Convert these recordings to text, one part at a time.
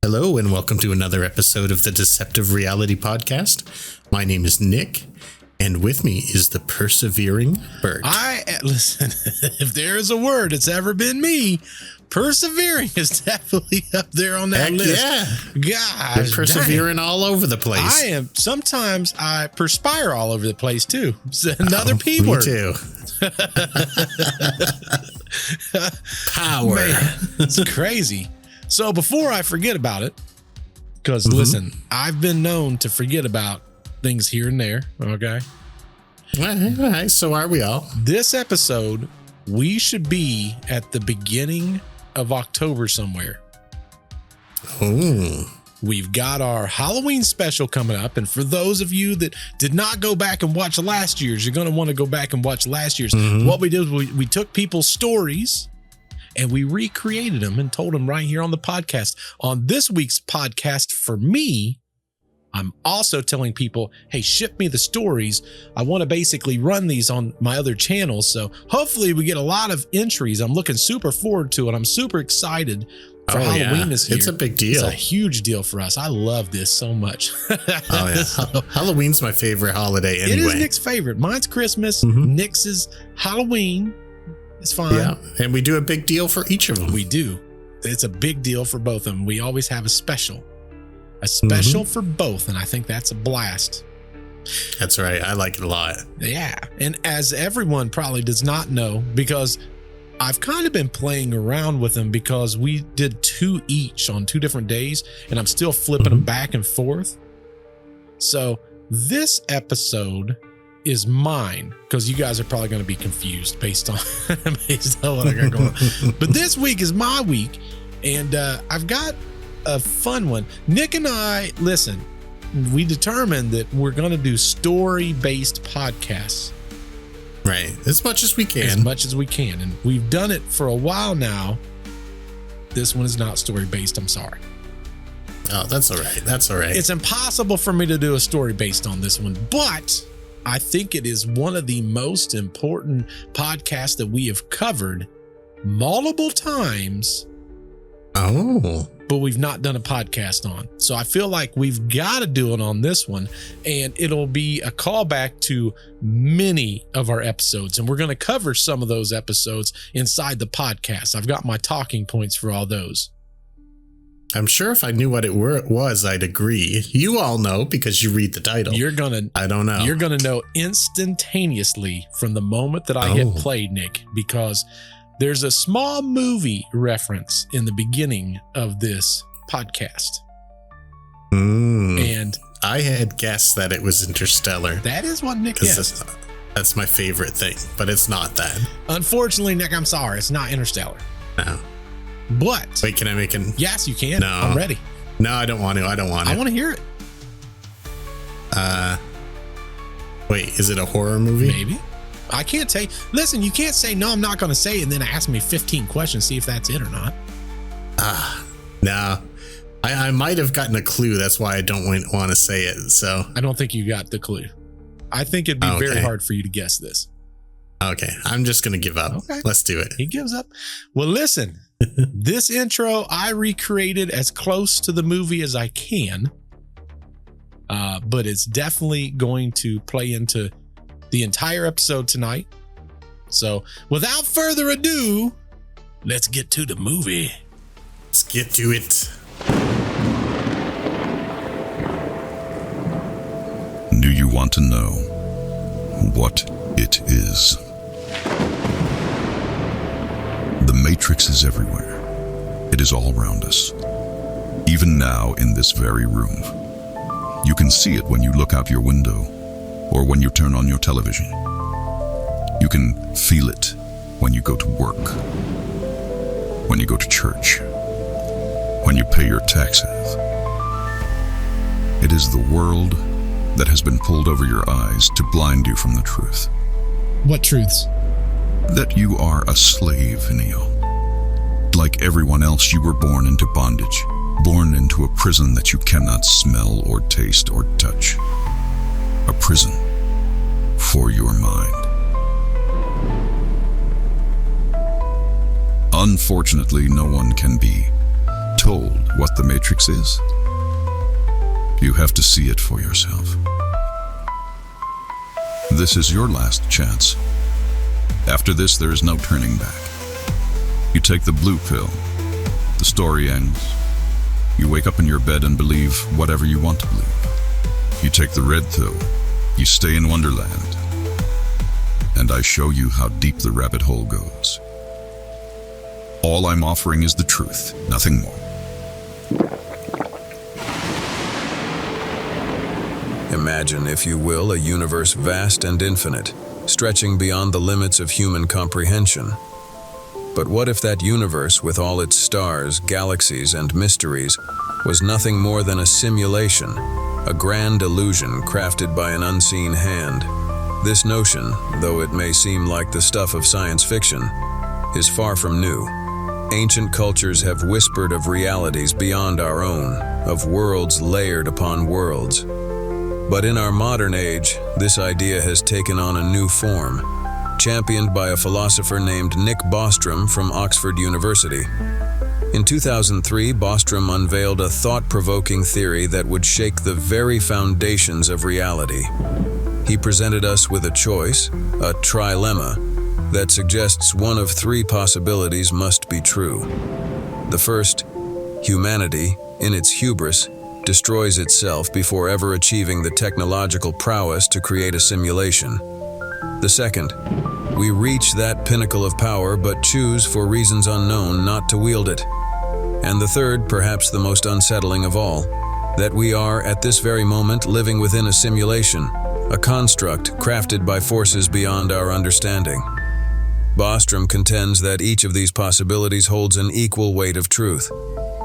Hello and welcome to another episode of the Deceptive Reality Podcast. My name is Nick, and with me is the persevering Bert. Listen, if there is a word that's ever been me, persevering is definitely up there on that list. Yeah. Gosh, You're persevering all over the place. I am. Sometimes I perspire all over the place too. It's another P me word. too. Power. Man, it's crazy. So before I forget about it, because listen, I've been known to forget about things here and there. Okay. All right, so are we all. This episode, we should be at the beginning of October somewhere. Oh. We've got our Halloween special coming up. And for those of you that did not go back and watch last year's, you're going to want to go back and watch last year's. What we did was we took people's stories and we recreated them and told them right here on the podcast. On this week's podcast, for me, I'm also telling people, hey, ship me the stories. I want to basically run these on my other channels. So hopefully we get a lot of entries. I'm looking super forward to it. I'm super excited for Halloween this year. It's a big deal. It's a huge deal for us. I love this so much. So, Halloween's my favorite holiday anyway. It is Nick's favorite. Mine's Christmas. Nick's is Halloween. It's fine. Yeah, and we do a big deal for each of them. We do. It's a big deal for both of them. We always have a special for both. And I think that's a blast. That's right. I like it a lot. Yeah. And as everyone probably does not know, because I've kind of been playing around with them because we did 2 each on 2 different days and I'm still flipping them back and forth. So this episode is mine because you guys are probably going to be confused based on what I got going on. But this week is my week and I've got a fun one. Nick and I, listen, we determined that we're going to do story-based podcasts. Right. As much as we can. As much as we can. And we've done it for a while now. This one is not story-based. I'm sorry. Oh, that's all right. That's all right. It's impossible for me to do a story based on this one, but I think it is one of the most important podcasts that we have covered multiple times. Oh. But we've not done a podcast on. So I feel like we've got to do it on this one. And it'll be a callback to many of our episodes. And we're going to cover some of those episodes inside the podcast. I've got my talking points for all those. I'm sure if I knew what it was, I'd agree. You all know because you read the title. I don't know. You're going to know instantaneously from the moment that I hit play, Nick, because there's a small movie reference in the beginning of this podcast. And I had guessed that it was Interstellar. That is what Nick guessed. That's my favorite thing, but it's not that. Unfortunately, Nick, I'm sorry. It's not Interstellar. No. But wait, can I make it? Yes, you can. No. I'm ready. No, I don't want to. I want to hear it. Wait, is it a horror movie? Maybe. I can't tell you. Listen, you can't say, no, I'm not going to say it, and then ask me 15 questions, see if that's it or not. No. I might have gotten a clue. That's why I don't want to say it. So I don't think you got the clue. I think it'd be very hard for you to guess this. Okay. I'm just going to give up. Okay. Let's do it. He gives up. Well, listen, this intro I recreated as close to the movie as I can. But it's definitely going to play into the entire episode tonight. So without further ado, let's get to the movie. Let's get to it. Do you want to know what it is? The Matrix is everywhere. It is all around us. Even now in this very room. You can see it when you look out your window or when you turn on your television. You can feel it when you go to work, when you go to church, when you pay your taxes. It is the world that has been pulled over your eyes to blind you from the truth. What truths? That you are a slave, Neo. Like everyone else, you were born into bondage, born into a prison that you cannot smell or taste or touch. A prison for your mind. Unfortunately, no one can be told what the Matrix is. You have to see it for yourself. This is your last chance. After this, there is no turning back. You take the blue pill. The story ends. You wake up in your bed and believe whatever you want to believe. You take the red pill. You stay in Wonderland. And I show you how deep the rabbit hole goes. All I'm offering is the truth, nothing more. Imagine, if you will, a universe vast and infinite, stretching beyond the limits of human comprehension. But what if that universe, with all its stars, galaxies, and mysteries, was nothing more than a simulation, a grand illusion crafted by an unseen hand? This notion, though it may seem like the stuff of science fiction, is far from new. Ancient cultures have whispered of realities beyond our own, of worlds layered upon worlds. But in our modern age, this idea has taken on a new form, championed by a philosopher named Nick Bostrom from Oxford University. In 2003, Bostrom unveiled a thought-provoking theory that would shake the very foundations of reality. He presented us with a choice, a trilemma, that suggests one of three possibilities must be true. The first, humanity, in its hubris, destroys itself before ever achieving the technological prowess to create a simulation. The second, we reach that pinnacle of power but choose, for reasons unknown, not to wield it. And the third, perhaps the most unsettling of all, that we are, at this very moment, living within a simulation, a construct crafted by forces beyond our understanding. Bostrom contends that each of these possibilities holds an equal weight of truth.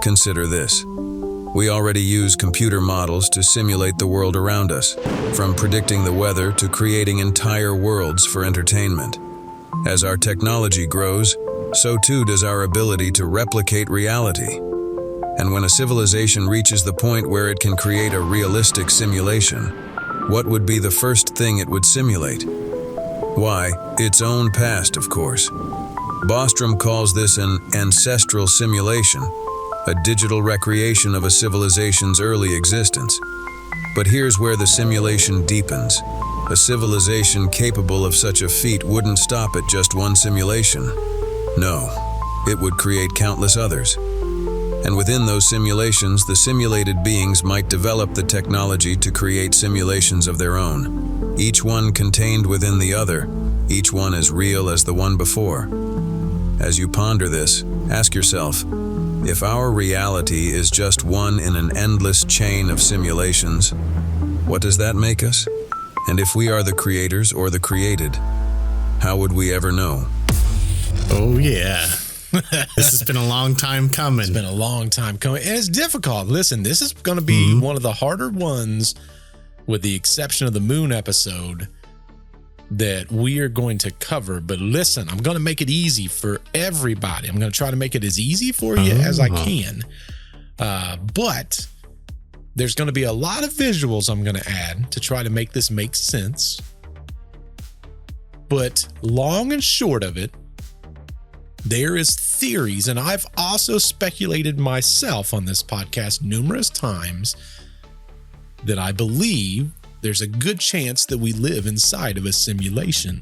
Consider this. We already use computer models to simulate the world around us, from predicting the weather to creating entire worlds for entertainment. As our technology grows, so too does our ability to replicate reality. And when a civilization reaches the point where it can create a realistic simulation, what would be the first thing it would simulate? Why, its own past, of course. Bostrom calls this an ancestral simulation, a digital recreation of a civilization's early existence. But here's where the simulation deepens. A civilization capable of such a feat wouldn't stop at just one simulation. No, it would create countless others. And within those simulations, the simulated beings might develop the technology to create simulations of their own. Each one contained within the other, each one as real as the one before. As you ponder this, ask yourself, if our reality is just one in an endless chain of simulations, what does that make us? And if we are the creators or the created, how would we ever know? Oh, yeah. This has been a long time coming. It's been a long time coming. And it's difficult. Listen, this is going to be one of the harder ones, with the exception of the moon episode, that we are going to cover. But listen, I'm going to make it easy for everybody. I'm going to try to make it as easy for you as I can. But there's going to be a lot of visuals I'm going to add to try to make this make sense. But long and short of it, there is theories, and I've also speculated myself on this podcast numerous times, that I believe there's a good chance that we live inside of a simulation.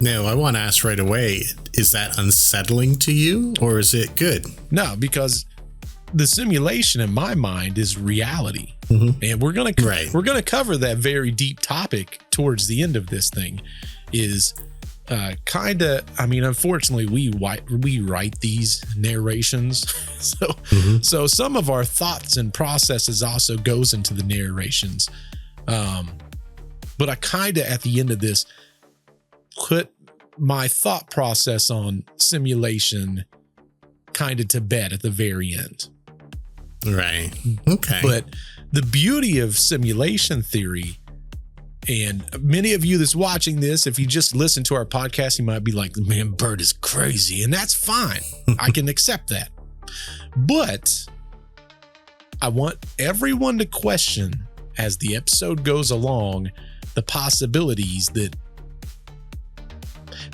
Now, I want to ask right away, is that unsettling to you or is it good? No, because the simulation in my mind is reality. And we're going to cover that very deep topic towards the end of this thing. Is unfortunately we write these narrations. So some of our thoughts and processes also goes into the narrations. But I kind of, at the end of this, put my thought process on simulation kind of to bed at the very end. Right. Okay. But the beauty of simulation theory, and many of you that's watching this, if you just listen to our podcast, you might be like, man, Bert is crazy. And that's fine. I can accept that. But I want everyone to question, as the episode goes along, the possibilities that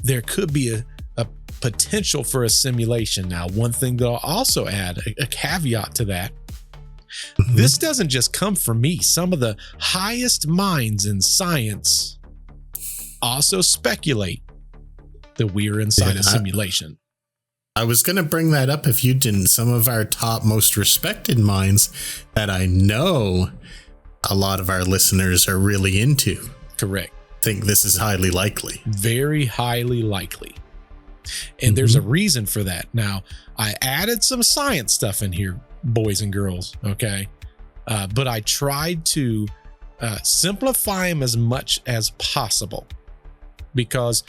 there could be a potential for a simulation. Now, one thing that I'll also add, a caveat to that, this doesn't just come from me. Some of the highest minds in science also speculate that we're inside a simulation. I was going to bring that up if you didn't. Some of our top, most respected minds that I know a lot of our listeners are really into. Correct. Think this is highly likely. Very highly likely. And there's a reason for that. Now, I added some science stuff in here, boys and girls, okay? But I tried to simplify them as much as possible, because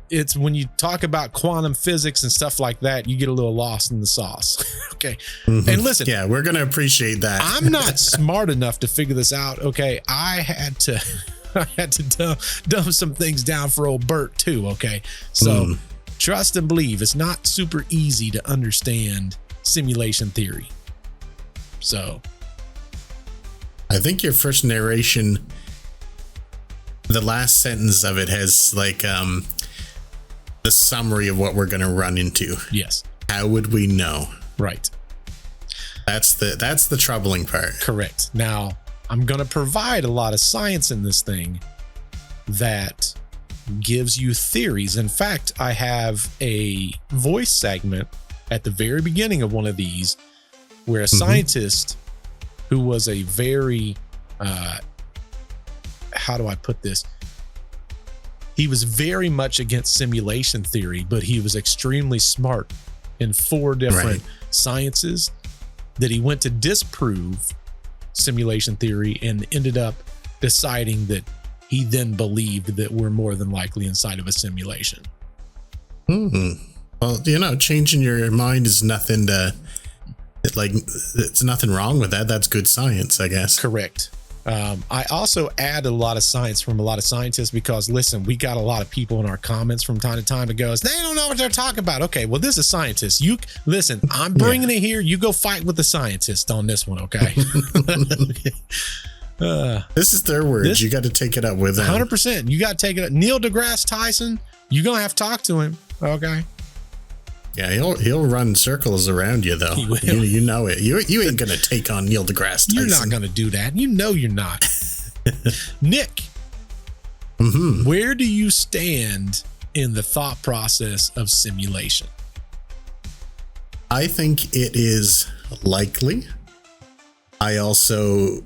it's when you talk about quantum physics and stuff like that, you get a little lost in the sauce. Okay. And listen. Yeah, we're going to appreciate that. I'm not smart enough to figure this out. Okay. I had to dumb some things down for old Bert too. Okay. So trust and believe, it's not super easy to understand simulation theory. So I think your first narration, the last sentence of it has like, the summary of what we're going to run into. Yes. How would we know? Right. That's the troubling part. Correct. Now, I'm going to provide a lot of science in this thing that gives you theories. In fact, I have a voice segment at the very beginning of one of these where a scientist who was a very, how do I put this? He was very much against simulation theory, but he was extremely smart in 4 different sciences that he went to disprove simulation theory and ended up deciding that he then believed that we're more than likely inside of a simulation. Well, changing your mind is nothing it's nothing wrong with that. That's good science, I guess. Correct. I also add a lot of science from a lot of scientists because, listen, we got a lot of people in our comments from time to time that goes, they don't know what they're talking about. Okay, well, this is a scientist. You listen, I'm bringing it here. You go fight with the scientist on this one, okay? This is their words. You got to take it up with them. 100%. You got to take it up. Neil deGrasse Tyson, you're going to have to talk to him, okay? Yeah, he'll run circles around you, though. You know it. You ain't going to take on Neil deGrasse Tyson. You're not going to do that. You know you're not. Nick, where do you stand in the thought process of simulation? I think it is likely. I also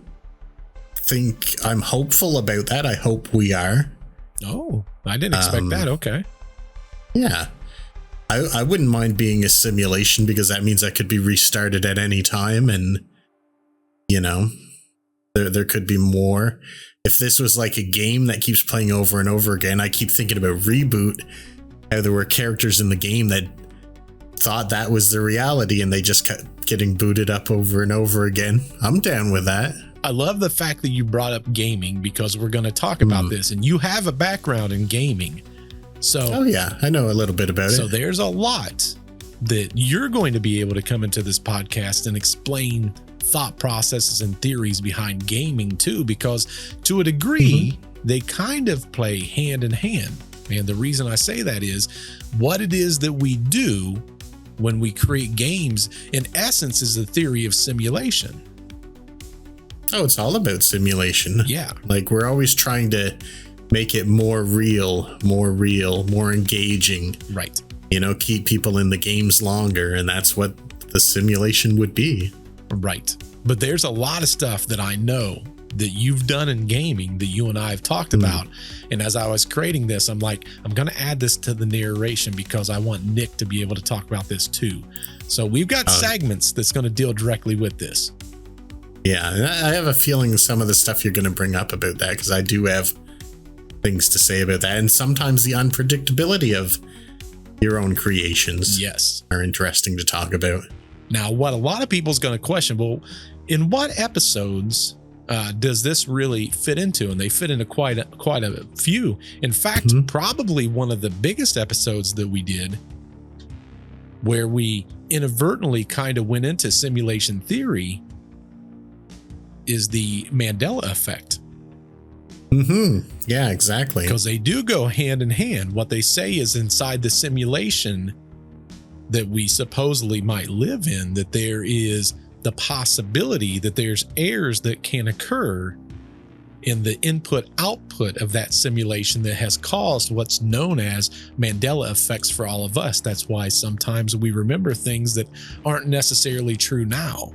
think I'm hopeful about that. I hope we are. Oh, I didn't expect that. Okay. Yeah. I wouldn't mind being a simulation because that means I could be restarted at any time, and there could be more. If this was like a game that keeps playing over and over again, I keep thinking about Reboot, how there were characters in the game that thought that was the reality and they just kept getting booted up over and over again. I'm down with that. I love the fact that you brought up gaming because we're going to talk about this, and you have a background in gaming. So, yeah, I know a little bit about it. So there's a lot that you're going to be able to come into this podcast and explain thought processes and theories behind gaming too, because to a degree, they kind of play hand in hand. And the reason I say that is what it is that we do when we create games, in essence, is the theory of simulation. Oh, it's all about simulation. Yeah. Like we're always trying to make it more real, more engaging. Right. Keep people in the games longer. And that's what the simulation would be. Right. But there's a lot of stuff that I know that you've done in gaming that you and I have talked about. And as I was creating this, I'm like, I'm going to add this to the narration because I want Nick to be able to talk about this too. So we've got segments that's going to deal directly with this. Yeah. I have a feeling some of the stuff you're going to bring up about that, because I do have things to say about that. And sometimes the unpredictability of your own creations are interesting to talk about. Now, what a lot of people's going to question, well, in what episodes does this really fit into? And they fit into quite a few. In fact, probably one of the biggest episodes that we did, where we inadvertently kind of went into simulation theory, is the Mandela effect. Yeah, exactly. Because they do go hand in hand. What they say is inside the simulation, that we supposedly might live in, that there is the possibility that there's errors that can occur in the input output of that simulation that has caused what's known as Mandela effects for all of us. That's why sometimes we remember things that aren't necessarily true now.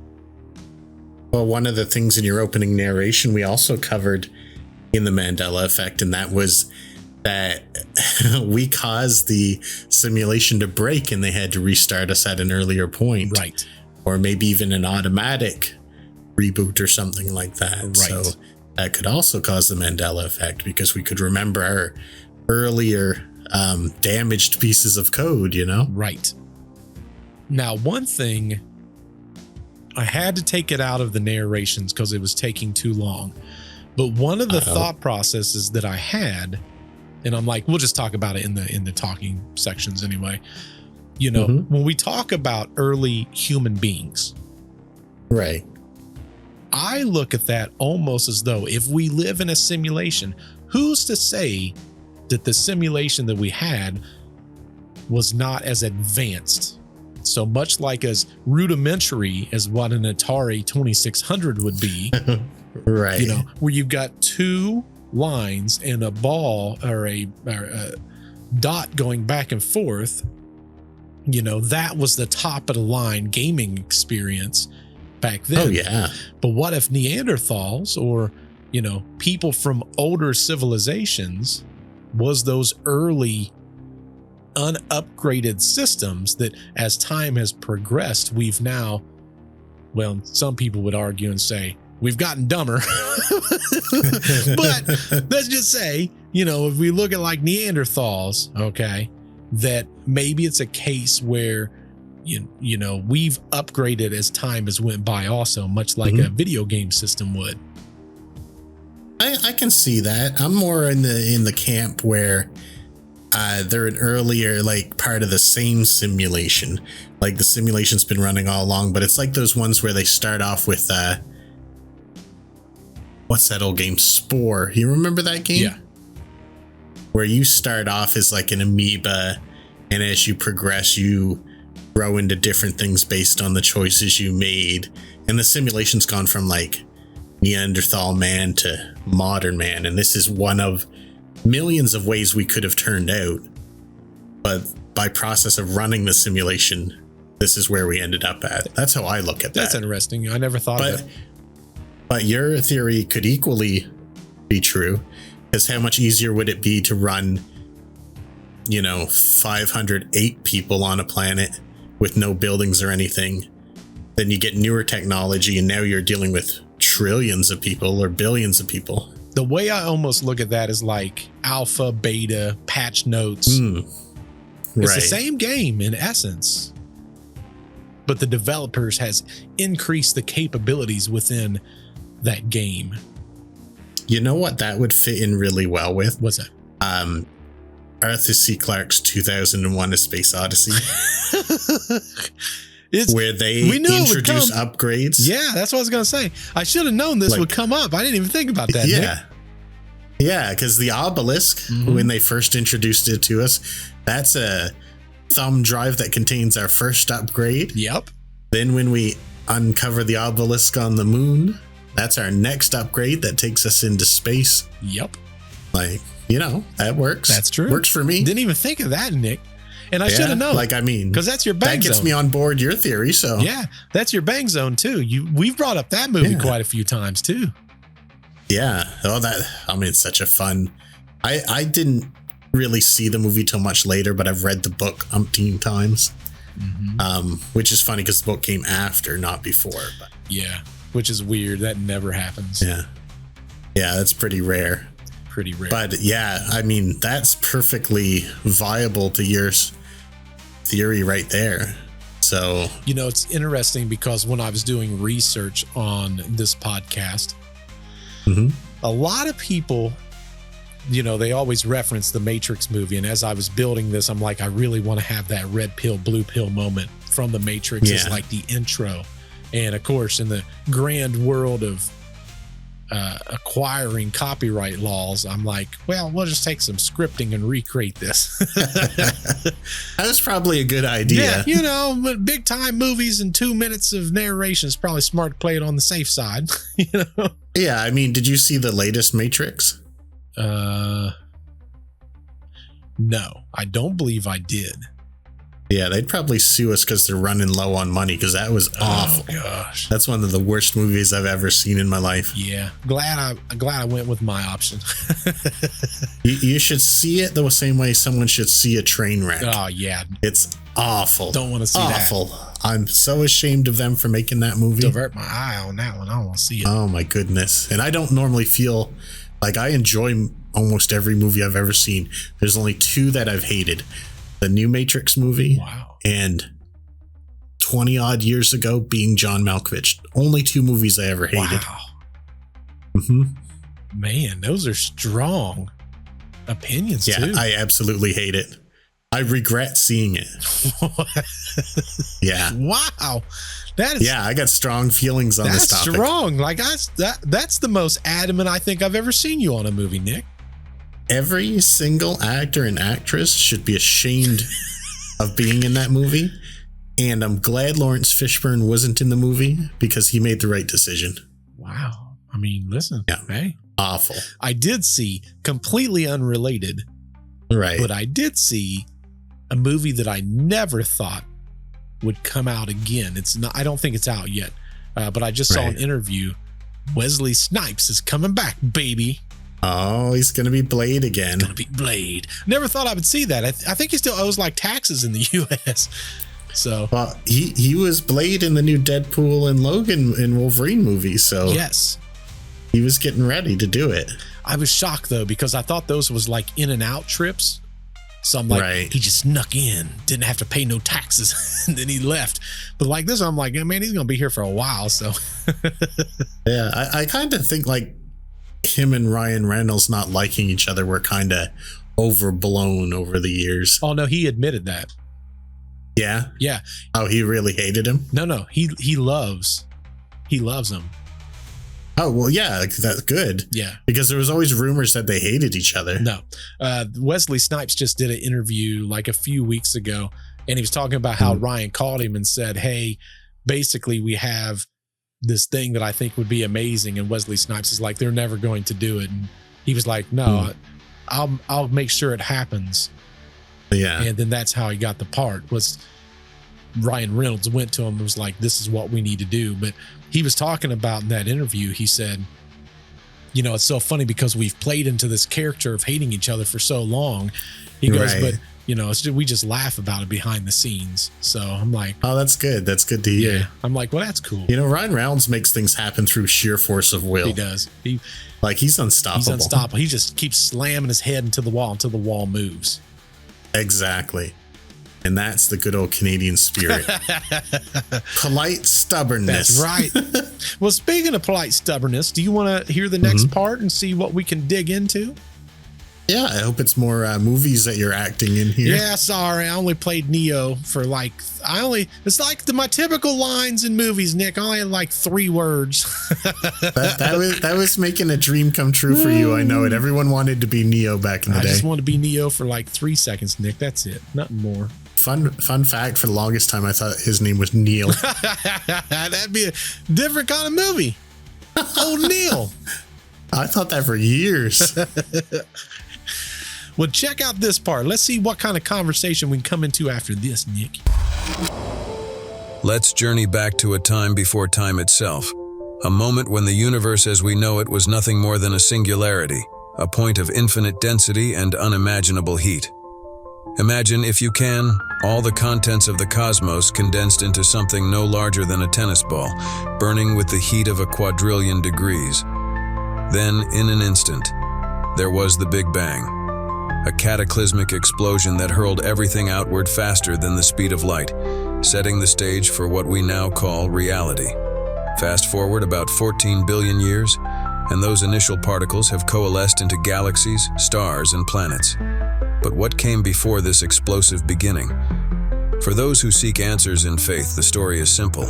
Well, one of the things in your opening narration we also covered in the Mandela effect, and that was that we caused the simulation to break and they had to restart us at an earlier point. Right. Or maybe even an automatic reboot or something like that. Right. So that could also cause the Mandela effect because we could remember our earlier damaged pieces of code, you know? Right. Now, one thing, I had to take it out of the narrations because it was taking too long. But one of the thought processes that I had, and I'm like, we'll just talk about it in the talking sections anyway. You know, when we talk about early human beings, right? I look at that almost as though if we live in a simulation, who's to say that the simulation that we had was not as advanced, so much like as rudimentary as what an Atari 2600 would be, right? You know, where you've got two lines and a ball or a dot going back and forth. You know, that was the top of the line gaming experience back then. Oh, yeah. But what if Neanderthals or, you know, people from older civilizations was those early unupgraded systems that as time has progressed, we've now, well, some people would argue and say, we've gotten dumber. But let's just say, you know, if we look at like Neanderthals, okay, that maybe it's a case where you know we've upgraded as time has went by also, much like a video game system would. I can see that. I'm more in the camp where they're an earlier like part of the same simulation. Like the simulation's been running all along, but it's like those ones where they start off with what's that old game, Spore? You remember that game? Yeah. Where you start off as like an amoeba, and as you progress, you grow into different things based on the choices you made. And the simulation's gone from like Neanderthal man to modern man. And this is one of millions of ways we could have turned out. But by process of running the simulation, this is where we ended up at. That's how I look at that. That's interesting. I never thought of it. But your theory could equally be true. Because how much easier would it be to run, you know, 508 people on a planet with no buildings or anything? Then you get newer technology and now you're dealing with trillions of people or billions of people. The way I almost look at that is like alpha, beta, patch notes. It's the same game in essence, but the developers has increased the capabilities within that game. You know what that would fit in really well with? What's that? Arthur C. Clarke's 2001: A Space Odyssey. Where they introduce upgrades. Yeah, that's what I was going to say. I should have known this would come up. I didn't even think about that. Yeah. Nick. Yeah, because the obelisk, when they first introduced it to us, that's a thumb drive that contains our first upgrade. Yep. Then when we uncover the obelisk on the moon, that's our next upgrade that takes us into space. Yep. Like, you know, that works. That's true. Works for me. Didn't even think of that, Nick. And I should have known. Like, I mean, because that's your bang zone. That gets me on board your theory. So yeah, that's your bang zone too. We've brought up that movie quite a few times too. Yeah. Oh, it's such a fun. I didn't really see the movie till much later, but I've read the book umpteen times. Which is funny because the book came after, not before. But yeah, which is weird. That never happens. Yeah, that's pretty rare. But yeah, I mean, that's perfectly viable to your theory right there. So, you know, it's interesting because when I was doing research on this podcast, a lot of people, you know, they always reference the Matrix movie. And as I was building this, I'm like, I really want to have that red pill, blue pill moment from the Matrix as like the intro. And of course, in the grand world of acquiring copyright laws, I'm like, well, we'll just take some scripting and recreate this. That was probably a good idea. Yeah, but big time movies and 2 minutes of narration is probably smart to play it on the safe side. Yeah, I mean, did you see the latest Matrix? No, I don't believe I did. Yeah, they'd probably sue us because they're running low on money, because that was awful. Oh gosh, that's one of the worst movies I've ever seen in my life. Yeah, glad I went with my option. You should see it the same way someone should see a train wreck. Oh yeah, it's awful. Don't want to see awful. that. I'm so ashamed of them for making that movie. Divert my eye on that one. I don't want to see it. Oh my goodness! And I don't normally feel like I enjoy almost every movie I've ever seen. There's only 2 that I've hated. The new Matrix movie, wow, and 20 odd years ago being John Malkovich. Only 2 movies I ever hated. Wow. Mm-hmm. Man, those are strong opinions too. Yeah, I absolutely hate it. I regret seeing it. Yeah. Wow. That is. Yeah, I got strong feelings on this topic. That's strong. Like that's the most adamant I think I've ever seen you on a movie, Nick. Every single actor and actress should be ashamed of being in that movie. And I'm glad Lawrence Fishburne wasn't in the movie, because he made the right decision. Wow. I mean, listen. Yeah. Hey. Awful. I did see, completely unrelated. Right. But I did see a movie that I never thought would come out again. It's not, I don't think it's out yet. But I just saw an interview. Wesley Snipes is coming back, baby. Oh, he's going to be Blade again. Gonna be Blade. Never thought I would see that. I think he still owes like taxes in the U.S. So, well, he was Blade in the new Deadpool and Logan and Wolverine movie. So yes, he was getting ready to do it. I was shocked though, because I thought those was like in and out trips. So I'm like, he just snuck in, didn't have to pay no taxes, and then he left. But like this, I'm like, man, he's gonna be here for a while. So yeah, I kind of think like him and Ryan Reynolds not liking each other were kind of overblown over the years. Oh no, he admitted that. Yeah. Yeah. Oh, he really hated him? No, he loves him. Oh, well, yeah, that's good. Yeah. Because there was always rumors that they hated each other. No. Wesley Snipes just did an interview like a few weeks ago, and he was talking about how Ryan called him and said, hey, basically we have this thing that I think would be amazing. And Wesley Snipes is like, they're never going to do it. And he was like, no, I'll make sure it happens. Yeah. And then that's how he got the part. Was Ryan Reynolds went to him and was like, this is what we need to do. But he was talking about in that interview, he said, it's so funny because we've played into this character of hating each other for so long. He goes, but we just laugh about it behind the scenes. So I'm like, oh, that's good. That's good to hear. Yeah. I'm like, well, that's cool. Ryan Reynolds makes things happen through sheer force of will. He does. He's unstoppable. He's unstoppable. He just keeps slamming his head into the wall until the wall moves. Exactly. And that's the good old Canadian spirit. Polite stubbornness. That's right. Well, speaking of polite stubbornness, do you want to hear the next part and see what we can dig into? Yeah, I hope it's more movies that you're acting in here. Yeah, sorry. I only played Neo for it's like my typical lines in movies, Nick. I only had like 3 words. that was making a dream come true for you. I know it. Everyone wanted to be Neo back in the day. I just wanted to be Neo for like 3 seconds, Nick. That's it. Nothing more. Fun fact, for the longest time, I thought his name was Neil. That'd be a different kind of movie. Oh, Neil. I thought that for years. Well, check out this part. Let's see what kind of conversation we can come into after this, Nick. Let's journey back to a time before time itself. A moment when the universe as we know it was nothing more than a singularity, a point of infinite density and unimaginable heat. Imagine, if you can, all the contents of the cosmos condensed into something no larger than a tennis ball, burning with the heat of a quadrillion degrees. Then, in an instant, there was the Big Bang. A cataclysmic explosion that hurled everything outward faster than the speed of light, setting the stage for what we now call reality. Fast forward about 14 billion years, and those initial particles have coalesced into galaxies, stars, and planets. But what came before this explosive beginning? For those who seek answers in faith, the story is simple.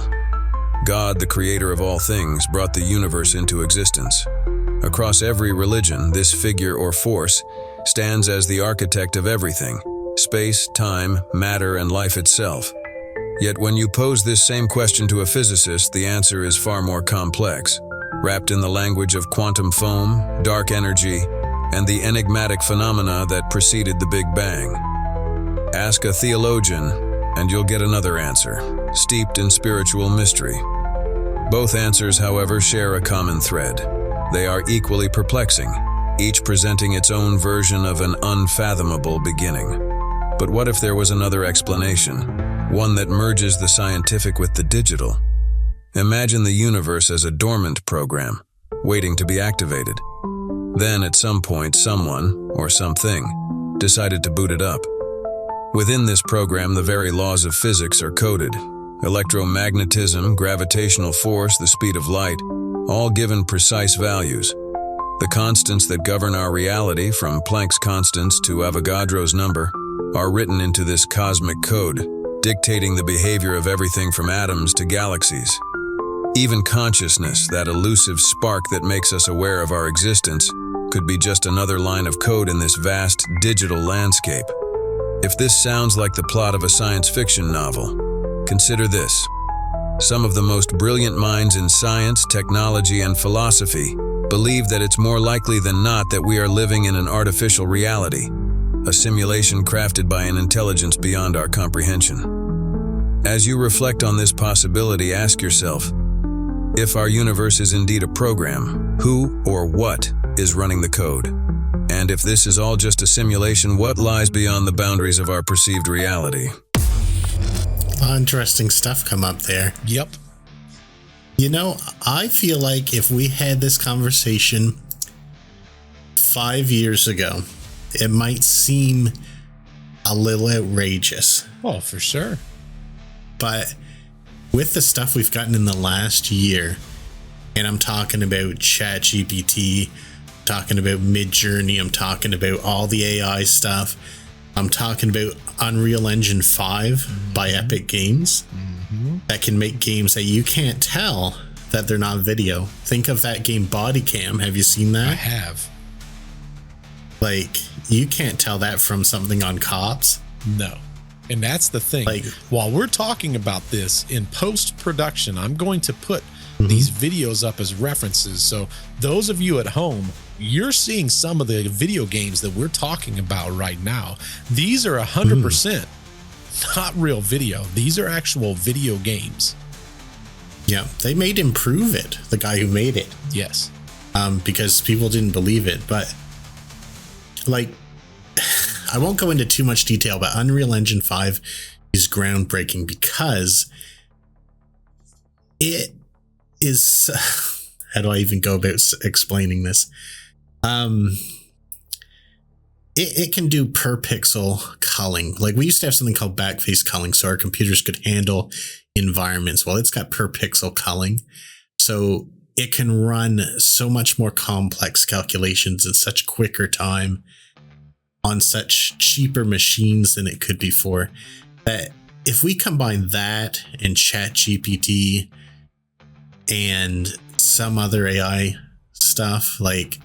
God, the creator of all things, brought the universe into existence. Across every religion, this figure or force stands as the architect of everything: space, time, matter, and life itself. Yet when you pose this same question to a physicist, the answer is far more complex, wrapped in the language of quantum foam, dark energy, and the enigmatic phenomena that preceded the Big Bang. Ask a theologian, and you'll get another answer, steeped in spiritual mystery. Both answers, however, share a common thread. They are equally perplexing, each presenting its own version of an unfathomable beginning. But what if there was another explanation, one that merges the scientific with the digital? Imagine the universe as a dormant program, waiting to be activated. Then, at some point, someone, or something, decided to boot it up. Within this program, the very laws of physics are coded. Electromagnetism, gravitational force, the speed of light, all given precise values. The constants that govern our reality, from Planck's constants to Avogadro's number, are written into this cosmic code, dictating the behavior of everything from atoms to galaxies. Even consciousness, that elusive spark that makes us aware of our existence, could be just another line of code in this vast digital landscape. If this sounds like the plot of a science fiction novel, consider this. Some of the most brilliant minds in science, technology, and philosophy believe that it's more likely than not that we are living in an artificial reality, a simulation crafted by an intelligence beyond our comprehension. As you reflect on this possibility, ask yourself, if our universe is indeed a program, who or what is running the code? And if this is all just a simulation, what lies beyond the boundaries of our perceived reality? Interesting stuff come up there. Yep. You know, I feel like if we had this conversation 5 years ago, it might seem a little outrageous. Oh, for sure. But with the stuff we've gotten in the last year, and I'm talking about ChatGPT, talking about Midjourney, I'm talking about all the AI stuff, I'm talking about Unreal Engine 5 by Epic Games that can make games that you can't tell that they're not video. Think of that game Body Cam. Have you seen that? I have. Like, you can't tell that from something on Cops. No. And that's the thing. Like, while we're talking about this in post-production, I'm going to put these videos up as references. So those of you at home, you're seeing some of the video games that we're talking about right now. These are 100% not real video. These are actual video games. Yeah, they made him prove it, the guy who made it. Yes. Because people didn't believe it. But, like, I won't go into too much detail, but Unreal Engine 5 is groundbreaking because it is... How do I even go about explaining this? It can do per pixel culling. Like, we used to have something called backface culling, so our computers could handle environments. Well, it's got per pixel culling. So it can run so much more complex calculations in such quicker time on such cheaper machines than it could before. That if we combine that and ChatGPT and some other AI stuff, like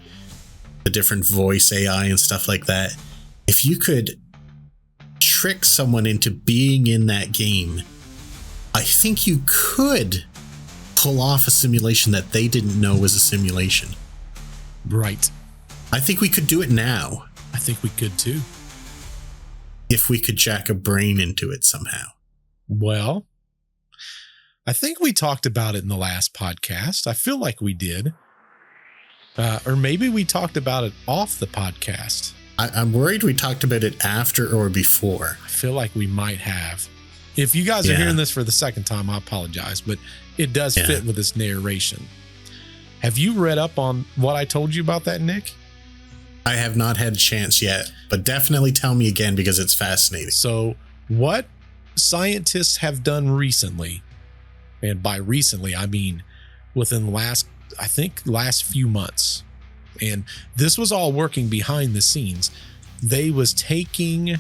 the different voice AI and stuff like that, if you could trick someone into being in that game, I think you could pull off a simulation that they didn't know was a simulation. Right. I think we could do it now. I think we could too. If we could jack a brain into it somehow. Well, I think we talked about it in the last podcast. I feel like we did. Or maybe we talked about it off the podcast. I'm worried we talked about it after or before. I feel like we might have. If you guys are hearing this for the second time, I apologize, but it does fit with this narration. Have you read up on what I told you about that, Nick? I have not had a chance yet, but definitely tell me again because it's fascinating. So what scientists have done recently, and by recently, I mean within the last few months, and this was all working behind the scenes. They was taking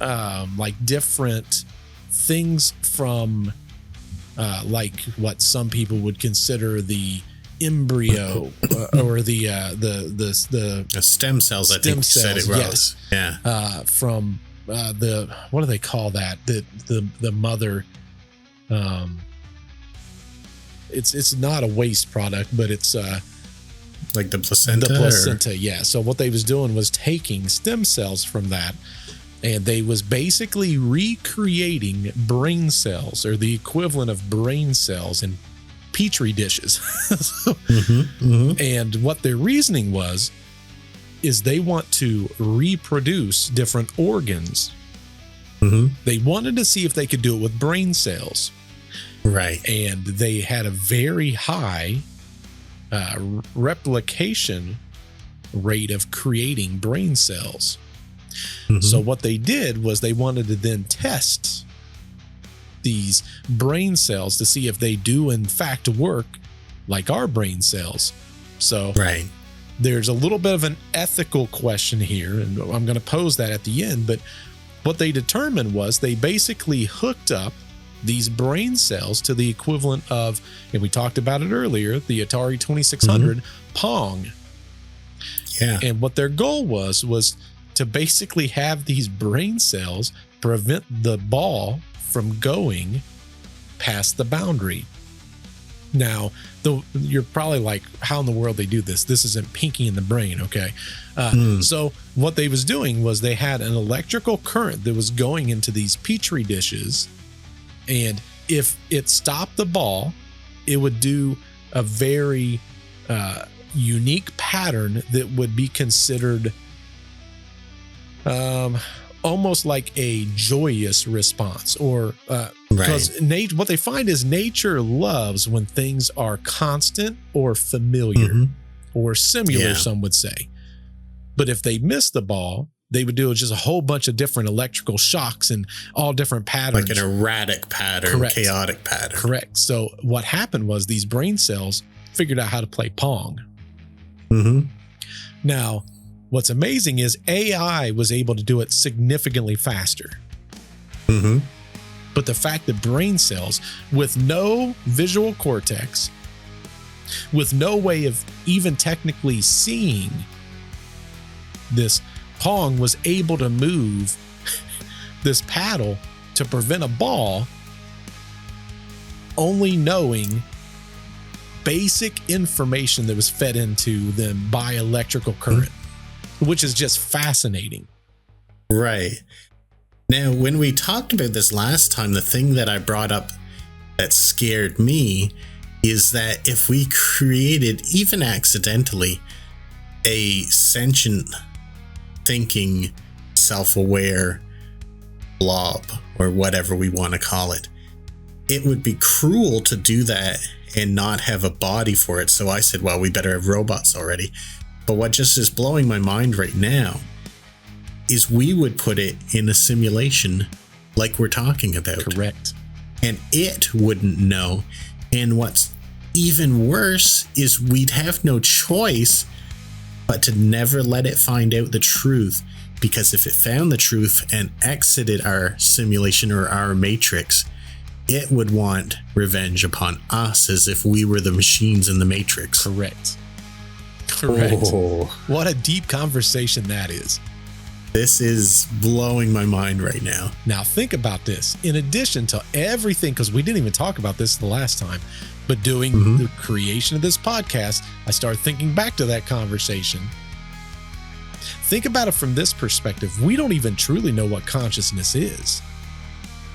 like different things from like what some people would consider the embryo or the stem cells. I think you said it was. Yes. Yeah. From what do they call that? The mother. It's not a waste product, but it's like the placenta. The placenta, yeah. So what they was doing was taking stem cells from that, and they was basically recreating brain cells or the equivalent of brain cells in petri dishes. And what their reasoning was is they want to reproduce different organs. They wanted to see if they could do it with brain cells. Right. And they had a very high replication rate of creating brain cells. So what they did was they wanted to then test these brain cells to see if they do in fact work like our brain cells. So right. There's a little bit of an ethical question here, and I'm going to pose that at the end. But what they determined was they basically hooked up these brain cells to the equivalent of, and we talked about it earlier, the Atari 2600 Pong. Yeah. And what their goal was to basically have these brain cells prevent the ball from going past the boundary. Now, you're probably like, how in the world they do this? This isn't Pinky in the Brain, okay? So what they was doing was they had an electrical current that was going into these petri dishes, and if it stopped the ball, it would do a very unique pattern that would be considered almost like a joyous response, or because what they find is nature loves when things are constant or familiar or similar, some would say. But if they miss the ball, they would do just a whole bunch of different electrical shocks and all different patterns. Like an erratic pattern, chaotic pattern. Correct. So what happened was these brain cells figured out how to play Pong. Now, what's amazing is AI was able to do it significantly faster. But the fact that brain cells with no visual cortex, with no way of even technically seeing this, Pong was able to move this paddle to prevent a ball, only knowing basic information that was fed into them by electrical current, which is just fascinating. Right. Now, when we talked about this last time, the thing that I brought up that scared me is that if we created, even accidentally, a sentient, thinking, self-aware blob, or whatever we want to call it, it would be cruel to do that and not have a body for it. So I said, well, we better have robots already. But what just is blowing my mind right now is we would put it in a simulation like we're talking about. Correct. And it wouldn't know. And what's even worse is we'd have no choice but to never let it find out the truth. Because if it found the truth and exited our simulation or our matrix, it would want revenge upon us as if we were the machines in the matrix. Correct. Correct. Oh. What a deep conversation that is. This is blowing my mind right now. Now think about this. In addition to everything, because we didn't even talk about this the last time, but doing the creation of this podcast, I started thinking back to that conversation. Think about it from this perspective. We don't even truly know what consciousness is.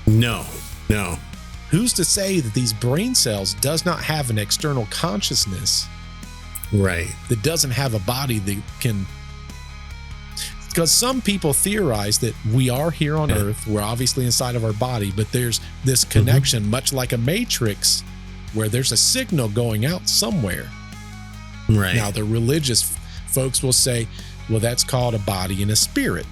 No. Who's to say that these brain cells does not have an external consciousness? Right. That doesn't have a body that can... Because some people theorize that we are here on Earth, we're obviously inside of our body, but there's this connection, much like a matrix, where there's a signal going out somewhere. Right. Now, the religious folks will say, well, that's called a body and a spirit.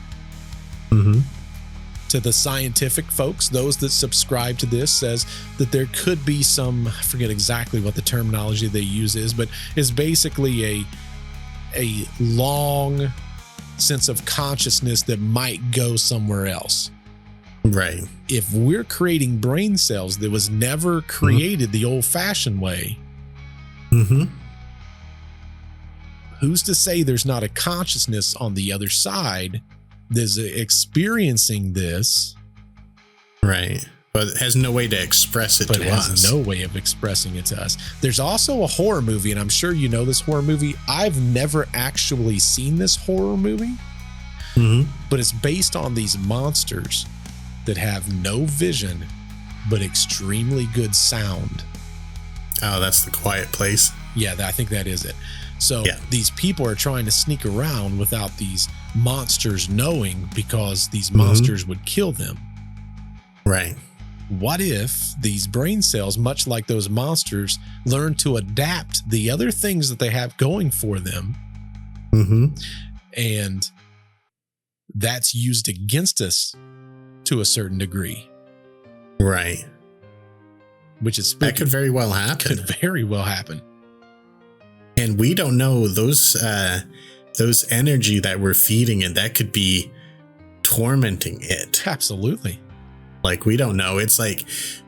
To the scientific folks, those that subscribe to this, says that there could be some, I forget exactly what the terminology they use is, but it's basically a long sense of consciousness that might go somewhere else. Right. If we're creating brain cells that was never created the old-fashioned way, who's to say there's not a consciousness on the other side that's experiencing this? Right. But it has no way to express it But to it has us. no way of expressing it to us. There's also a horror movie, and I'm sure you know this horror movie. I've never actually seen this horror movie, but it's based on these monsters that have no vision, but extremely good sound. Oh, that's The Quiet Place. Yeah, I think that is it. So these people are trying to sneak around without these monsters knowing, because these monsters would kill them. Right. What if these brain cells, much like those monsters, learn to adapt the other things that they have going for them, and that's used against us to a certain degree? Right. Which is spooky. That could very well happen. Could very well happen. And we don't know those energy that we're feeding it, that could be tormenting it. Absolutely. Like, we don't know. It's like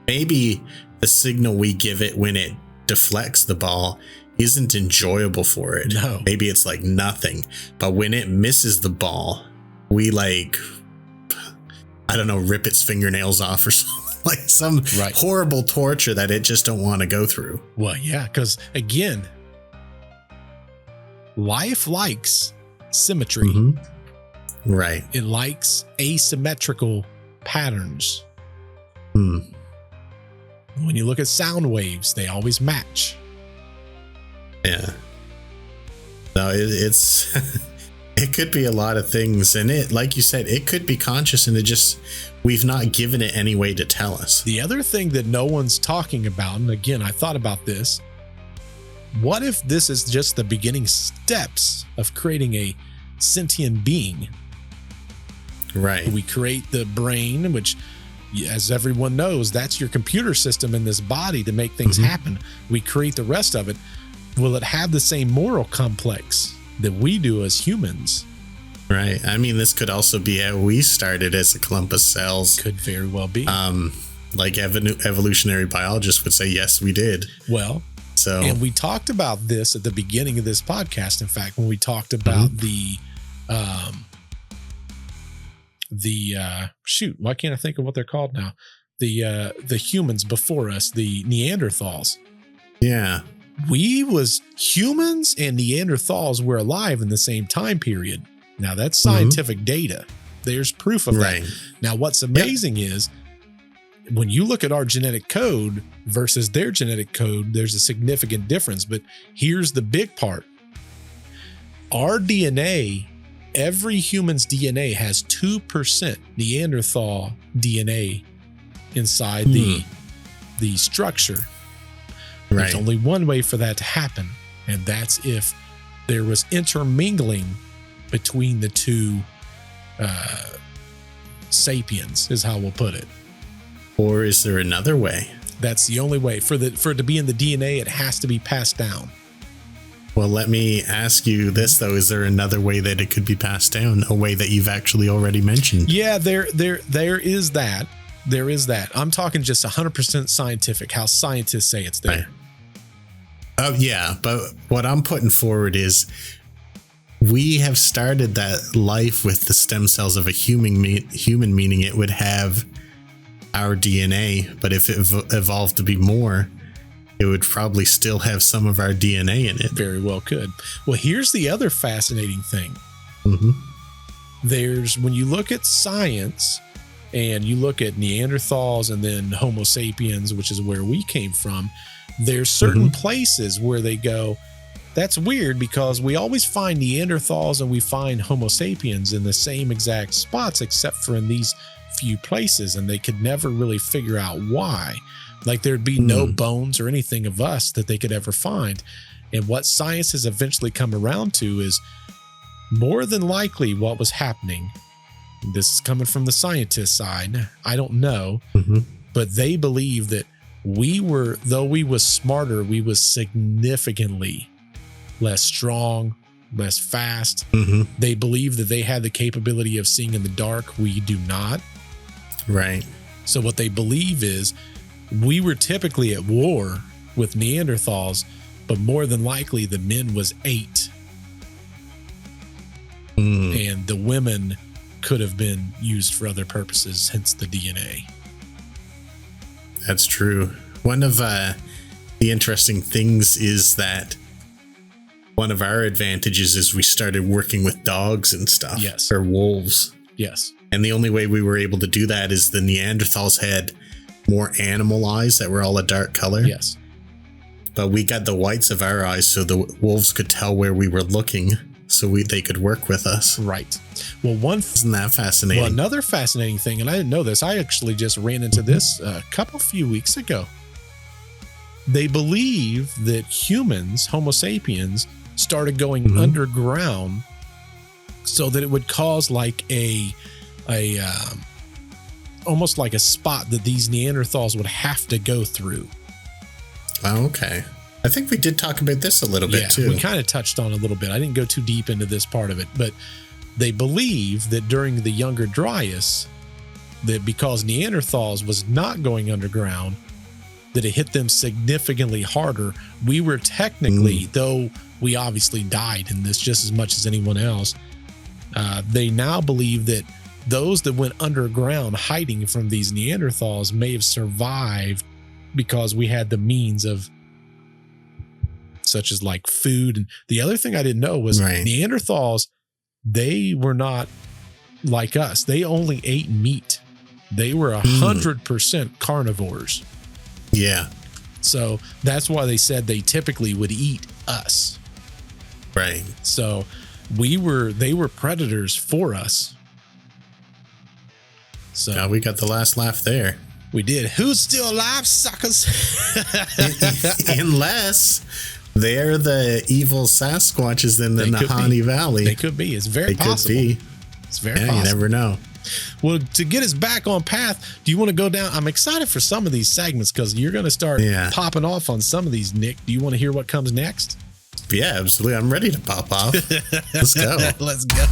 maybe the signal we give it when it deflects the ball isn't enjoyable for it. No. Maybe it's like nothing. But when it misses the ball, we like, I don't know, rip its fingernails off or something. Like some horrible torture that it just don't want to go through. Well, yeah, because again, life likes symmetry. Right. It likes asymmetrical patterns. When you look at sound waves, they always match. Yeah. No, it's it could be a lot of things, and it, like you said, it could be conscious, and we've not given it any way to tell us. The other thing that no one's talking about, and again, I thought about this, what if this is just the beginning steps of creating a sentient being? Right. We create the brain, which, as everyone knows, that's your computer system in this body to make things happen. We create the rest of it. Will it have the same moral complex that we do as humans? Right. I mean, this could also be how we started, as a clump of cells. Could very well be. Like evolutionary biologists would say, yes, we did. Well, so, and we talked about this at the beginning of this podcast. In fact, when we talked about shoot, why can't I think of what they're called now? The humans before us, the Neanderthals. Yeah. Humans and Neanderthals were alive in the same time period. Now that's scientific data. There's proof of that. Now, what's amazing is when you look at our genetic code versus their genetic code, there's a significant difference. But here's the big part. Our DNA, every human's DNA has 2% Neanderthal DNA inside the structure. There's only one way for that to happen, and that's if there was intermingling between the two sapiens, is how we'll put it. Or is there another way? That's the only way. For it to be in the DNA, it has to be passed down. Well, let me ask you this, though. Is there another way that it could be passed down? A way that you've actually already mentioned? Yeah, there is that. There is that. I'm talking just 100% scientific, how scientists say it's there. Right. Oh, yeah. But what I'm putting forward is we have started that life with the stem cells of a human, meaning it would have our DNA. But if it evolved to be more, it would probably still have some of our DNA in it. Very well could. Well, here's the other fascinating thing. When you look at science and you look at Neanderthals and then Homo sapiens, which is where we came from, there's certain places where they go, that's weird, because we always find Neanderthals and we find Homo sapiens in the same exact spots, except for in these few places, and they could never really figure out why. Like there'd be no bones or anything of us that they could ever find. And what science has eventually come around to is more than likely what was happening. This is coming from the scientist side. I don't know, but they believe that though we was smarter, we was significantly less strong, less fast. They believe that they had the capability of seeing in the dark. We do not. Right. So what they believe is we were typically at war with Neanderthals, but more than likely the men was 8 women could have been used for other purposes, hence the DNA. That's true. One of the interesting things is that one of our advantages is we started working with dogs and stuff. Yes. Or wolves. Yes. And the only way we were able to do that is the Neanderthals had more animal eyes that were all a dark color. Yes. But we got the whites of our eyes so the wolves could tell where we were looking, so they could work with us. Right. Well, isn't that fascinating? Well, another fascinating thing, and I didn't know this, I actually just ran into this a few weeks ago. They believe that humans, Homo sapiens, started going underground so that it would cause like a almost like a spot that these Neanderthals would have to go through. Oh, okay. I think we did talk about this a little bit too. We kind of touched on a little bit. I didn't go too deep into this part of it, but they believe that during the Younger Dryas, that because Neanderthals was not going underground, that it hit them significantly harder. We were technically, though we obviously died in this just as much as anyone else, they now believe that those that went underground hiding from these Neanderthals may have survived because we had the means of such as like food. And the other thing I didn't know was Neanderthals, they were not like us. They only ate meat. They were 100% carnivores. Yeah. So that's why they said they typically would eat us. Right. So they were predators for us. So now we got the last laugh there. We did. Who's still alive, suckers? Unless they're the evil Sasquatches in the Nahanni Valley. They could be. It's very possible. Could be. It's very possible. You never know. Well, to get us back on path, do you want to go down? I'm excited for some of these segments because you're going to start popping off on some of these, Nick. Do you want to hear what comes next? Yeah, absolutely. I'm ready to pop off. Let's go. Let's go.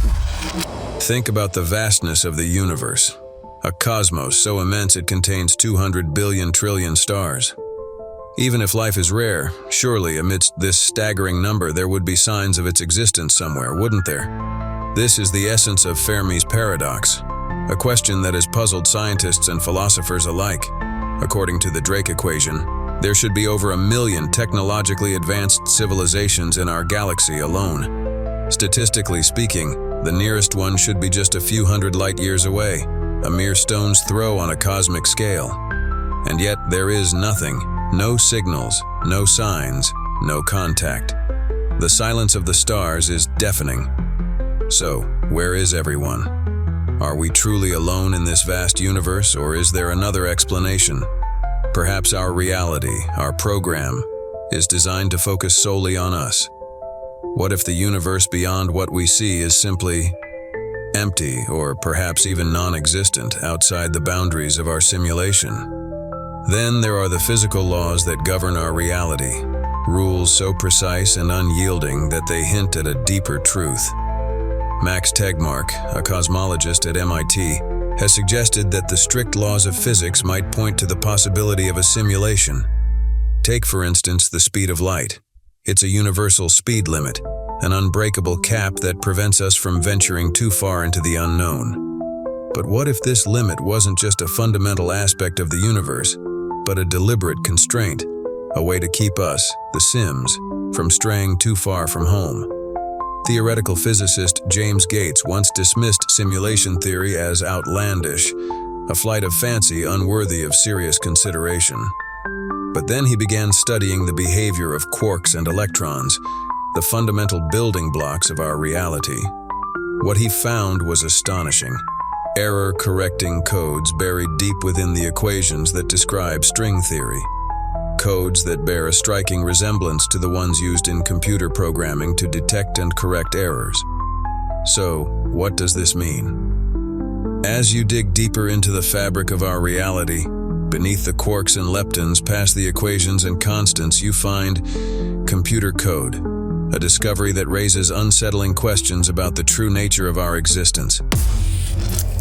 Think about the vastness of the universe. A cosmos so immense it contains 200 billion trillion stars. Even if life is rare, surely amidst this staggering number there would be signs of its existence somewhere, wouldn't there? This is the essence of Fermi's Paradox, a question that has puzzled scientists and philosophers alike. According to the Drake equation, there should be over 1 million technologically advanced civilizations in our galaxy alone. Statistically speaking, the nearest one should be just a few hundred light years away, a mere stone's throw on a cosmic scale. And yet there is nothing, no signals, no signs, no contact. The silence of the stars is deafening. So, where is everyone? Are we truly alone in this vast universe, or is there another explanation? Perhaps our reality, our program, is designed to focus solely on us. What if the universe beyond what we see is simply empty, or perhaps even non-existent, outside the boundaries of our simulation? Then there are the physical laws that govern our reality, rules so precise and unyielding that they hint at a deeper truth. Max Tegmark, a cosmologist at MIT, has suggested that the strict laws of physics might point to the possibility of a simulation. Take, for instance, the speed of light. It's a universal speed limit, an unbreakable cap that prevents us from venturing too far into the unknown. But what if this limit wasn't just a fundamental aspect of the universe, but a deliberate constraint, a way to keep us, the Sims, from straying too far from home? Theoretical physicist James Gates once dismissed simulation theory as outlandish, a flight of fancy unworthy of serious consideration. But then he began studying the behavior of quarks and electrons, the fundamental building blocks of our reality. What he found was astonishing. Error-correcting codes buried deep within the equations that describe string theory. Codes that bear a striking resemblance to the ones used in computer programming to detect and correct errors. So, what does this mean? As you dig deeper into the fabric of our reality, beneath the quarks and leptons past the equations and constants, you find computer code, a discovery that raises unsettling questions about the true nature of our existence.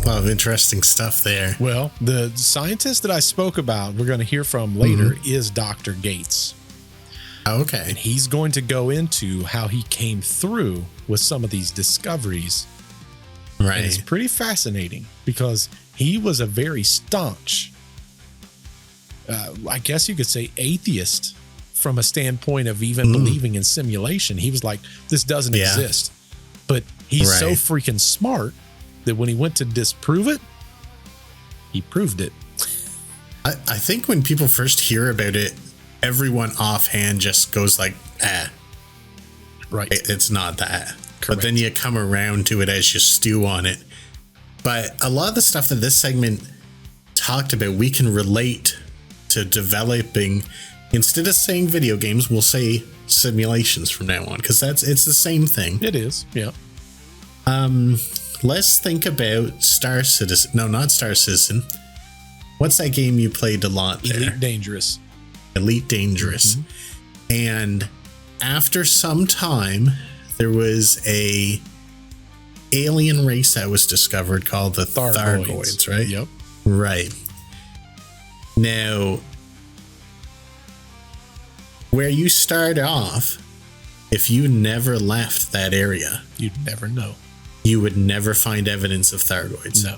A lot of interesting stuff there. Well, the scientist that I spoke about, we're going to hear from later, is Dr. Gates. Okay. And he's going to go into how he came through with some of these discoveries Right. And it's pretty fascinating because he was a very staunch, I guess you could say, atheist from a standpoint of even believing in simulation. He was like, this doesn't exist. But he's so freaking smart that when he went to disprove it, he proved it. I think when people first hear about it, everyone offhand just goes like, right. It's not that. Correct. But then you come around to it as you stew on it. But a lot of the stuff that this segment talked about, we can relate to developing. Instead of saying video games, we'll say simulations from now on, because it's the same thing. It is, yeah. Let's think about Star Citizen. No, not Star Citizen. What's that game you played a lot there? Elite Dangerous. Elite Dangerous. And after some time, there was a alien race that was discovered called the Thargoids, right? Yep. Right. Now, where you start off, if you never left that area, you'd never know. You would never find evidence of Thargoids. No.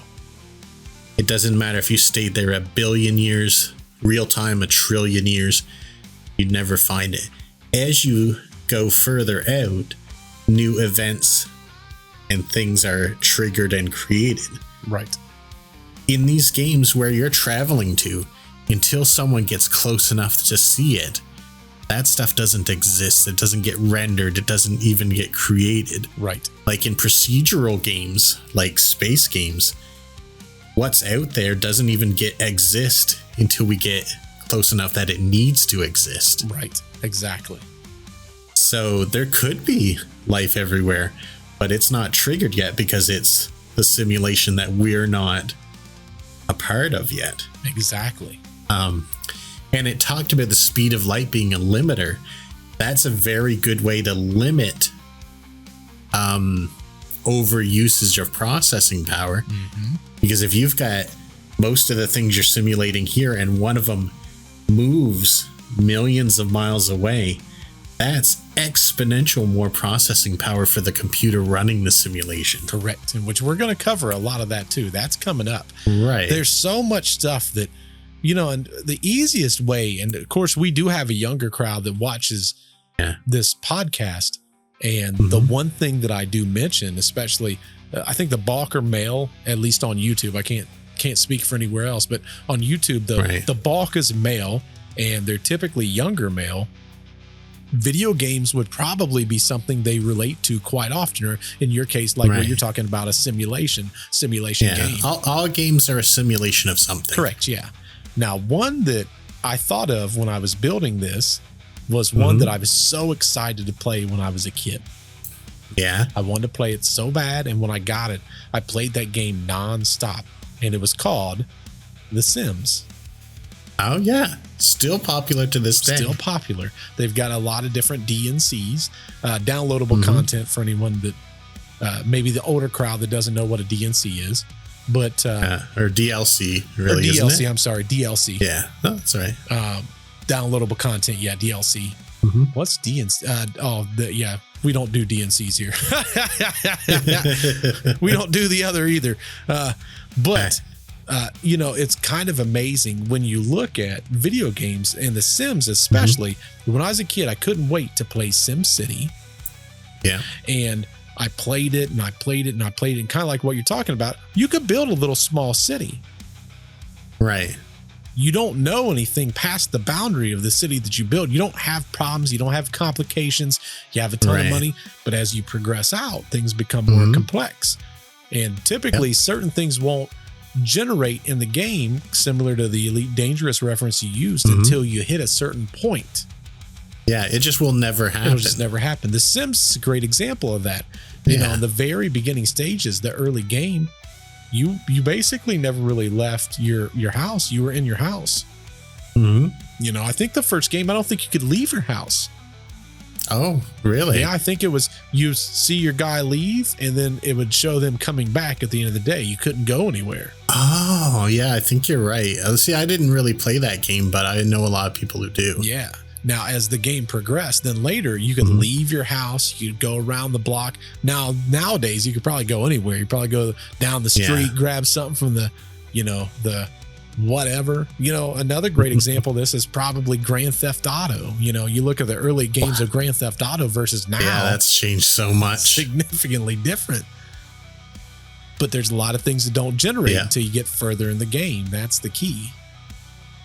It doesn't matter if you stayed there 1 billion years, real time 1 trillion years, you'd never find it. As you go further out, new events and things are triggered and created. Right. In these games where you're traveling to, until someone gets close enough to see it, that stuff doesn't exist. It doesn't get rendered. It doesn't even get created. Right. Like in procedural games, like space games, what's out there doesn't even exist until we get close enough that it needs to exist. Right. Exactly. So there could be life everywhere, but it's not triggered yet because it's the simulation that we're not a part of yet. Exactly. And it talked about the speed of light being a limiter. That's a very good way to limit over usage of processing power. Because if you've got most of the things you're simulating here and one of them moves millions of miles away, that's exponential more processing power for the computer running the simulation. Correct. In which we're going to cover a lot of that too. That's coming up. Right. There's so much stuff that, you know, and the easiest way, and of course we do have a younger crowd that watches this podcast. And the one thing that I do mention, especially, I think the bulk are male, at least on YouTube. I can't speak for anywhere else, but on YouTube, the bulk is male, and they're typically younger male. Video games would probably be something they relate to quite often, or in your case, like what you're talking about, a simulation game. All games are a simulation of something. Correct. Yeah. Now, one that I thought of when I was building this was one that I was so excited to play when I was a kid. Yeah. I wanted to play it so bad. And when I got it, I played that game nonstop, and it was called The Sims. Oh, yeah. Still popular to this day. Still popular. They've got a lot of different DNCs, downloadable content for anyone that maybe the older crowd that doesn't know what a DNC is. But or DLC, really, or DLC, isn't it? I'm sorry, DLC. Yeah, no, that's right. Downloadable content, yeah, DLC. What's DNC? We don't do DNCs here. We don't do the other either. But you know, it's kind of amazing when you look at video games and The Sims, especially. When I was a kid, I couldn't wait to play SimCity. Yeah. And I played it and I played it and I played it. And kind of like what you're talking about, you could build a little small city. Right. You don't know anything past the boundary of the city that you build. You don't have problems. You don't have complications. You have a ton of money. But as you progress out, things become more complex. And typically certain things won't generate in the game, similar to the Elite Dangerous reference you used, until you hit a certain point. Yeah, it just will never happen. It'll just never happen. The Sims is a great example of that. You know, in the very beginning stages, the early game, you basically never really left your house. You were in your house. You know, I think the first game, I don't think you could leave your house. Oh, really? Yeah, I think it was you see your guy leave, and then it would show them coming back at the end of the day. You couldn't go anywhere. Oh, yeah, I think you're right. See, I didn't really play that game, but I know a lot of people who do. Yeah. Now, as the game progressed, then later you could leave your house, you could go around the block. Nowadays, you could probably go anywhere. You probably go down the street, grab something from the whatever. Another great example of this is probably Grand Theft Auto. You look at the early games of Grand Theft Auto versus now. Yeah, that's changed so much. Significantly different. But there's a lot of things that don't generate until you get further in the game. That's the key.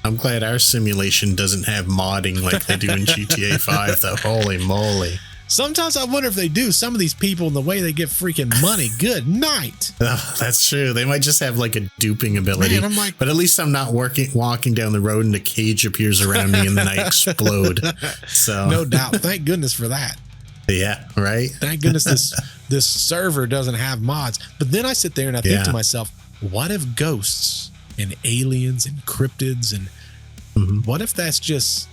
I'm glad our simulation doesn't have modding like they do in GTA 5, though. Holy moly. Sometimes I wonder if they do. Some of these people and the way they get freaking money. Good night. Oh, that's true. They might just have like a duping ability. Man, but at least I'm not walking down the road and a cage appears around me and then I explode. So no doubt. Thank goodness for that. Yeah, right. Thank goodness this server doesn't have mods. But then I sit there and I think to myself, what if ghosts and aliens and cryptids and what if that's just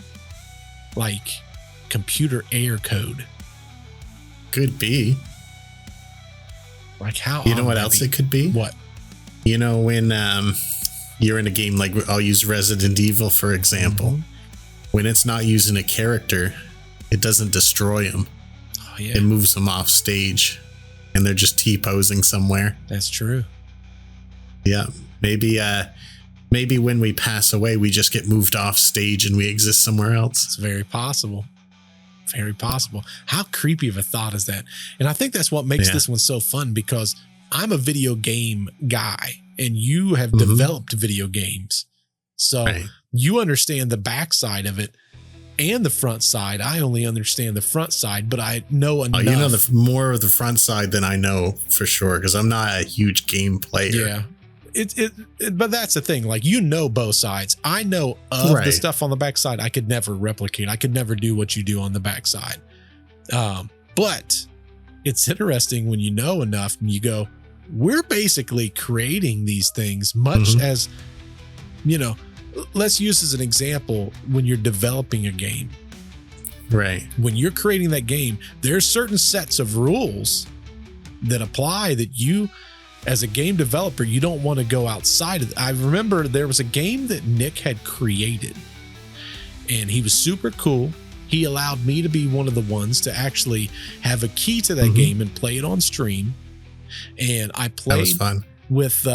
like computer error code? Could be. Like how? You know what else it could be? What? When you're in a game like, I'll use Resident Evil for example. When it's not using a character, it doesn't destroy them. Oh yeah. It moves them off stage, and they're just T-posing somewhere. That's true. Yeah. Maybe when we pass away, we just get moved off stage and we exist somewhere else. It's very possible. Very possible. How creepy of a thought is that? And I think that's what makes this one so fun, because I'm a video game guy and you have developed video games. So you understand the backside of it and the front side. I only understand the front side, but I know enough. You know more of the front side than I know for sure, because I'm not a huge game player. Yeah. But that's the thing. Like, both sides. I know of the stuff on the backside. I could never replicate. I could never do what you do on the backside. But it's interesting when you know enough and you go, we're basically creating these things much as, let's use as an example when you're developing a game. Right. When you're creating that game, there's certain sets of rules that apply that you, as a game developer, you don't want to go outside of it. I remember there was a game that Nick had created and he was super cool. He allowed me to be one of the ones to actually have a key to that game and play it on stream. And I played with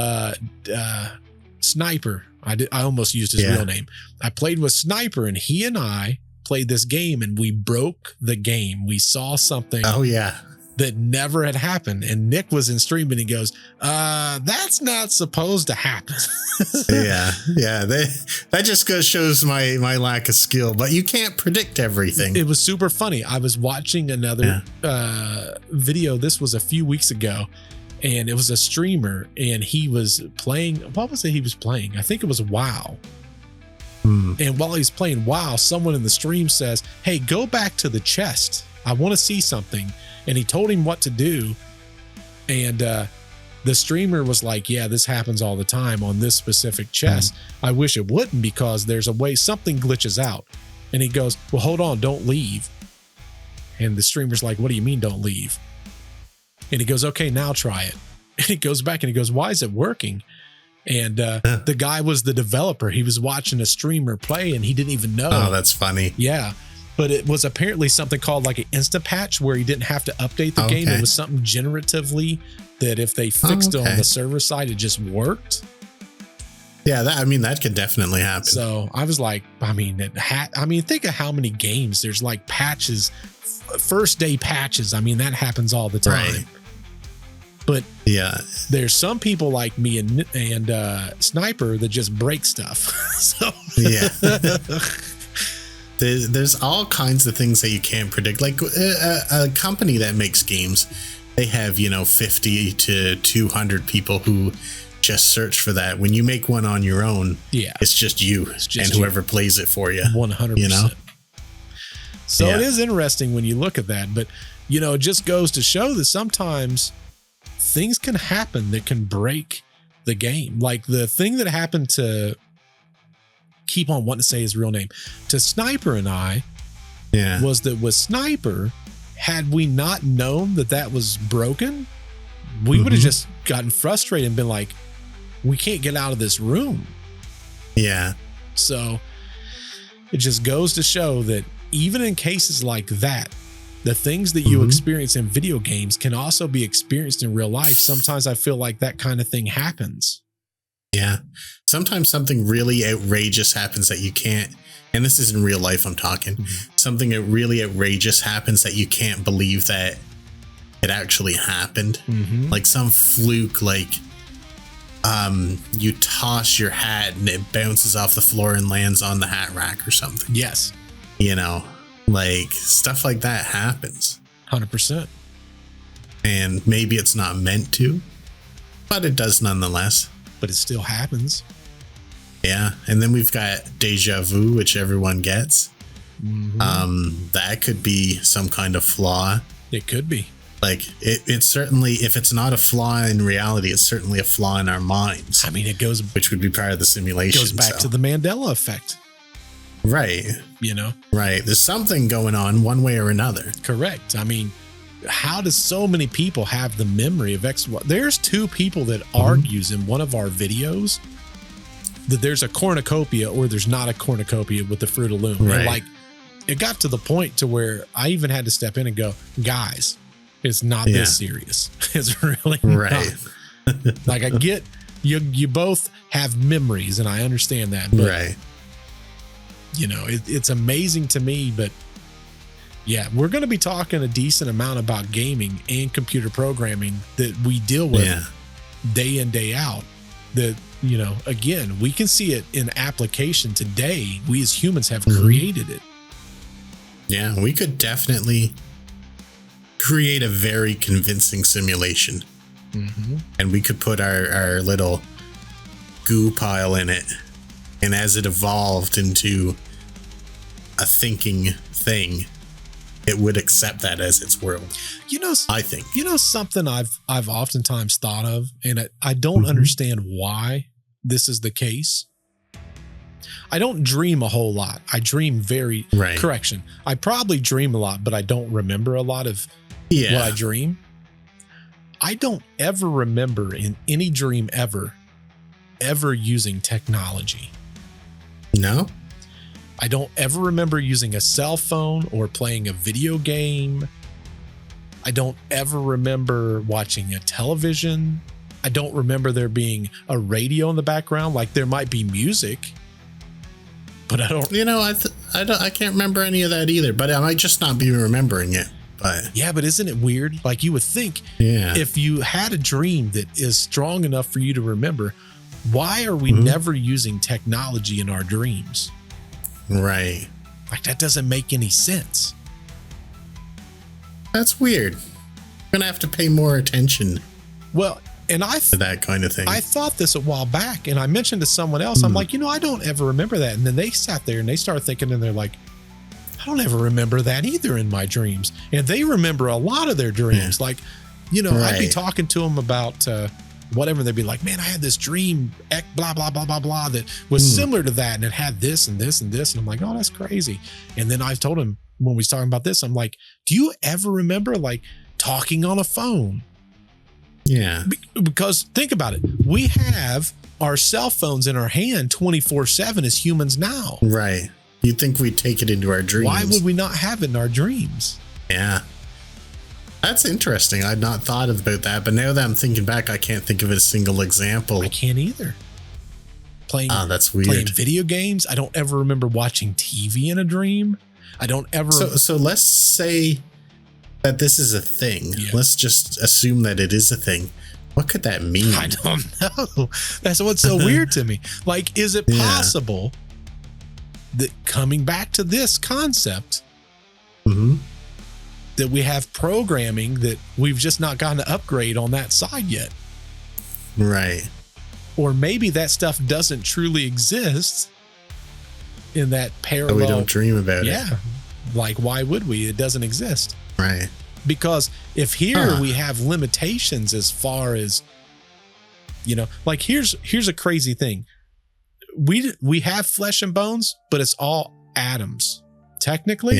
Sniper. I almost used his real name. I played with Sniper and he and I played this game and we broke the game. We saw something. Oh yeah. That never had happened. And Nick was in stream and he goes, that's not supposed to happen. Yeah. That just shows my lack of skill, but you can't predict everything. It was super funny. I was watching another video. This was a few weeks ago and it was a streamer and he was playing. What was it he was playing? I think it was WoW. And while he's playing WoW, someone in the stream says, hey, go back to the chest. I want to see something. And he told him what to do. And the streamer was like, yeah, this happens all the time on this specific chest. I wish it wouldn't, because there's a way something glitches out. And he goes, well, hold on, don't leave. And the streamer's like, what do you mean don't leave? And he goes, okay, now try it. And he goes back and he goes, why is it working? And the guy was the developer. He was watching a streamer play and he didn't even know. Oh, that's funny. Yeah. But it was apparently something called like an Insta patch where he didn't have to update the game. It was something generatively that if they fixed it on the server side, it just worked. Yeah, that could definitely happen. So I was like, think of how many games there's like patches, first day patches. That happens all the time. Right. But there's some people like me and Sniper that just break stuff. So There's all kinds of things that you can't predict. Like a company that makes games, they have, 50 to 200 people who just search for that. When you make one on your own, it's just you and whoever plays it for you. 100%. So it is interesting when you look at that, but it just goes to show that sometimes things can happen that can break the game. Like the thing that happened to, keep on wanting to say his real name, to Sniper and I, was that with Sniper, had we not known that was broken, we would have just gotten frustrated and been like, we can't get out of this room. Yeah. So it just goes to show that even in cases like that, the things that you experience in video games can also be experienced in real life. Sometimes I feel like that kind of thing happens. Yeah. Sometimes something really outrageous happens that you can't, and this is in real life I'm talking, something that really outrageous happens that you can't believe that it actually happened. Like some fluke, like you toss your hat and it bounces off the floor and lands on the hat rack or something. Yes. You know, like stuff like that happens. 100%. And maybe it's not meant to, but it does nonetheless. But it still happens. Yeah. And then we've got deja vu, which everyone gets. That could be some kind of flaw. It could be. Like it's certainly, if it's not a flaw in reality, it's certainly a flaw in our minds. I mean, it goes, which would be part of the simulation. Goes back to the Mandela effect. Right. You know? Right. There's something going on one way or another. Correct. I mean, how does so many people have the memory of X? There's two people that argues in one of our videos that there's a cornucopia or there's not a cornucopia with the Fruit of Loom. Right. And like, it got to the point to where I even had to step in and go, guys, it's not this serious. It's really right. not. Like, I get you both have memories and I understand that. But, right. You know, it's amazing to me, but yeah, we're going to be talking a decent amount about gaming and computer programming that we deal with day in, day out. That, you know, again, we can see it in application today. We as humans have created it. Yeah, we could definitely create a very convincing simulation. And we could put our little goo pile in it. And as it evolved into a thinking thing, it would accept that as its world. You know, I think, you know, something I've oftentimes thought of, and I don't understand why this is the case. I don't dream a whole lot. I dream correction. I probably dream a lot, but I don't remember a lot of what I dream. I don't ever remember in any dream ever using technology. No? I don't ever remember using a cell phone or playing a video game. I don't ever remember watching a television. I don't remember there being a radio in the background. Like, there might be music, but I don't. You know, I can't remember any of that either, but I might just not be remembering it. But yeah, but isn't it weird? Like, you would think if you had a dream that is strong enough for you to remember, why are we never using technology in our dreams? Right. Like, that doesn't make any sense. That's weird. I'm going to have to pay more attention. Well, and to that kind of thing. I thought this a while back, and I mentioned to someone else, I'm like, you know, I don't ever remember that. And then they sat there and they started thinking, and they're like, I don't ever remember that either in my dreams. And they remember a lot of their dreams. Like, you know, I'd be talking to them about whatever. They'd be like, man, I had this dream, blah, blah, blah, blah, blah, that was similar to that. And it had this and this and this. And I'm like, oh, that's crazy. And then I told him when we was talking about this, I'm like, do you ever remember like talking on a phone? Yeah. Because think about it. We have our cell phones in our hand 24/7 as humans now. Right. You'd think we'd take it into our dreams. Why would we not have it in our dreams? Yeah. That's interesting. I'd not thought about that, but now that I'm thinking back, I can't think of a single example. I can't either. That's weird. Playing video games. I don't ever remember watching TV in a dream. I don't ever. So let's say that this is a thing. Yeah. Let's just assume that it is a thing. What could that mean? I don't know. That's what's so weird to me. Like, is it possible that, coming back to this concept, that we have programming that we've just not gotten to upgrade on that side yet? Right. Or maybe that stuff doesn't truly exist in that parallel. We don't dream about it. Yeah. Like, why would we? It doesn't exist. Right. Because if here we have limitations as far as, you know, like here's a crazy thing. We have flesh and bones, but it's all atoms. Technically,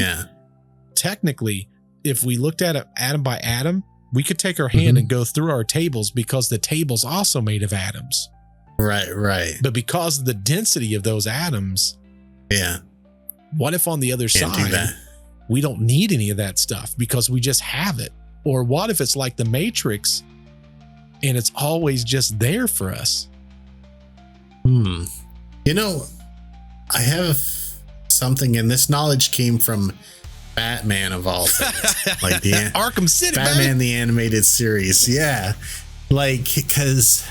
if we looked at it atom by atom, we could take our hand and go through our tables because the table's also made of atoms. Right, right. But because of the density of those atoms, What if on the other Can't do side, that. we don't need any of that stuff because we just have it? Or what if it's like the Matrix and it's always just there for us? You know, I have something, and this knowledge came from Batman of all things. Like the Arkham City, Batman, the animated series. Yeah. Like, because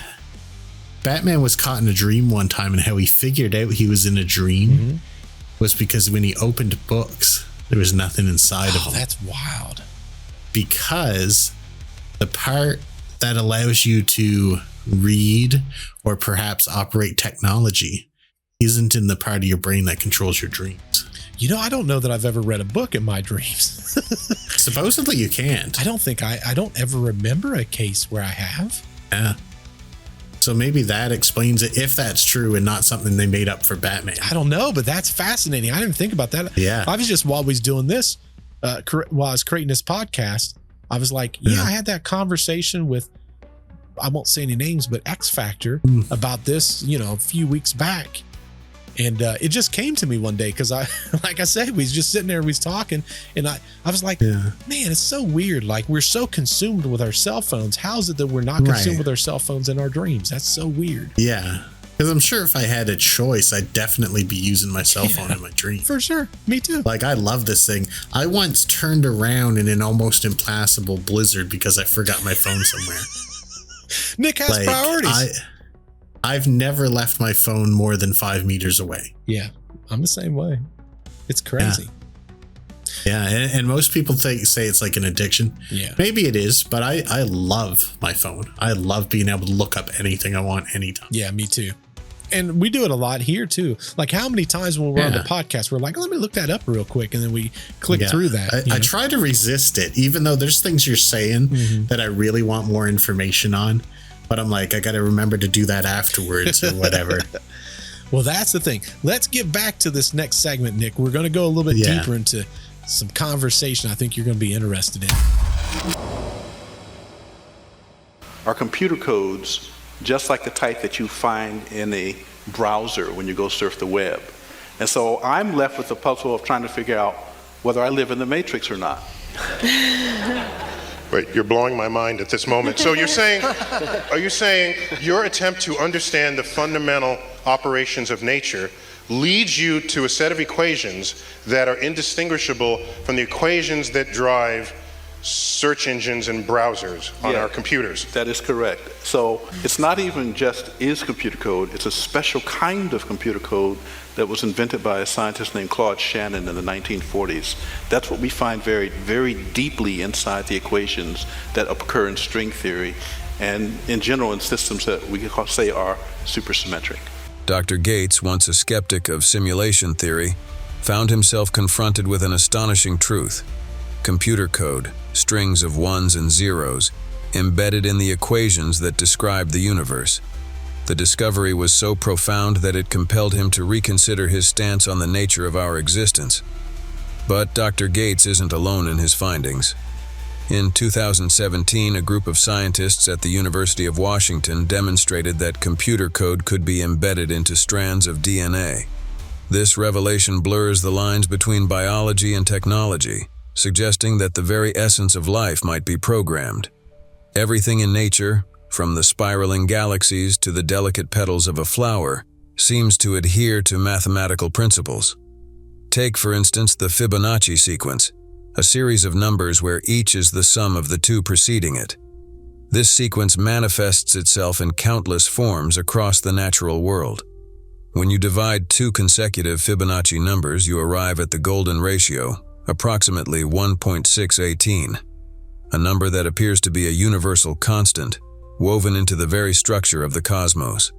Batman was caught in a dream one time, and how he figured out he was in a dream was because when he opened books, there was nothing inside of them. That's wild. Because the part that allows you to read or perhaps operate technology isn't in the part of your brain that controls your dreams. You know, I don't know that I've ever read a book in my dreams. Supposedly you can't. I don't think I don't ever remember a case where I have. Yeah. So maybe that explains it, if that's true and not something they made up for Batman. I don't know, but that's fascinating. I didn't think about that. Yeah. I was just, while we was doing this, while I was creating this podcast, I was like, yeah, I had that conversation with, I won't say any names, but X Factor about this, you know, a few weeks back. And it just came to me one day because like I said, we was just sitting there, we was talking, and I was like, man, it's so weird. Like, we're so consumed with our cell phones. How is it that we're not consumed with our cell phones in our dreams? That's so weird. Yeah. Because I'm sure if I had a choice, I'd definitely be using my cell phone in my dream. For sure. Me too. Like, I love this thing. I once turned around in an almost impassable blizzard because I forgot my phone somewhere. Nick has priorities. I've never left my phone more than 5 meters away. Yeah, I'm the same way. It's crazy. Yeah, and most people say it's like an addiction. Yeah. Maybe it is, but I love my phone. I love being able to look up anything I want anytime. Yeah, me too. And we do it a lot here too. Like, how many times when we're on the podcast, we're like, let me look that up real quick. And then we click through that. I try to resist it, even though there's things you're saying that I really want more information on. But I'm like, I got to remember to do that afterwards or whatever. Well, that's the thing. Let's get back to this next segment, Nick. We're going to go a little bit deeper into some conversation I think you're going to be interested in. Are computer codes just like the type that you find in a browser when you go surf the web. And so I'm left with the puzzle of trying to figure out whether I live in the Matrix or not. Wait, you're blowing my mind at this moment. So are you saying your attempt to understand the fundamental operations of nature leads you to a set of equations that are indistinguishable from the equations that drive search engines and browsers on our computers? That is correct. So it's not even just is computer code, it's a special kind of computer code that was invented by a scientist named Claude Shannon in the 1940s. That's what we find very, very deeply inside the equations that occur in string theory and in general in systems that we could say are supersymmetric. Dr. Gates, once a skeptic of simulation theory, found himself confronted with an astonishing truth. Computer code, strings of ones and zeros, embedded in the equations that describe the universe. The discovery was so profound that it compelled him to reconsider his stance on the nature of our existence. But Dr. Gates isn't alone in his findings. In 2017, a group of scientists at the University of Washington demonstrated that computer code could be embedded into strands of DNA. This revelation blurs the lines between biology and technology, suggesting that the very essence of life might be programmed. Everything in nature, from the spiraling galaxies to the delicate petals of a flower, seems to adhere to mathematical principles. Take, for instance, the Fibonacci sequence, a series of numbers where each is the sum of the two preceding it. This sequence manifests itself in countless forms across the natural world. When you divide two consecutive Fibonacci numbers, you arrive at the golden ratio, approximately 1.618, a number that appears to be a universal constant, woven into the very structure of the cosmos.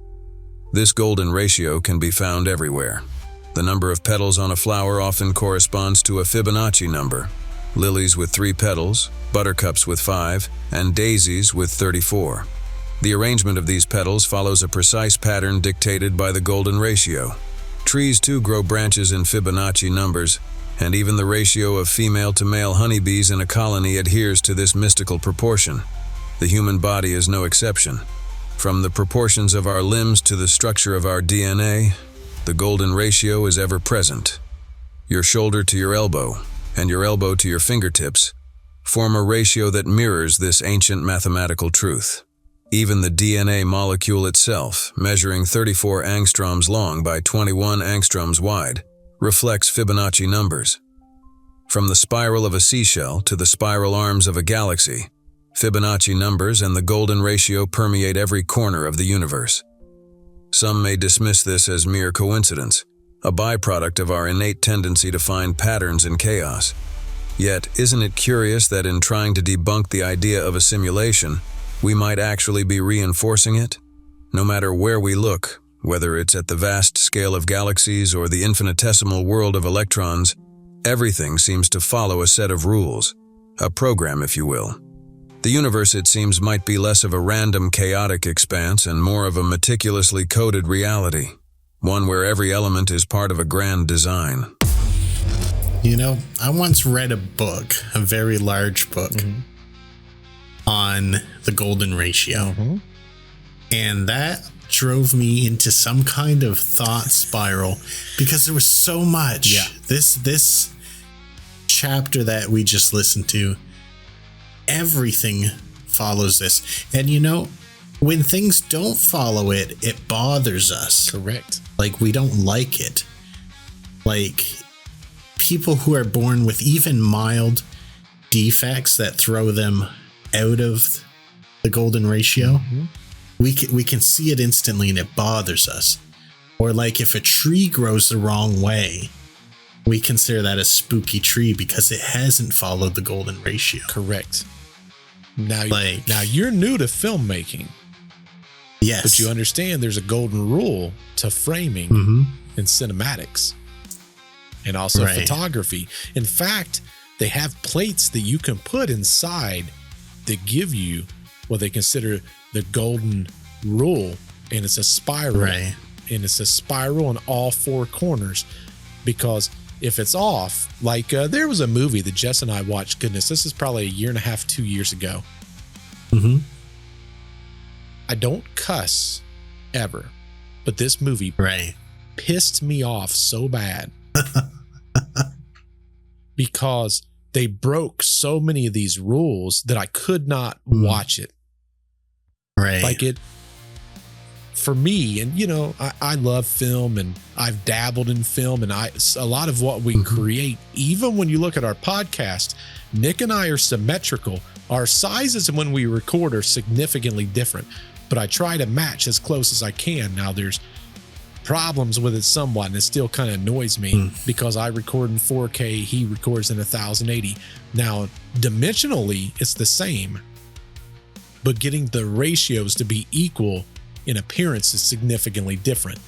This golden ratio can be found everywhere. The number of petals on a flower often corresponds to a Fibonacci number. Lilies with 3 petals, buttercups with 5, and daisies with 34. The arrangement of these petals follows a precise pattern dictated by the golden ratio. Trees too grow branches in Fibonacci numbers, and even the ratio of female to male honeybees in a colony adheres to this mystical proportion. The human body is no exception. From the proportions of our limbs to the structure of our DNA, the golden ratio is ever present. your shoulder to your elbow, and your elbow to your fingertips, form a ratio that mirrors this ancient mathematical truth. Even the DNA molecule itself, measuring 34 angstroms long by 21 angstroms wide, reflects Fibonacci numbers. From the spiral of a seashell to the spiral arms of a galaxy, Fibonacci numbers and the golden ratio permeate every corner of the universe. Some may dismiss this as mere coincidence, a byproduct of our innate tendency to find patterns in chaos. Yet, isn't it curious that in trying to debunk the idea of a simulation, we might actually be reinforcing it? No matter where we look, whether it's at the vast scale of galaxies or the infinitesimal world of electrons, everything seems to follow a set of rules, a program, if you will. The universe, it seems, might be less of a random, chaotic expanse and more of a meticulously coded reality, one where every element is part of a grand design. You know, I once read a book, a very large book, on the golden ratio. And that drove me into some kind of thought spiral because there was so much. This chapter that we just listened to, everything follows this. And you know, when things don't follow it, it bothers us. Correct. Like, we don't like it. Like, people who are born with even mild defects that throw them out of the golden ratio, we can see it instantly and it bothers us. Or like if a tree grows the wrong way, we consider that a spooky tree because it hasn't followed the golden ratio. Correct. Now you're new to filmmaking. Yes. But you understand there's a golden rule to framing and cinematics and also photography. In fact, they have plates that you can put inside that give you what they consider the golden rule, and it's a spiral. And it's a spiral on all four corners, because if it's off, like there was a movie that Jess and I watched, goodness, this is probably a year and a half, 2 years ago. I don't cuss ever, but this movie pissed me off so bad because they broke so many of these rules that I could not watch it. Like it, for me, and you know, I love film and I've dabbled in film, and a lot of what we create, even when you look at our podcast, Nick and I are symmetrical. Our sizes when we record are significantly different, but I try to match as close as I can. Now there's problems with it somewhat, and it still kind of annoys me because I record in 4K, he records in 1080. Now dimensionally it's the same, but getting the ratios to be equal in appearance is significantly different.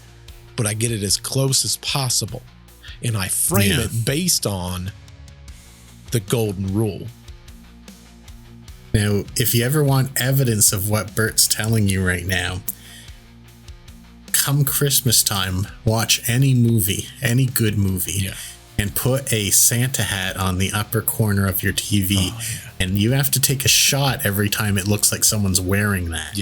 But I get it as close as possible, and I frame it based on the golden rule. Now, if you ever want evidence of what Bert's telling you right now, come Christmas time, watch any movie, any good movie, and put a Santa hat on the upper corner of your TV. And you have to take a shot every time it looks like someone's wearing that.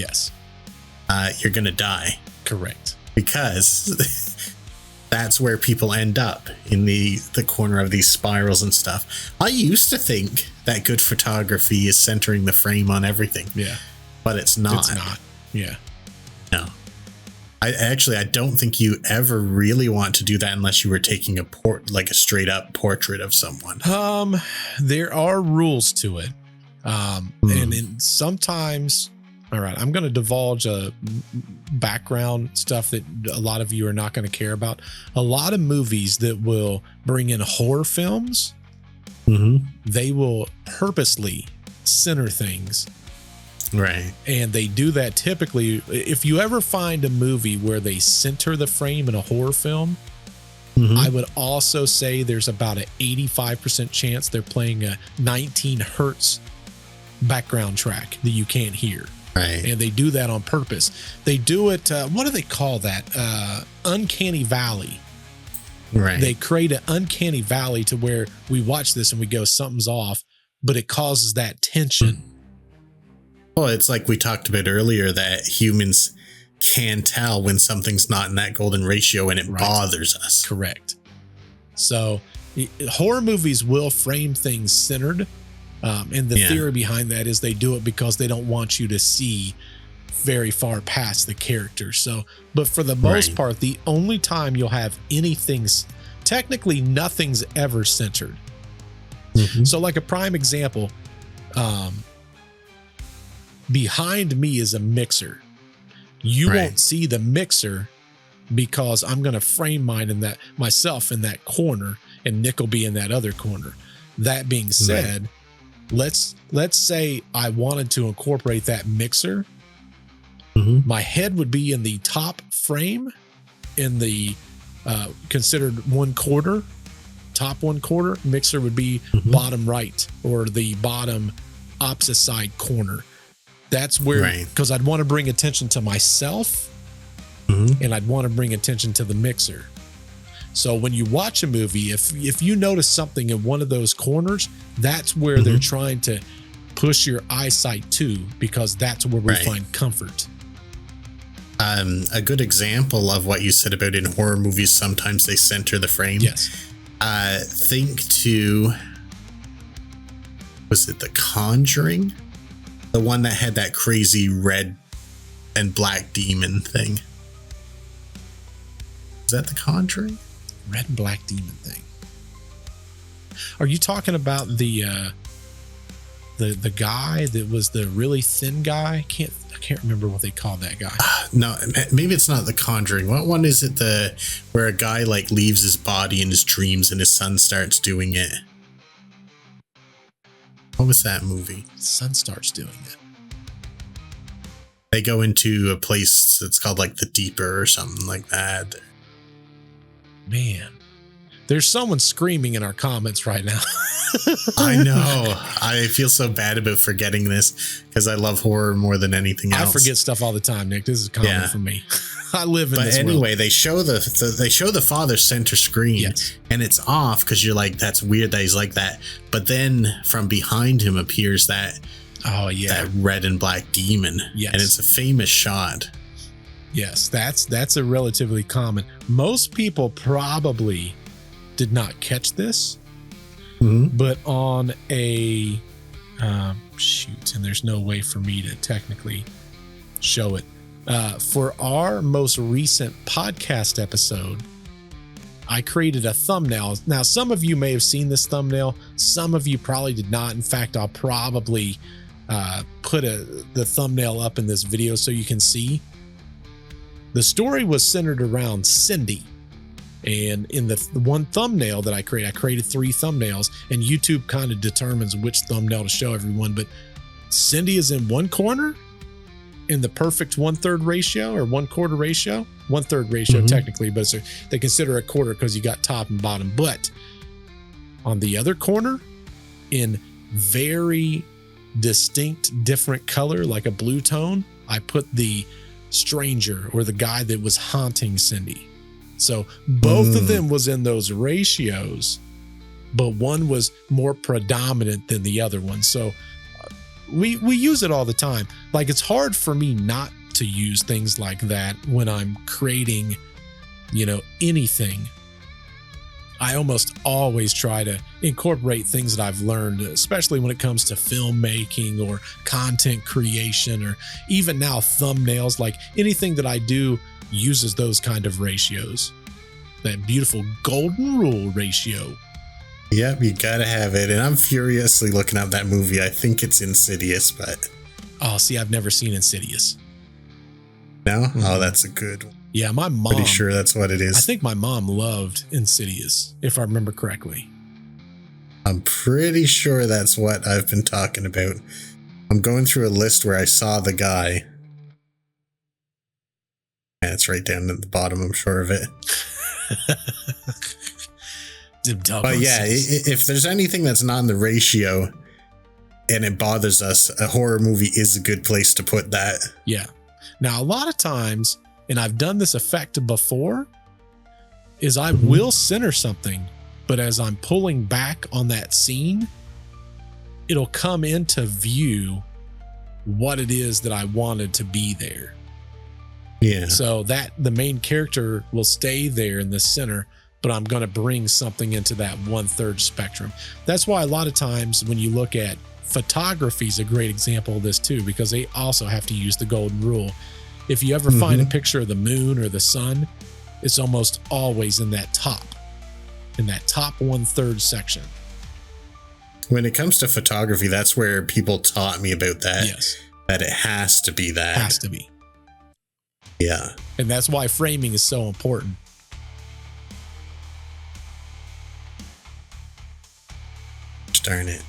You're going to die. Correct. Because that's where people end up, in the corner of these spirals and stuff. I used to think that good photography is centering the frame on everything. But it's not. It's not. No. I don't think you ever really want to do that unless you were taking like a straight up portrait of someone. There are rules to it. And sometimes, all right, I'm going to divulge background stuff that a lot of you are not going to care about. A lot of movies that will bring in horror films, they will purposely center things. And they do that typically. If you ever find a movie where they center the frame in a horror film, I would also say there's about an 85% chance they're playing a 19 hertz background track that you can't hear. And they do that on purpose. They do it, what do they call that? Uncanny Valley. They create an uncanny valley to where we watch this and we go, something's off, but it causes that tension. Well, it's like we talked about earlier, that humans can tell when something's not in that golden ratio, and it bothers us. Correct. So horror movies will frame things centered. And the theory behind that is they do it because they don't want you to see very far past the character. So, but for the most part, the only time you'll have anything's technically nothing's ever centered. So like a prime example, behind me is a mixer. You won't see the mixer because I'm going to frame myself in that corner, and Nick will be in that other corner. That being said, let's say I wanted to incorporate that mixer. My head would be in the top frame in the considered top one quarter. Mixer would be bottom right or the bottom opposite side corner. That's where, because I'd want to bring attention to myself and I'd want to bring attention to the mixer. So when you watch a movie, if you notice something in one of those corners, that's where they're trying to push your eyesight to, because that's where we find comfort. A good example of what you said about in horror movies, sometimes they center the frame. Think to, was it The Conjuring? The one that had that crazy red and black demon thing. Is that The Conjuring? Red and black demon thing. Are you talking about the guy that was the really thin guy? I can't remember what they called that guy. No, maybe it's not The Conjuring. What one is it? Where a guy like leaves his body in his dreams and his son starts doing it. What was that movie? Son starts doing it. They go into a place that's called like the Deeper or something like that. Man, there's someone screaming in our comments right now. I know. I feel so bad about forgetting this because I love horror more than anything else. I forget stuff all the time, Nick. This is common for me. I live in this world. But anyway, they show the father center screen, and it's off because you're like, that's weird that he's like that. But then from behind him appears that red and black demon. And it's a famous shot. Yes, that's a relatively common. Most people probably did not catch this, but on a and there's no way for me to technically show it. For our most recent podcast episode, I created a thumbnail. Now, some of you may have seen this thumbnail. Some of you probably did not. In fact, I'll probably put the thumbnail up in this video so you can see. The story was centered around Cindy. And in the one thumbnail that I created 3 thumbnails, and YouTube kind of determines which thumbnail to show everyone. But Cindy is in one corner in the perfect 1/3 ratio or 1/4 ratio, 1/3 ratio technically, but they consider a quarter because you got top and bottom. But on the other corner, in very distinct different color, like a blue tone, I put the stranger or the guy that was haunting Cindy. So both of them was in those ratios, but one was more predominant than the other one. So we use it all the time. Like, it's hard for me not to use things like that when I'm creating, anything. I almost always try to incorporate things that I've learned, especially when it comes to filmmaking or content creation, or even now thumbnails. Like, anything that I do uses those kind of ratios. That beautiful golden rule ratio. Yep, you gotta have it. And I'm furiously looking up that movie. I think it's Insidious, but... Oh, see, I've never seen Insidious. No? Oh, that's a good one. Yeah, my mom... Pretty sure that's what it is. I think my mom loved Insidious, if I remember correctly. I'm pretty sure that's what I've been talking about. I'm going through a list where I saw the guy. Yeah, it's right down at the bottom, I'm sure of it. But yeah, if there's anything that's not in the ratio and it bothers us, a horror movie is a good place to put that. Yeah. Now, a lot of times, and I've done this effect before, is I will center something, but as I'm pulling back on that scene, it'll come into view what it is that I wanted to be there. Yeah. So that the main character will stay there in the center, but I'm going to bring something into that 1/3 spectrum. That's why a lot of times when you look at photography is a great example of this too, because they also have to use the golden rule. If you ever find a picture of the moon or the sun, it's almost always in that top 1/3 section. When it comes to photography, that's where people taught me about that. Yes. That it has to be that. Has to be. Yeah. And that's why framing is so important. Darn it.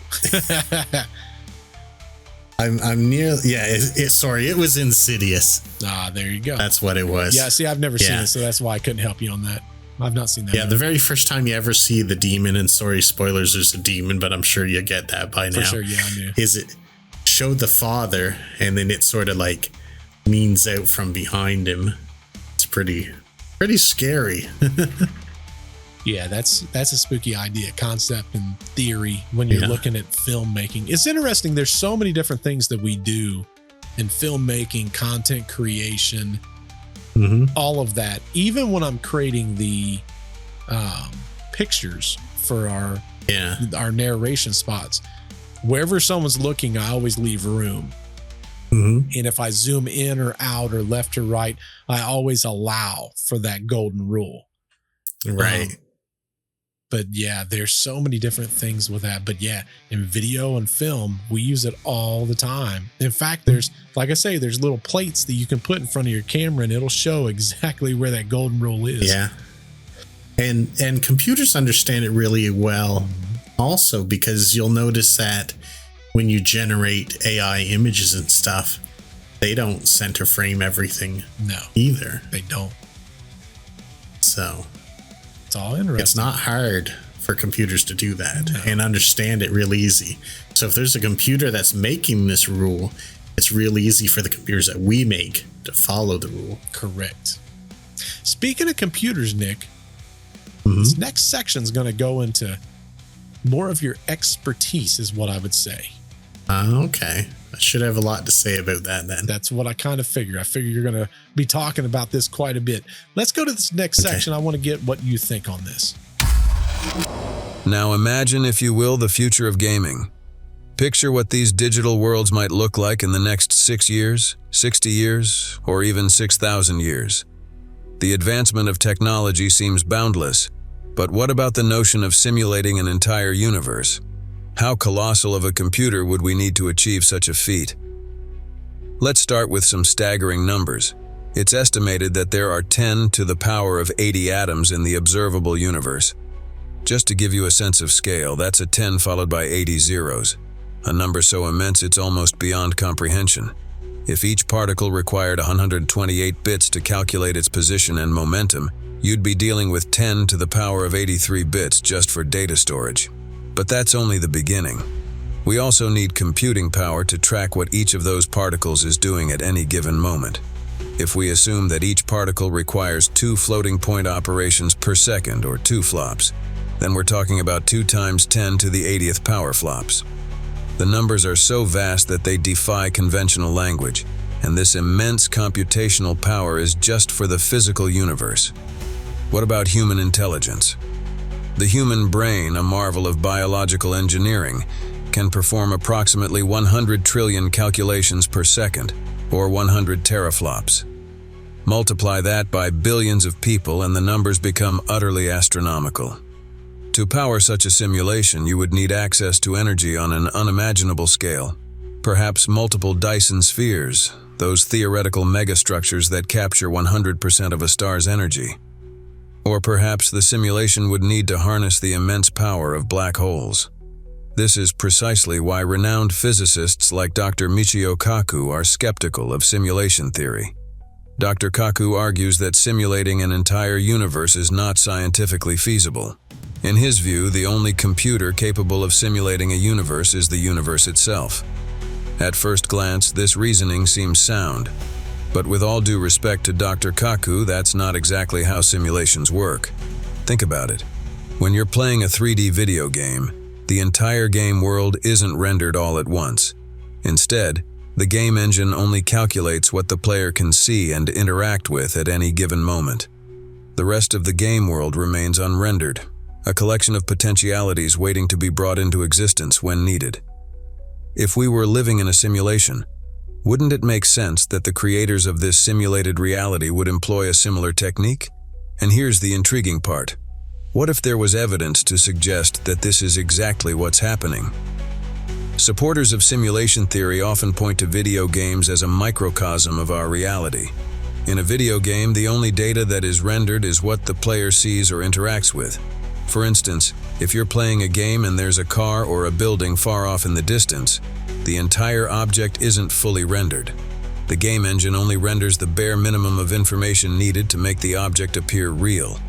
I'm near. Yeah. Sorry, it was Insidious. There you go. That's what it was. Yeah. See, I've never seen it, so that's why I couldn't help you on that. I've not seen that. Yeah, the very first time you ever see the demon, and sorry, spoilers, there's a demon, but I'm sure you get that by now. For sure, yeah, I knew. Is it showed the father, and then it sort of like leans out from behind him. It's pretty scary. Yeah, that's a spooky idea, concept, and theory when you're looking at filmmaking. It's interesting. There's so many different things that we do in filmmaking, content creation, all of that. Even when I'm creating the pictures for our narration spots, wherever someone's looking, I always leave room. And if I zoom in or out or left or right, I always allow for that golden rule. Right. But yeah, there's so many different things with that. But yeah, in video and film, we use it all the time. In fact, there's, like I say, there's little plates that you can put in front of your camera and it'll show exactly where that golden rule is. Yeah. And computers understand it really well also, because you'll notice that when you generate AI images and stuff, they don't center frame everything. No, either. They don't. So it's all interesting. It's not hard for computers to do that and understand it real easy. So if there's a computer that's making this rule, it's real easy for the computers that we make to follow the rule. Correct. Speaking of computers, Nick, this next section is going to go into more of your expertise, is what I would say. Okay. I should have a lot to say about that then. That's what I kind of figure. I figure you're going to be talking about this quite a bit. Let's go to this next section. I want to get what you think on this. Now imagine, if you will, the future of gaming. Picture what these digital worlds might look like in the next 6 years, 60 years, or even 6,000 years. The advancement of technology seems boundless, but what about the notion of simulating an entire universe? How colossal of a computer would we need to achieve such a feat? Let's start with some staggering numbers. It's estimated that there are 10 to the power of 80 atoms in the observable universe. Just to give you a sense of scale, that's a 10 followed by 80 zeros. A number so immense it's almost beyond comprehension. If each particle required 128 bits to calculate its position and momentum, you'd be dealing with 10 to the power of 83 bits just for data storage. But that's only the beginning. We also need computing power to track what each of those particles is doing at any given moment. If we assume that each particle requires 2 floating point operations per second, or 2 flops, then we're talking about 2 times 10 to the 80th power flops. The numbers are so vast that they defy conventional language, and this immense computational power is just for the physical universe. What about human intelligence? The human brain, a marvel of biological engineering, can perform approximately 100 trillion calculations per second, or 100 teraflops. Multiply that by billions of people and the numbers become utterly astronomical. To power such a simulation, you would need access to energy on an unimaginable scale. Perhaps multiple Dyson spheres, those theoretical megastructures that capture 100% of a star's energy. Or perhaps the simulation would need to harness the immense power of black holes. This is precisely why renowned physicists like Dr. Michio Kaku are skeptical of simulation theory. Dr. Kaku argues that simulating an entire universe is not scientifically feasible. In his view, the only computer capable of simulating a universe is the universe itself. At first glance, this reasoning seems sound. But with all due respect to Dr. Kaku, that's not exactly how simulations work. Think about it. When you're playing a 3D video game, the entire game world isn't rendered all at once. Instead, the game engine only calculates what the player can see and interact with at any given moment. The rest of the game world remains unrendered, a collection of potentialities waiting to be brought into existence when needed. If we were living in a simulation, wouldn't it make sense that the creators of this simulated reality would employ a similar technique? And here's the intriguing part. What if there was evidence to suggest that this is exactly what's happening? Supporters of simulation theory often point to video games as a microcosm of our reality. In a video game, the only data that is rendered is what the player sees or interacts with. For instance, if you're playing a game and there's a car or a building far off in the distance, the entire object isn't fully rendered. The game engine only renders the bare minimum of information needed to make the object appear real.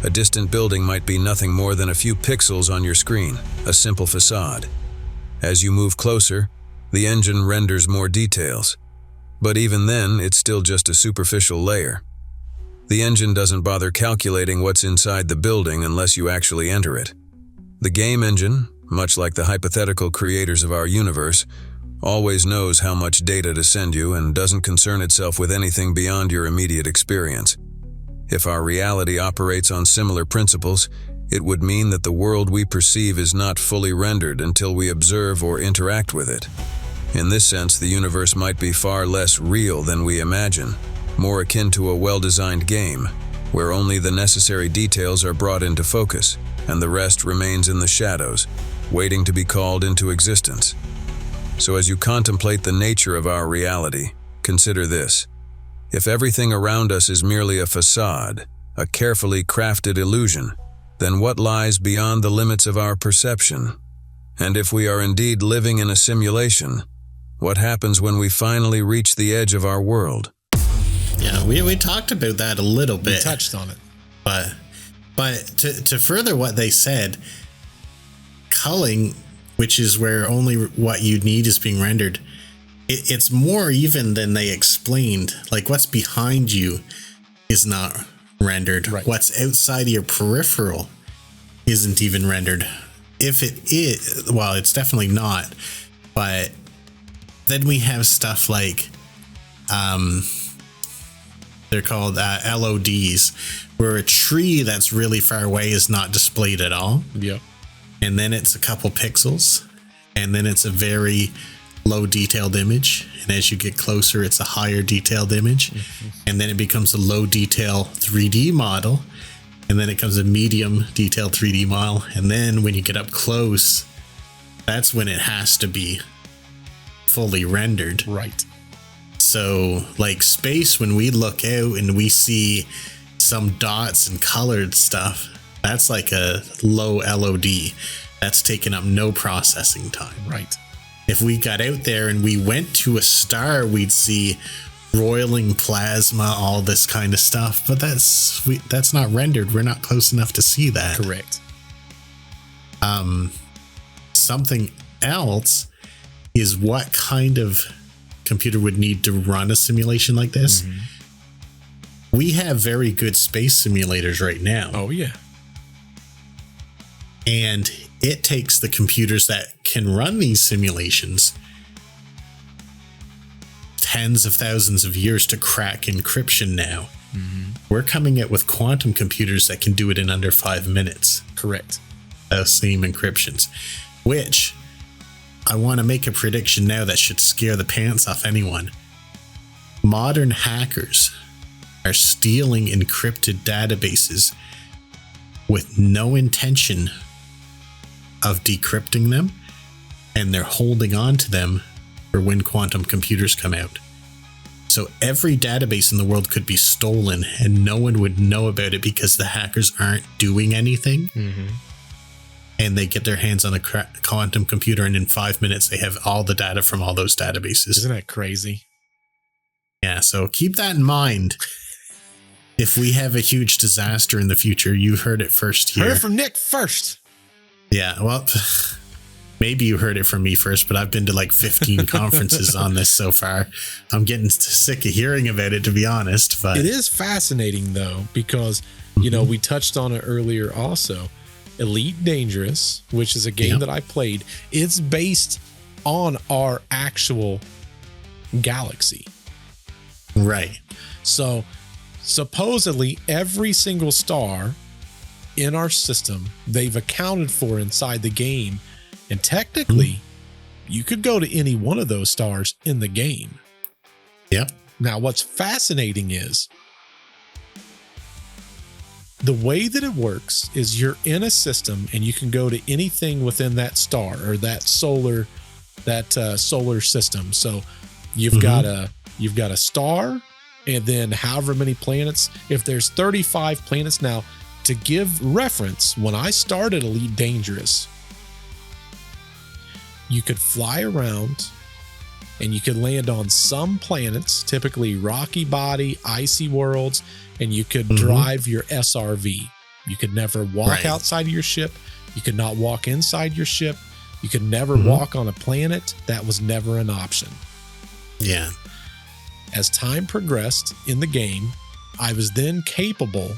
A distant building might be nothing more than a few pixels on your screen, a simple facade. As you move closer, the engine renders more details. But even then, it's still just a superficial layer. The engine doesn't bother calculating what's inside the building unless you actually enter it. The game engine, much like the hypothetical creators of our universe, always knows how much data to send you and doesn't concern itself with anything beyond your immediate experience. If our reality operates on similar principles, it would mean that the world we perceive is not fully rendered until we observe or interact with it. In this sense, the universe might be far less real than we imagine, more akin to a well-designed game, where only the necessary details are brought into focus, and the rest remains in the shadows, waiting to be called into existence. So as you contemplate the nature of our reality, consider this. If everything around us is merely a facade, a carefully crafted illusion, then what lies beyond the limits of our perception? And if we are indeed living in a simulation, what happens when we finally reach the edge of our world? Yeah, we talked about that a little bit. We touched on it. But to further what they said, culling, which is where only what you need is being rendered, it's more even than they explained. Like, what's behind you is not rendered. Right. What's outside of your peripheral isn't even rendered. If it is, well, it's definitely not. But then we have stuff like, they're called LODs, where a tree that's really far away is not displayed at all. Yep. And then it's a couple pixels, and then it's a very low detailed image. And as you get closer, it's a higher detailed image. Mm-hmm. And then it becomes a low detail 3D model. And then it becomes a medium detail 3D model. And then when you get up close, that's when it has to be fully rendered. Right. So like space, when we look out and we see some dots and colored stuff, that's like a low LOD. That's taking up no processing time. Right. If we got out there and we went to a star, we'd see roiling plasma, all this kind of stuff. But that's not rendered. We're not close enough to see that. Correct. Something else is what kind of computer would need to run a simulation like this. Mm-hmm. We have very good space simulators right now. Oh, yeah. And it takes the computers that can run these simulations tens of thousands of years to crack encryption now. Mm-hmm. We're coming out with quantum computers that can do it in under 5 minutes. Correct. Those same encryptions, which I want to make a prediction now that should scare the pants off anyone. Modern hackers are stealing encrypted databases with no intention of decrypting them, and they're holding on to them for when quantum computers come out. So every database in the world could be stolen and no one would know about it because the hackers aren't doing anything. Mm-hmm. And they get their hands on a quantum computer, and in 5 minutes they have all the data from all those databases. Isn't that crazy? Yeah, so keep that in mind. If we have a huge disaster in the future, you heard it first here. Heard it from Nick first. Yeah, well, maybe you heard it from me first, but I've been to like 15 conferences on this so far. I'm getting sick of hearing about it, to be honest. But it is fascinating, though, because, you know, we touched on it earlier also. Elite Dangerous, which is a game that I played, it's based on our actual galaxy. Right. So supposedly every single star in our system they've accounted for inside the game, and technically you could go to any one of those stars in the game. Yep. Now what's fascinating is the way that it works is you're in a system and you can go to anything within that star or that solar system. So you've got a star, and then however many planets. If there's 35 planets now, to give reference, when I started Elite Dangerous, you could fly around and you could land on some planets, typically rocky body, icy worlds, and you could drive your SRV. You could never walk outside of your ship. You could not walk inside your ship. You could never walk on a planet. That was never an option. Yeah. As time progressed in the game, I was then capable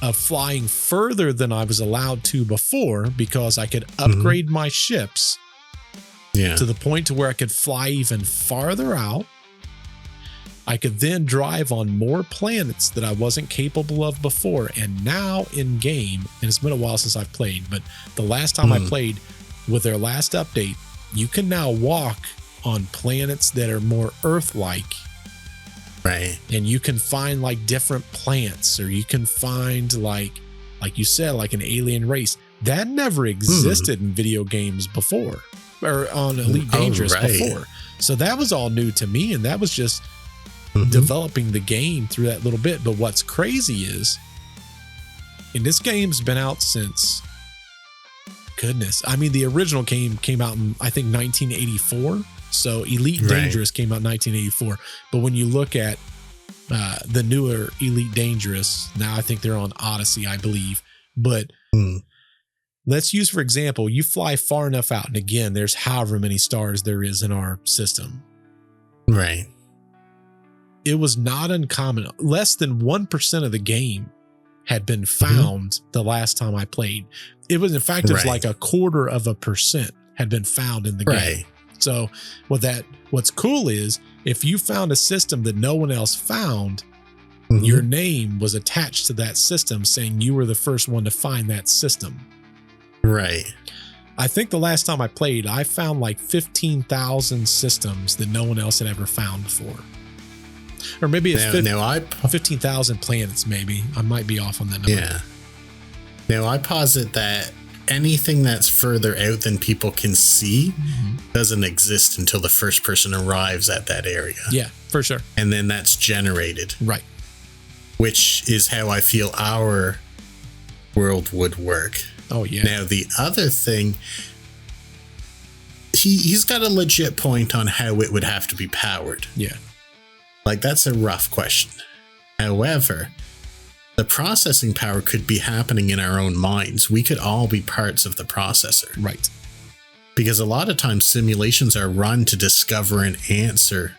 of flying further than I was allowed to before, because I could upgrade my ships to the point to where I could fly even farther out. I could then drive on more planets that I wasn't capable of before. And now in game, and it's been a while since I've played, but the last time I played with their last update, you can now walk on planets that are more Earth-like. Right. And you can find like different plants, or you can find like you said, like an alien race. That never existed in video games before, or on Elite Dangerous before. So that was all new to me, and that was just developing the game through that little bit. But what's crazy is, and this game's been out since, goodness, I mean, the original game came out in, I think, 1984. So Elite Dangerous came out in 1984. But when you look at the newer Elite Dangerous, now I think they're on Odyssey, I believe. But let's use, for example, you fly far enough out, and again, there's however many stars there is in our system. Right. It was not uncommon. Less than 1% of the game had been found the last time I played. It was, in fact, it was like 0.25% had been found in the game. So what's cool is, if you found a system that no one else found, your name was attached to that system saying you were the first one to find that system. Right. I think the last time I played, I found like 15,000 systems that no one else had ever found before. Or maybe it's 15,000 planets, maybe. I might be off on that number. Yeah. Now, I posit that anything that's further out than people can see doesn't exist until the first person arrives at that area. Yeah, for sure. And then that's generated. Right. Which is how I feel our world would work. Oh, yeah. Now, the other thing, he's got a legit point on how it would have to be powered. Yeah. Like, that's a rough question. However, the processing power could be happening in our own minds. We could all be parts of the processor. Right. Because a lot of times simulations are run to discover an answer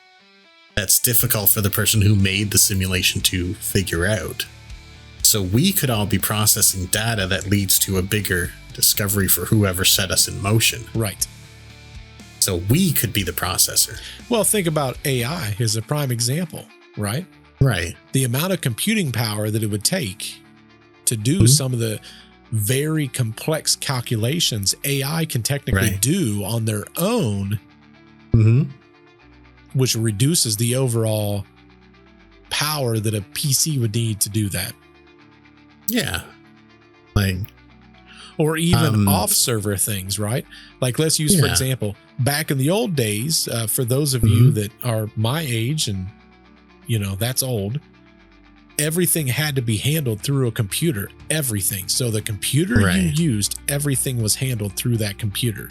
that's difficult for the person who made the simulation to figure out. So we could all be processing data that leads to a bigger discovery for whoever set us in motion. Right. So we could be the processor. Well, think about AI as a prime example, right? Right. The amount of computing power that it would take to do some of the very complex calculations AI can technically do on their own, which reduces the overall power that a PC would need to do that. Yeah. Like, or even off server things, right? Like, let's use, for example, back in the old days, for those of you that are my age, and you know, that's old, everything had to be handled through a computer, everything. So the computer you used, everything was handled through that computer,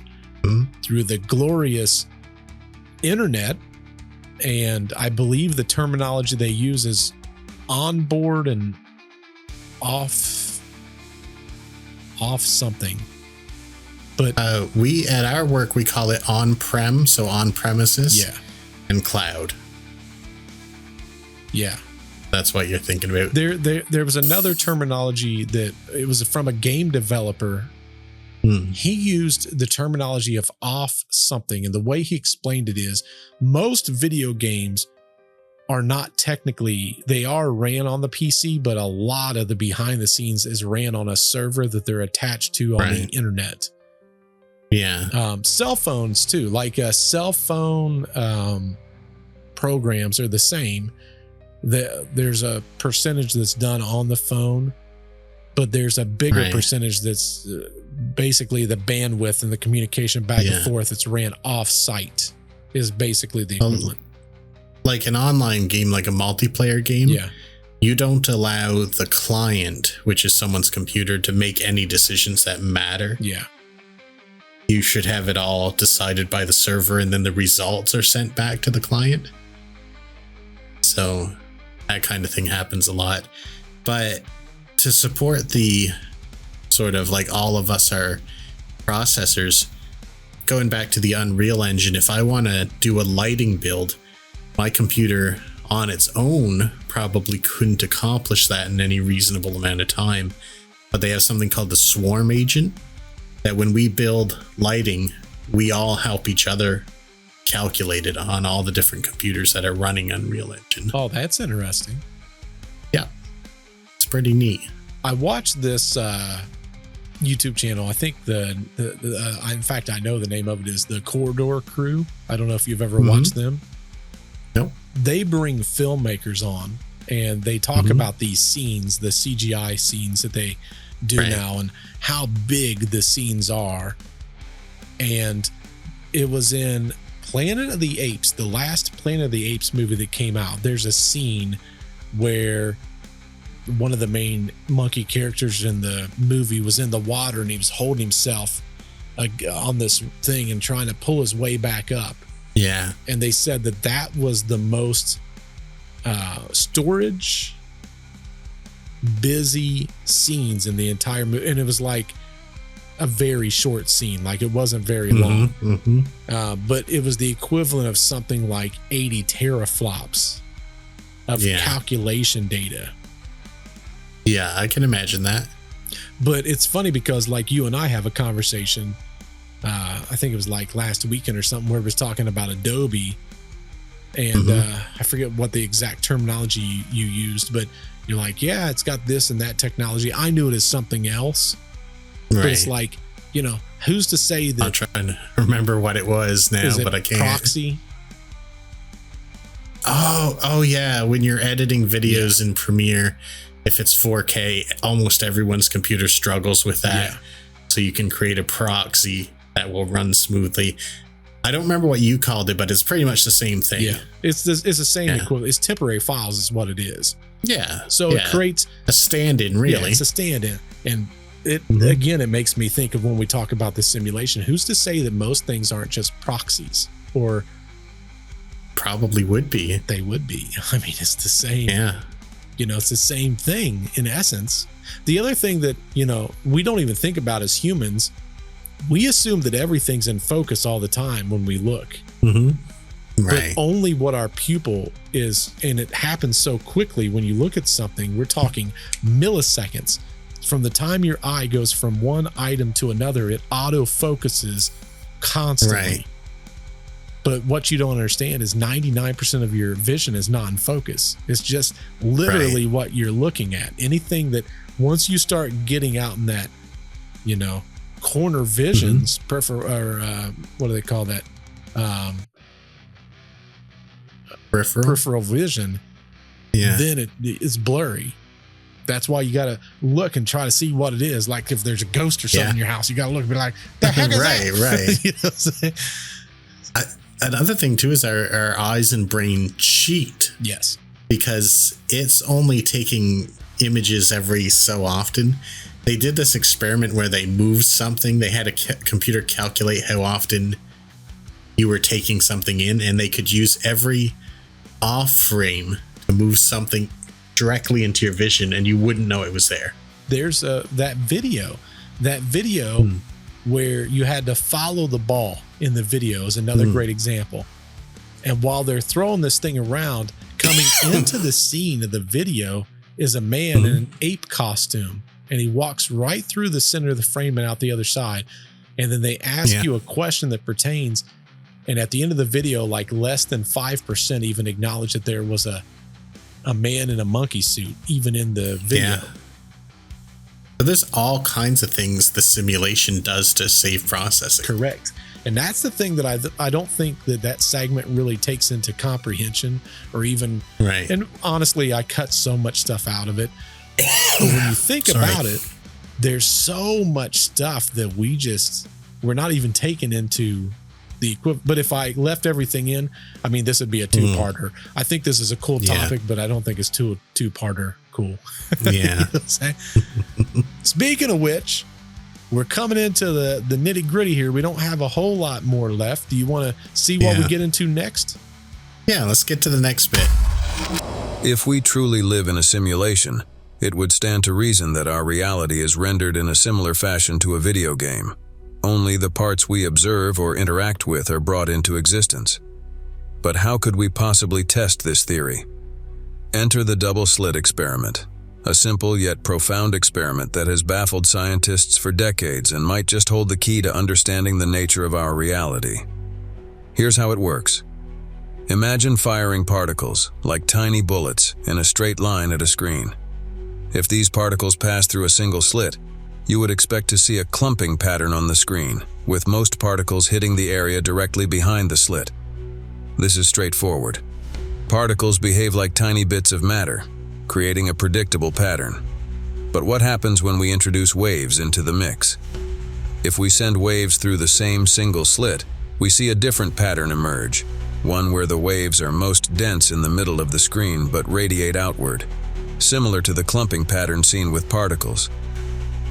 through the glorious internet. And I believe the terminology they use is onboard and off something. But we, at our work, we call it on-prem, so on premises, and cloud. Yeah. That's what you're thinking about. There was another terminology that it was from a game developer. He used the terminology of off something, and the way he explained it is, most video games are not technically, they are ran on the PC, but a lot of the behind the scenes is ran on a server that they're attached to on the internet. Yeah. Cell phones too, like cell phone programs are the same. There's a percentage that's done on the phone, but there's a bigger percentage that's basically the bandwidth and the communication back and forth. It's ran off site is basically the equivalent. Like an online game, like a multiplayer game. Yeah. You don't allow the client, which is someone's computer, to make any decisions that matter. Yeah. You should have it all decided by the server, and then the results are sent back to the client. So that kind of thing happens a lot. But to support the sort of like all of us are processors, going back to the Unreal Engine, if I want to do a lighting build, my computer on its own probably couldn't accomplish that in any reasonable amount of time. But they have something called the Swarm Agent, that when we build lighting, we all help each other calculate it on all the different computers that are running Unreal Engine. Oh, that's interesting. Yeah, it's pretty neat. I watched this YouTube channel. I think in fact, I know the name of it is the Corridor Crew. I don't know if you've ever watched them. Nope. They bring filmmakers on and they talk about these scenes, the CGI scenes that they do now, and how big the scenes are. And it was in Planet of the Apes, the last Planet of the Apes movie that came out. There's a scene where one of the main monkey characters in the movie was in the water and he was holding himself on this thing and trying to pull his way back up. Yeah. And they said that was the most storage busy scenes in the entire movie. And it was like a very short scene. Like it wasn't very long, but it was the equivalent of something like 80 teraflops of calculation data. Yeah, I can imagine that. But it's funny because like you and I have a conversation, I think it was like last weekend or something, where it was talking about Adobe, and I forget what the exact terminology you used, but you're like, yeah, it's got this and that technology. I knew it as something else, but it's like, you know, who's to say that? I'm trying to remember what it was now, but I can't. Proxy? Oh yeah. When you're editing videos in Premiere, if it's 4K, almost everyone's computer struggles with that. So you can create a proxy that will run smoothly. I don't remember what you called it, but it's pretty much the same thing. Yeah, it's the same equivalent. It's temporary files is what it is. Yeah. So it creates a stand-in, really. Yeah, it's a stand-in. And it again, it makes me think of when we talk about the simulation, who's to say that most things aren't just proxies? Or probably would be. They would be. I mean, it's the same. Yeah. You know, it's the same thing in essence. The other thing that, you know, we don't even think about as humans, we assume that everything's in focus all the time when we look. But only what our pupil is, and it happens so quickly when you look at something. We're talking milliseconds. From the time your eye goes from one item to another, it auto focuses constantly. But what you don't understand is 99% of your vision is not in focus. It's just literally what you're looking at. Anything that once you start getting out in that, you know, corner visions, what do they call that? Peripheral vision. Yeah. Then it's blurry. That's why you got to look and try to see what it is. Like if there's a ghost or something in your house, you got to look and be like, the heck is that? Right. You know what I'm saying? Another thing too is our eyes and brain cheat. Yes. Because it's only taking images every so often. They did this experiment where they moved something. They had a computer calculate how often you were taking something in, and they could use every off frame to move something directly into your vision, and you wouldn't know it was there. There's that video where you had to follow the ball in the video is another great example. And while they're throwing this thing around, coming into the scene of the video is a man in an ape costume, and he walks right through the center of the frame and out the other side. And then they ask you a question that pertains, And at the end of the video, like less than 5% even acknowledged that there was a man in a monkey suit, even in the video. Yeah. But there's all kinds of things the simulation does to save processing. Correct. And that's the thing that I don't think that segment really takes into comprehension or even, Right. And honestly, I cut so much stuff out of it. But when you think about it, there's so much stuff that we're not even taking into the equivalent. But if I left everything in, I mean, this would be a two-parter. I think this is a cool topic, but I don't think it's two-parter cool. Yeah. You know what I'm saying? Speaking of which, we're coming into the nitty-gritty here. We don't have a whole lot more left. Do you want to see what we get into next? Yeah, let's get to the next bit. If we truly live in a simulation, it would stand to reason that our reality is rendered in a similar fashion to a video game. Only the parts we observe or interact with are brought into existence. But how could we possibly test this theory? Enter the double-slit experiment, a simple yet profound experiment that has baffled scientists for decades and might just hold the key to understanding the nature of our reality. Here's how it works. Imagine firing particles, like tiny bullets, in a straight line at a screen. If these particles pass through a single slit, you would expect to see a clumping pattern on the screen, with most particles hitting the area directly behind the slit. This is straightforward. Particles behave like tiny bits of matter, creating a predictable pattern. But what happens when we introduce waves into the mix? If we send waves through the same single slit, we see a different pattern emerge, one where the waves are most dense in the middle of the screen but radiate outward, similar to the clumping pattern seen with particles.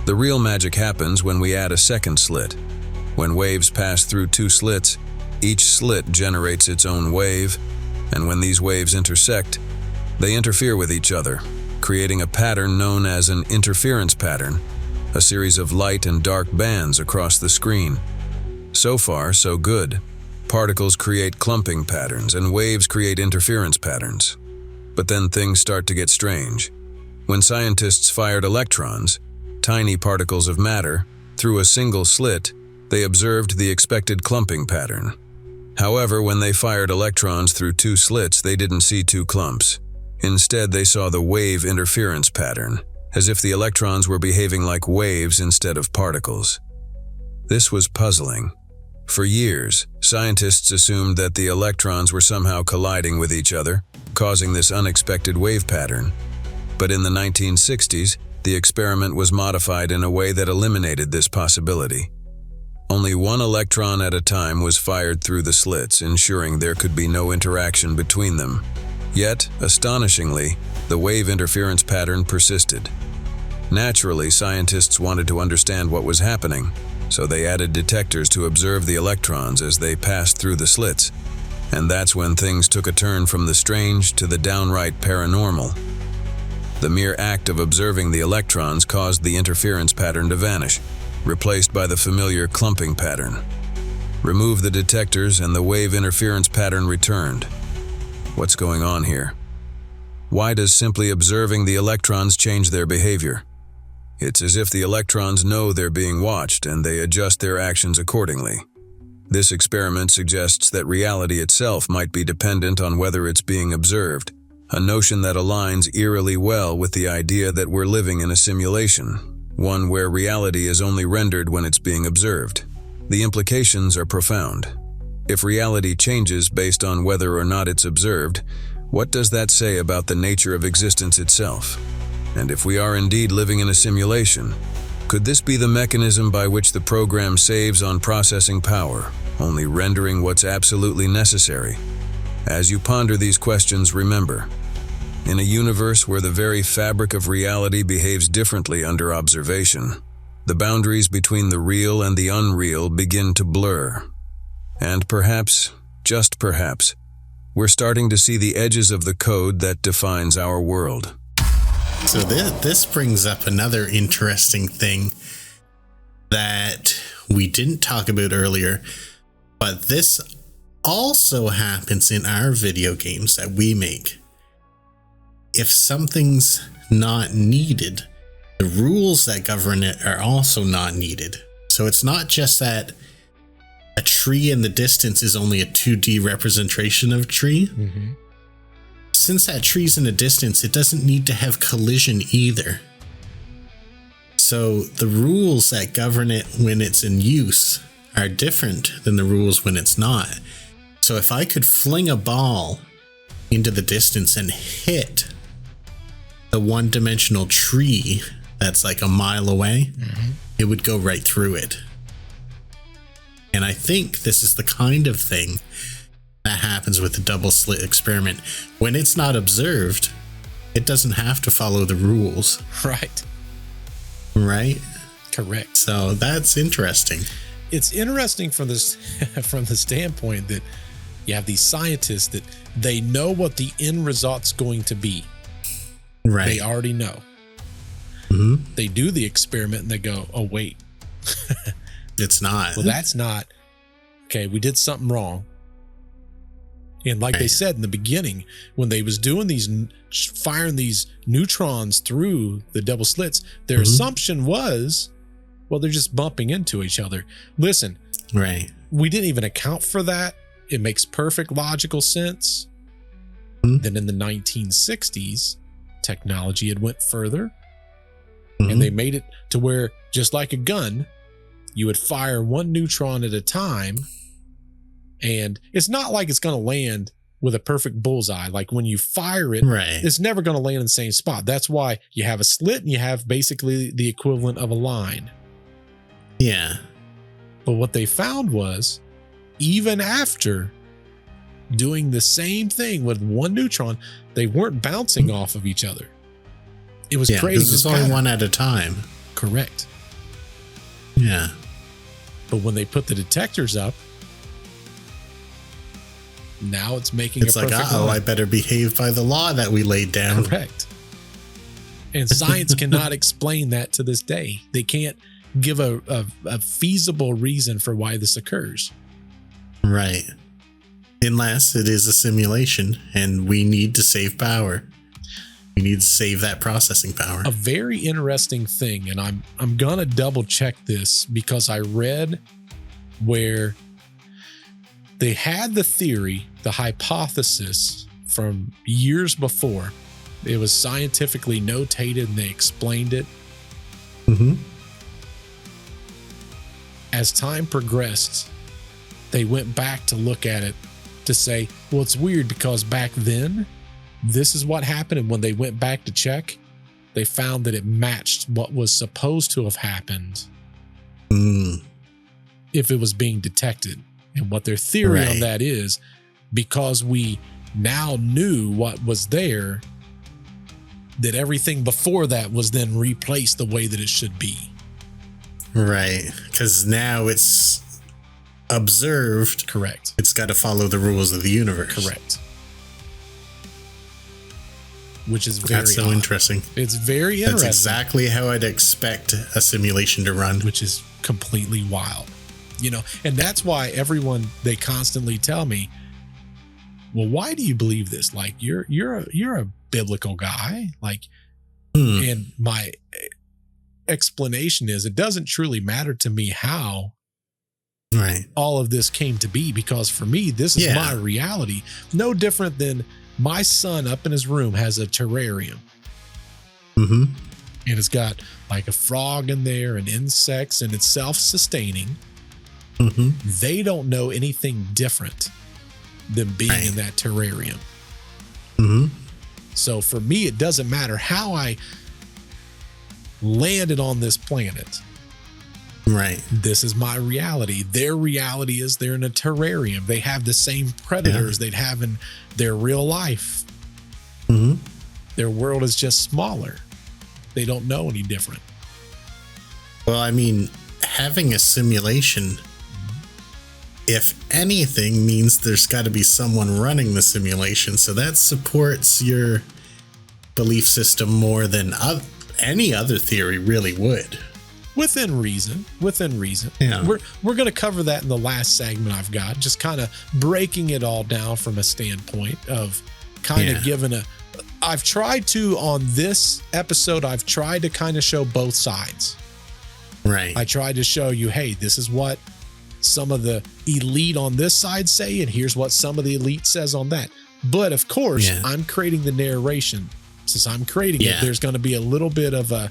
The real magic happens when we add a second slit. When waves pass through two slits, each slit generates its own wave, and when these waves intersect, they interfere with each other, creating a pattern known as an interference pattern, a series of light and dark bands across the screen. So far, so good. Particles create clumping patterns and waves create interference patterns. But then things start to get strange. When scientists fired electrons, tiny particles of matter, through a single slit, they observed the expected clumping pattern. However, when they fired electrons through two slits, they didn't see two clumps. Instead, they saw the wave interference pattern, as if the electrons were behaving like waves instead of particles. This was puzzling. For years, scientists assumed that the electrons were somehow colliding with each other, causing this unexpected wave pattern. But in the 1960s, the experiment was modified in a way that eliminated this possibility. Only one electron at a time was fired through the slits, ensuring there could be no interaction between them. Yet, astonishingly, the wave interference pattern persisted. Naturally, scientists wanted to understand what was happening, so they added detectors to observe the electrons as they passed through the slits. And that's when things took a turn from the strange to the downright paranormal. The mere act of observing the electrons caused the interference pattern to vanish, replaced by the familiar clumping pattern. Remove the detectors and the wave interference pattern returned. What's going on here? Why does simply observing the electrons change their behavior? It's as if the electrons know they're being watched and they adjust their actions accordingly. This experiment suggests that reality itself might be dependent on whether it's being observed, a notion that aligns eerily well with the idea that we're living in a simulation, one where reality is only rendered when it's being observed. The implications are profound. If reality changes based on whether or not it's observed, what does that say about the nature of existence itself? And if we are indeed living in a simulation, could this be the mechanism by which the program saves on processing power, only rendering what's absolutely necessary? As you ponder these questions, remember, in a universe where the very fabric of reality behaves differently under observation, the boundaries between the real and the unreal begin to blur. And perhaps, just perhaps, we're starting to see the edges of the code that defines our world. So this brings up another interesting thing that we didn't talk about earlier, but this also happens in our video games that we make. If something's not needed, the rules that govern it are also not needed. So it's not just that a tree in the distance is only a 2D representation of a tree. Mm-hmm. Since that tree's in a distance, it doesn't need to have collision either. So the rules that govern it when it's in use are different than the rules when it's not. So if I could fling a ball into the distance and hit the one-dimensional tree that's like a mile away, it would go right through it. And I think this is the kind of thing that happens with the double-slit experiment. When it's not observed, it doesn't have to follow the rules. Right. Right? Correct. So that's interesting. It's interesting from this from the standpoint that you have these scientists that they know what the end result's going to be. Right. They already know. Mm-hmm. They do the experiment and they go, oh, wait. It's not. Well, that's not. Okay, we did something wrong. And like they said in the beginning, when they was doing these, firing these neutrons through the double slits, their assumption was, well, they're just bumping into each other. Listen, right. We didn't even account for that. It makes perfect logical sense. Then in the 1960s, technology had went further, and they made it to where, just like a gun, you would fire one neutron at a time. And it's not like it's going to land with a perfect bullseye. Like when you fire it, it's never going to land in the same spot. That's why you have a slit and you have basically the equivalent of a line. Yeah. But what they found was, even after doing the same thing with one neutron, they weren't bouncing off of each other. It was creating this is only one at a time. Correct. Yeah. But when they put the detectors up, now it's making it's a like, perfect uh-oh, line. I better behave by the law that we laid down. Correct. And science cannot explain that to this day. They can't give a feasible reason for why this occurs. Right. Unless it is a simulation and we need to save power. We need to save that processing power. A very interesting thing, and I'm gonna double check this because I read where they had the theory, the hypothesis from years before. It was scientifically notated and they explained it. As time progressed, they went back to look at it to say, well, it's weird because back then, this is what happened. And when they went back to check, they found that it matched what was supposed to have happened if it was being detected. And what their theory on that is, because we now knew what was there, that everything before that was then replaced the way that it should be. Right. Because now it's observed. Correct. It's got to follow the rules of the universe. Correct. Which is very That's so interesting. It's very interesting. That's exactly how I'd expect a simulation to run. Which is completely wild. You know, and that's why everyone, they constantly tell me, well, why do you believe this? Like you're a biblical guy. Like, and my explanation is, it doesn't truly matter to me how all of this came to be, because for me, this is my reality. No different than my son up in his room has a terrarium. And it's got like a frog in there and insects, and it's self-sustaining. They don't know anything different than being in that terrarium. So for me, it doesn't matter how I landed on this planet. This is my reality. Their reality is they're in a terrarium. They have the same predators they'd have in their real life. Their world is just smaller. They don't know any different. Well, I mean, having a simulation, if anything, means there's got to be someone running the simulation. So that supports your belief system more than any other theory really would. Within reason. Yeah. We're going to cover that in the last segment I've got, just kind of breaking it all down from a standpoint of kind of giving I've tried to, on this episode, I've tried to kind of show both sides. I tried to show you, hey, this is what some of the elite on this side say, and here's what some of the elite says on that. But of course, I'm creating the narration. Since I'm creating it, there's going to be a little bit of a,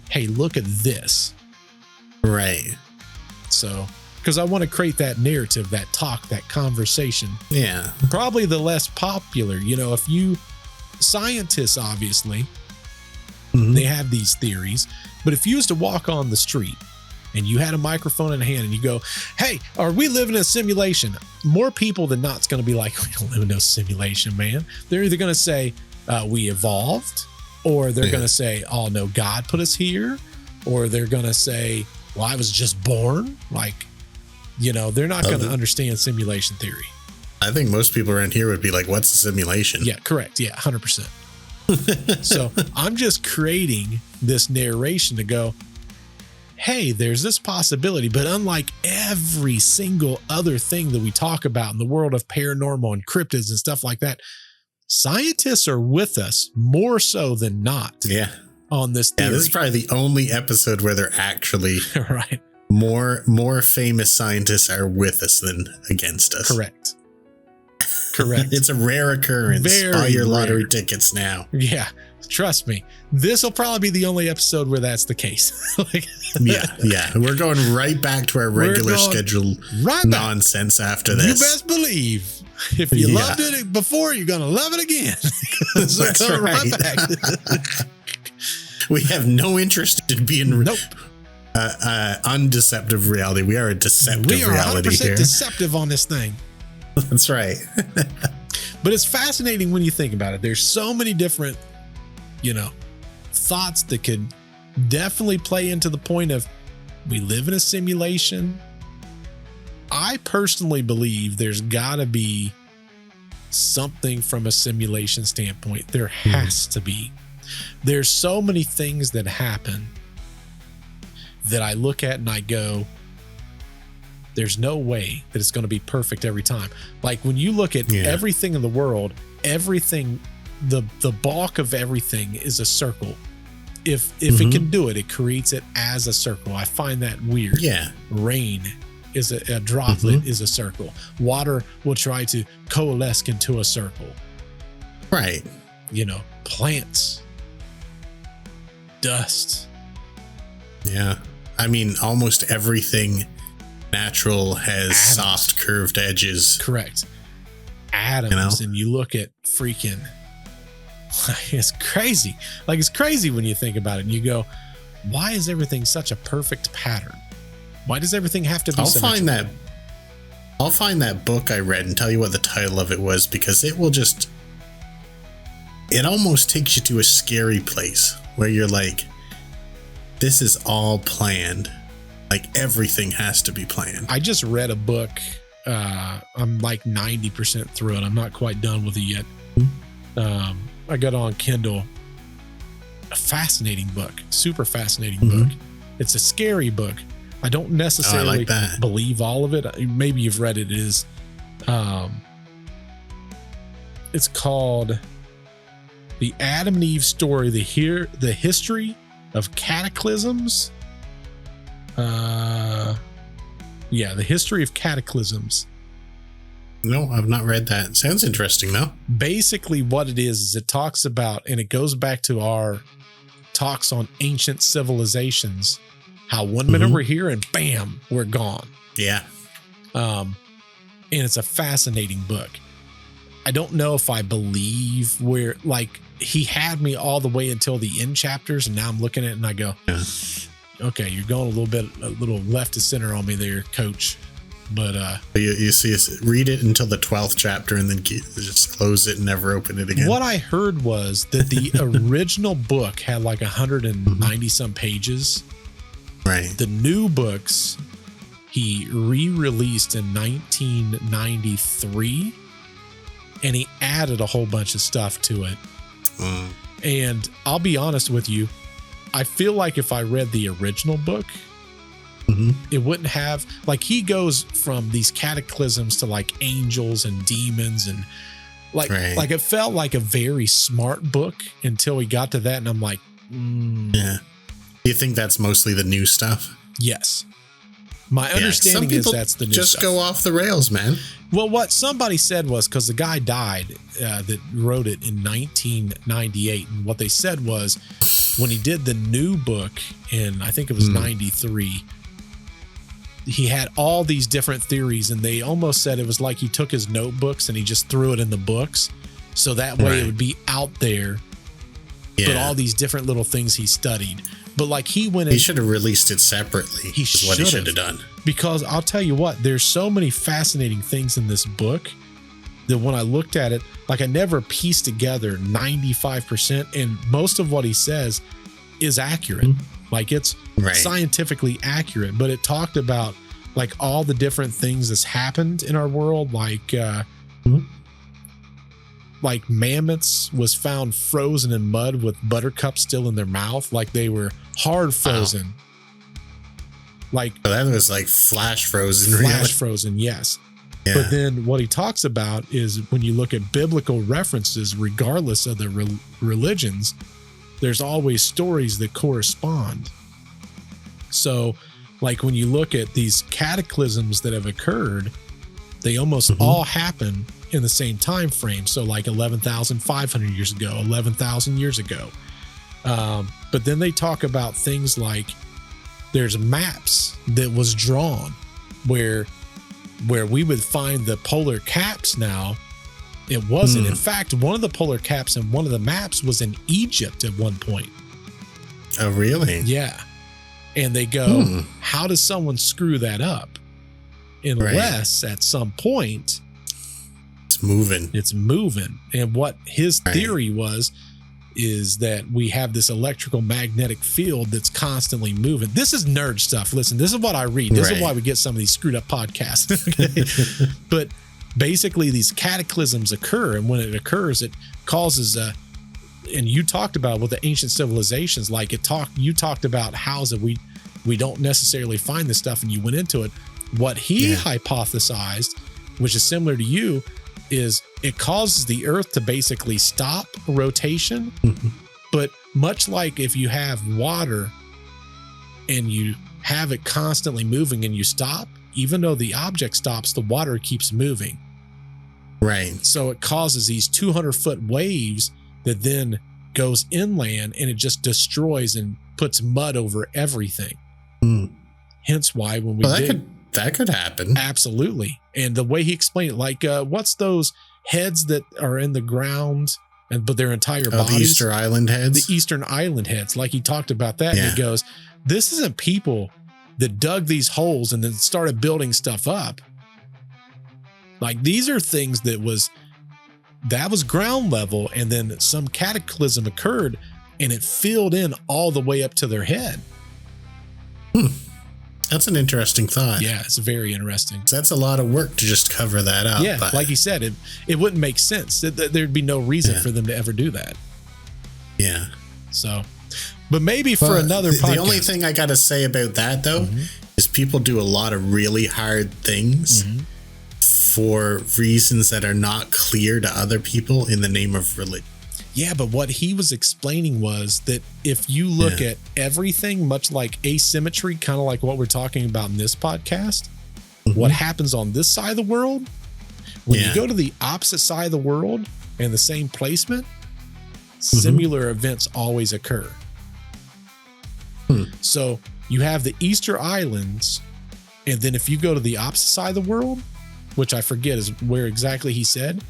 hey, look at this. Right. So, because I want to create that narrative, that talk, that conversation. Yeah. Probably the less popular, if you, scientists, obviously, they have these theories, but if you was to walk on the street and you had a microphone in hand and you go, hey, are we living in a simulation? More people than not's going to be like, we don't live in no simulation, man. They're either going to say, we evolved, or they're going to say, oh no, God put us here. Or they're going to say, well, I was just born. Like, they're not going to understand simulation theory. I think most people around here would be like, what's a simulation? Yeah, correct. Yeah, 100%. So I'm just creating this narration to go, hey, there's this possibility, but unlike every single other thing that we talk about in the world of paranormal and cryptids and stuff like that, scientists are with us more so than not. Yeah. On this theory. Yeah, this is probably the only episode where they're actually right. More famous scientists are with us than against us. Correct. It's a rare occurrence. Buy your lottery tickets now. Yeah. Trust me, this will probably be the only episode where that's the case. Yeah. We're going right back to our regular schedule nonsense after this. You best believe if you loved it before, you're going to love it again. So that's right. Back. We have no interest in being undeceptive reality. We are a deceptive reality here. We are 100% deceptive on this thing. That's right. But it's fascinating when you think about it. There's so many different thoughts that could definitely play into the point of we live in a simulation. I personally believe there's got to be something from a simulation standpoint. There has to be. There's so many things that happen that I look at and I go, there's no way that it's going to be perfect every time. Like when you look at everything in the world, everything, the bulk of everything is a circle. If it can do it, it creates it as a circle. I find that weird. Yeah. Rain is a droplet is a circle. Water will try to coalesce into a circle. Right. Plants, dust. Yeah. I mean, almost everything natural has soft curved edges. Correct. Atoms. And you look at freaking, it's crazy. Like it's crazy when you think about it and you go, why is everything such a perfect pattern? Why does everything have to be symmetrical? I'll find that book I read and tell you what the title of it was, because it almost takes you to a scary place where you're like, this is all planned. Like everything has to be planned. I just read a book. I'm like 90% through it. I'm not quite done with it yet. I got on Kindle. A fascinating book, super fascinating book. It's a scary book. I don't necessarily believe all of it. Maybe you've read it. It is, it's called The Adam and Eve Story, the History of Cataclysms. The History of Cataclysms. No, I've not read that. Sounds interesting though. Basically what it is it talks about, and it goes back to our talks on ancient civilizations, how 1 minute we're here and bam, we're gone. Yeah. And it's a fascinating book. I don't know if I believe where, like, he had me all the way until the end chapters, and now I'm looking at it and I go, okay, you're going a little left to center on me there, coach. But you see, read it until the 12th chapter and then just close it and never open it again. What I heard was that the original book had like 190 some pages. Right. The new books he re-released in 1993, and he added a whole bunch of stuff to it. And I'll be honest with you, I feel like if I read the original book, it wouldn't have, like, he goes from these cataclysms to like angels and demons and like it felt like a very smart book until he got to that, and I'm like, yeah. Do you think that's mostly the new stuff? Yes. My understanding is that's the new just stuff. go off the rails, man. Well, what somebody said was, because the guy died that wrote it in 1998, and what they said was when he did the new book in, I think it was 93, he had all these different theories, and they almost said it was like he took his notebooks and he just threw it in the books, so that way it would be out there. But all these different little things he studied. But like he went in. He should have released it separately. He should have done. Because I'll tell you what, there's so many fascinating things in this book that when I looked at it, like I never pieced together 95%. And most of what he says is accurate. Like it's scientifically accurate, but it talked about like all the different things that's happened in our world. Like mammoths was found frozen in mud with buttercups still in their mouth, like they were hard frozen. Like that was like flash frozen. Flash frozen, yes. Yeah. But then what he talks about is when you look at biblical references, regardless of the religions, there's always stories that correspond. So, like when you look at these cataclysms that have occurred, they almost all happen in the same time frame. So like 11,500 years ago, 11,000 years ago. But then they talk about things like there's maps that was drawn where we would find the polar caps now. It wasn't. In fact, one of the polar caps and one of the maps was in Egypt at one point. Oh, really? Yeah. And they go, how does someone screw that up? Unless at some point it's moving. And what his theory is that we have this electrical magnetic field that's constantly moving. This is nerd stuff. Listen, this is what I read. This is why we get some of these screwed up podcasts. Okay? But basically these cataclysms occur, and when it occurs, it causes and you talked about with the ancient civilizations, like you talked about how that we don't necessarily find this stuff, and you went into it. What he hypothesized, which is similar to you, is it causes the earth to basically stop rotation. But much like if you have water and you have it constantly moving and you stop, even though the object stops, the water keeps moving. Right. So it causes these 200-foot waves that then goes inland, and it just destroys and puts mud over everything. Hence why when we that could happen. Absolutely. And the way he explained it, like what's those heads that are in the ground but their entire bodies? The Easter Island heads? The Eastern Island heads. Like he talked about that. And he goes, this isn't people that dug these holes and then started building stuff up. Like these are things that was ground level, and then some cataclysm occurred and it filled in all the way up to their head. That's an interesting thought. Yeah, it's very interesting. So that's a lot of work to just cover that up. Yeah, like he said, it wouldn't make sense. There'd be no reason for them to ever do that. Yeah. So, but maybe for another podcast. The only thing I got to say about that, though, is people do a lot of really hard things for reasons that are not clear to other people in the name of religion. Yeah, but what he was explaining was that if you look at everything, much like asymmetry, kind of like what we're talking about in this podcast, what happens on this side of the world, when you go to the opposite side of the world and the same placement, similar events always occur. So you have the Easter Islands, and then if you go to the opposite side of the world, which I forget is where exactly he said,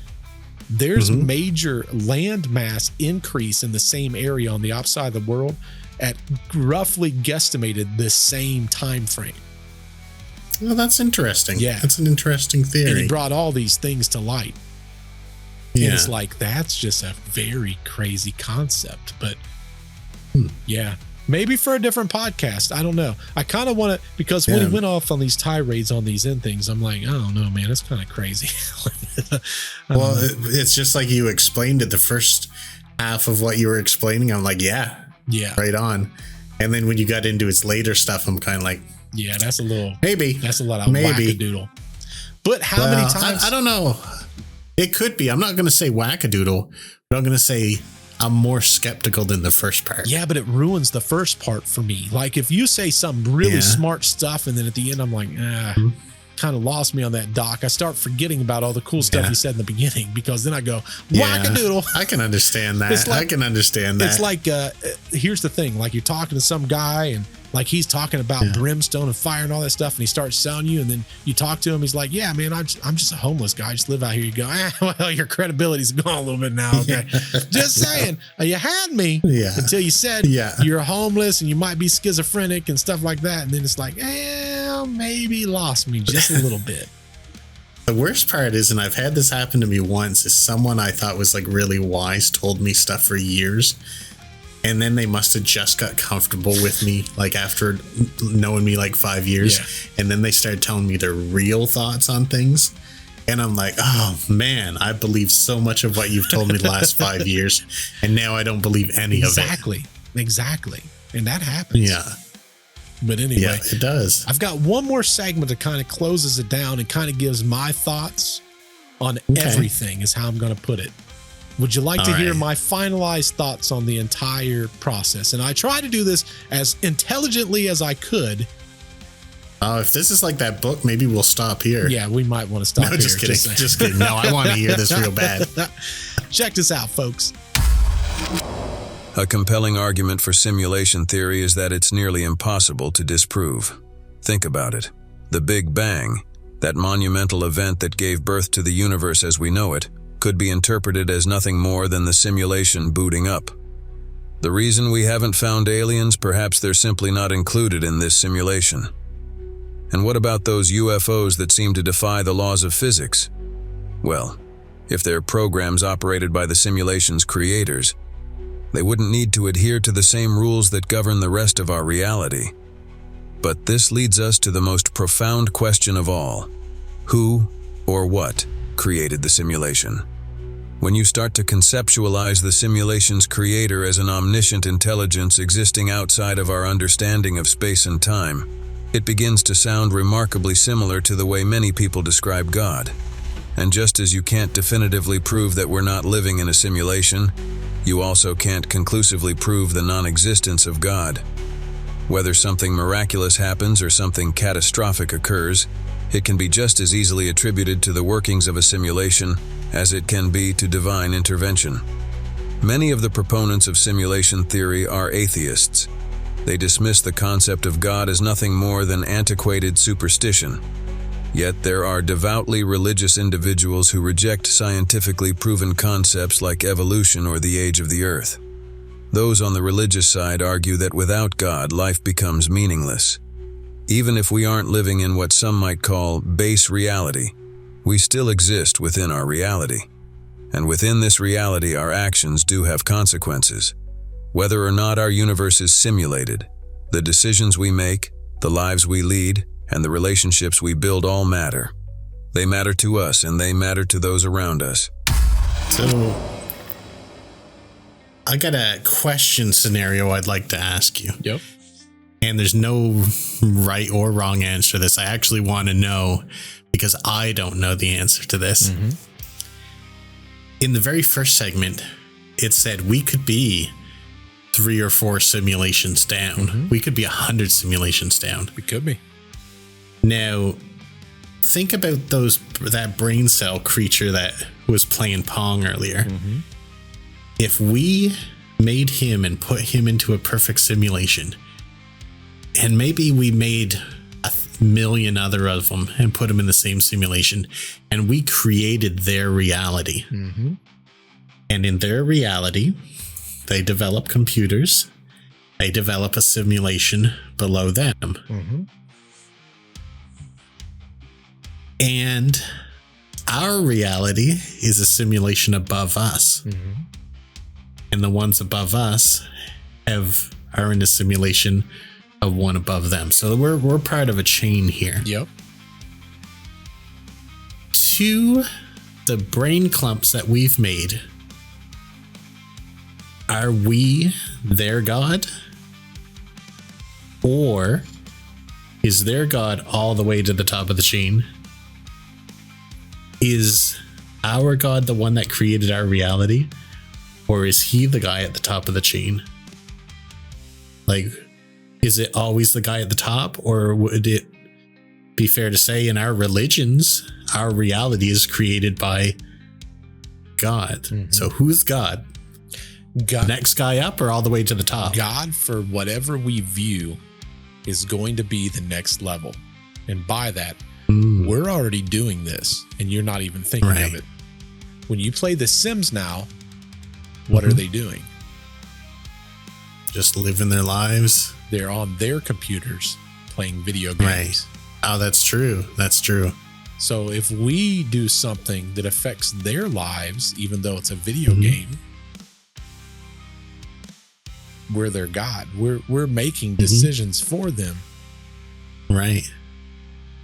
there's major land mass increase in the same area on the opposite side of the world at roughly guesstimated the same time frame. Well, that's interesting. Yeah. That's an interesting theory. And he brought all these things to light. Yeah. And it's like, that's just a very crazy concept. But yeah, maybe for a different podcast. I don't know. I kind of want to, because when he went off on these tirades on these end things, I'm like, I don't know, man, it's kind of crazy. Well, it's just like you explained it, the first half of what you were explaining. I'm like, yeah, right on. And then when you got into its later stuff, I'm kind of like, yeah, that's a little, that's a lot of wackadoodle. But how many times? I don't know. It could be. I'm not going to say wackadoodle, but I'm going to say I'm more skeptical than the first part. Yeah, but it ruins the first part for me. Like if you say some really smart stuff and then at the end I'm like, kind of lost me on that, Doc. I start forgetting about all the cool stuff you said in the beginning, because then I go, whack-a-doodle. I can understand that. I can understand that. It's like, here's the thing. Like you're talking to some guy and like he's talking about brimstone and fire and all that stuff, and he starts selling you, and then you talk to him. He's like, yeah, man, I'm just a homeless guy. I just live out here. You go, well, your credibility's gone a little bit now. Okay. Just saying, you had me until you said you're homeless and you might be schizophrenic and stuff like that. And then it's like, maybe lost me just a little bit. The worst part is, and I've had this happen to me once, is someone I thought was like really wise told me stuff for years. And then they must have just got comfortable with me, like after knowing me like 5 years. Yeah. And then they started telling me their real thoughts on things. And I'm like, oh man, I believe so much of what you've told me the last 5 years. And now I don't believe any of it. Exactly. And that happens. Yeah. But anyway, yeah, it does. I've got one more segment that kind of closes it down and kind of gives my thoughts on everything, is how I'm going to put it. Would you like to hear my finalized thoughts on the entire process? And I try to do this as intelligently as I could. If this is like that book, maybe we'll stop here. Yeah, we might want to stop here. Just kidding. Just kidding. No, I want to hear this real bad. Check this out, folks. A compelling argument for simulation theory is that it's nearly impossible to disprove. Think about it. The Big Bang, that monumental event that gave birth to the universe as we know it, could be interpreted as nothing more than the simulation booting up. The reason we haven't found aliens, perhaps they're simply not included in this simulation. And what about those UFOs that seem to defy the laws of physics? Well, if they're programs operated by the simulation's creators, they wouldn't need to adhere to the same rules that govern the rest of our reality. But this leads us to the most profound question of all. Who or what created the simulation? When you start to conceptualize the simulation's creator as an omniscient intelligence existing outside of our understanding of space and time, it begins to sound remarkably similar to the way many people describe God. And just as you can't definitively prove that we're not living in a simulation, you also can't conclusively prove the non-existence of God. Whether something miraculous happens or something catastrophic occurs, it can be just as easily attributed to the workings of a simulation as it can be to divine intervention. Many of the proponents of simulation theory are atheists. They dismiss the concept of God as nothing more than antiquated superstition. Yet there are devoutly religious individuals who reject scientifically proven concepts like evolution or the age of the earth. Those on the religious side argue that without God, life becomes meaningless. Even if we aren't living in what some might call base reality, we still exist within our reality. And within this reality, our actions do have consequences. Whether or not our universe is simulated, the decisions we make, the lives we lead, and the relationships we build all matter. They matter to us and they matter to those around us. So, I got a question scenario I'd like to ask you. Yep. And there's no right or wrong answer to this. I actually want to know because I don't know the answer to this. Mm-hmm. In the very first segment, it said we could be 3 or 4 simulations down. Mm-hmm. We could be 100 simulations down. We could be. Now, think about that brain cell creature that was playing Pong earlier. Mm-hmm. If we made him and put him into a perfect simulation, and maybe we made 1,000,000 other of them and put them in the same simulation, and we created their reality. Mm-hmm. And in their reality, they develop computers. They develop a simulation below them. Mm-hmm. And our reality is a simulation above us. Mm-hmm. And the ones above us are in a simulation of one above them. So we're part of a chain here. Yep. To the brain clumps that we've made, are we their God? Or is their God all the way to the top of the chain? Is our God the one that created our reality? Or is he the guy at the top of the chain? Like, is it always the guy at the top? Or would it be fair to say in our religions, our reality is created by God? Mm-hmm. So who's God? God? Next guy up or all the way to the top? God, for whatever we view, is going to be the next level. And by that, we're already doing this and you're not even thinking of it. When you play The Sims now, what are they doing? Just living their lives. They're on their computers playing video games. Right. Oh, that's true. That's true. So if we do something that affects their lives, even though it's a video game, we're their God. We're making decisions for them. Right.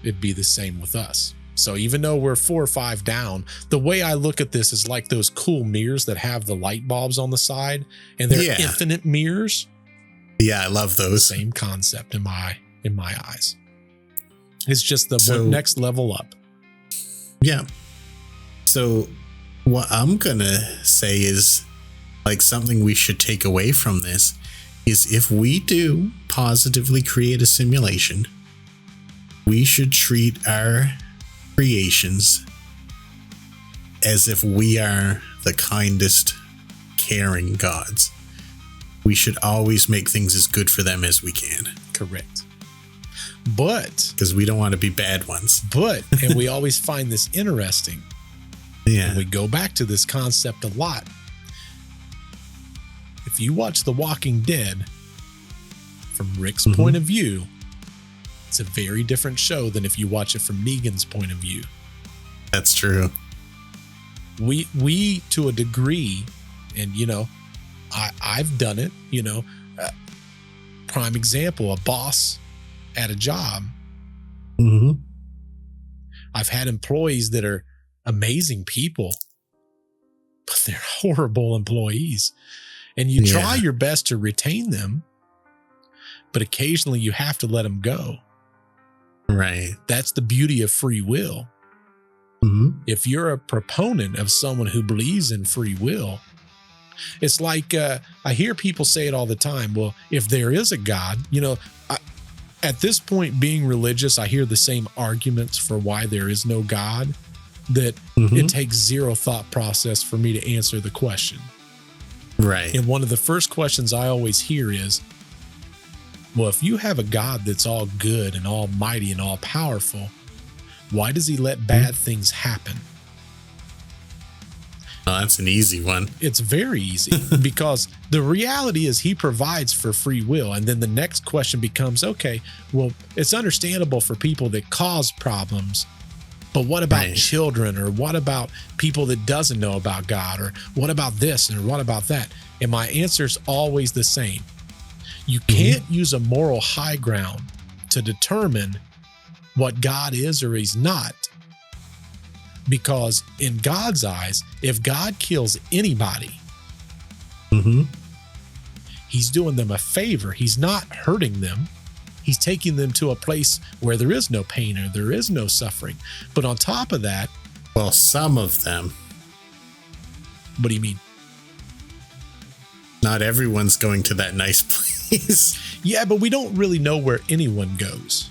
It'd be the same with us. So even though we're 4 or 5 down, the way I look at this is like those cool mirrors that have the light bulbs on the side, and they're infinite mirrors. Yeah, I love those. Same concept in my eyes. It's just the next level up. Yeah. So what I'm gonna say is, like, something we should take away from this is, if we do positively create a simulation, we should treat our creations as if we are the kindest, caring gods. We should always make things as good for them as we can. Correct. But because we don't want to be bad ones. And we always find this interesting. Yeah. And we go back to this concept a lot. If you watch The Walking Dead from Rick's point of view, it's a very different show than if you watch it from Negan's point of view. That's true. We to a degree, and I've done it, prime example, a boss at a job. I've had employees that are amazing people, but they're horrible employees. And you try your best to retain them, but occasionally you have to let them go. Right. That's the beauty of free will. If you're a proponent of someone who believes in free will, it's like, I hear people say it all the time. Well, if there is a God, at this point, being religious, I hear the same arguments for why there is no God, that it takes zero thought process for me to answer the question. Right. And one of the first questions I always hear is, well, if you have a God that's all good and almighty and all powerful, why does he let bad things happen? Oh, that's an easy one. It's very easy because the reality is he provides for free will. And then the next question becomes, okay, well, it's understandable for people that cause problems, but what about children, or what about people that doesn't know about God, or what about this, or what about that? And my answer is always the same. You can't use a moral high ground to determine what God is or he's not. Because in God's eyes, if God kills anybody, he's doing them a favor. He's not hurting them. He's taking them to a place where there is no pain or there is no suffering. But on top of that... Well, some of them. What do you mean? Not everyone's going to that nice place. Yeah, but we don't really know where anyone goes.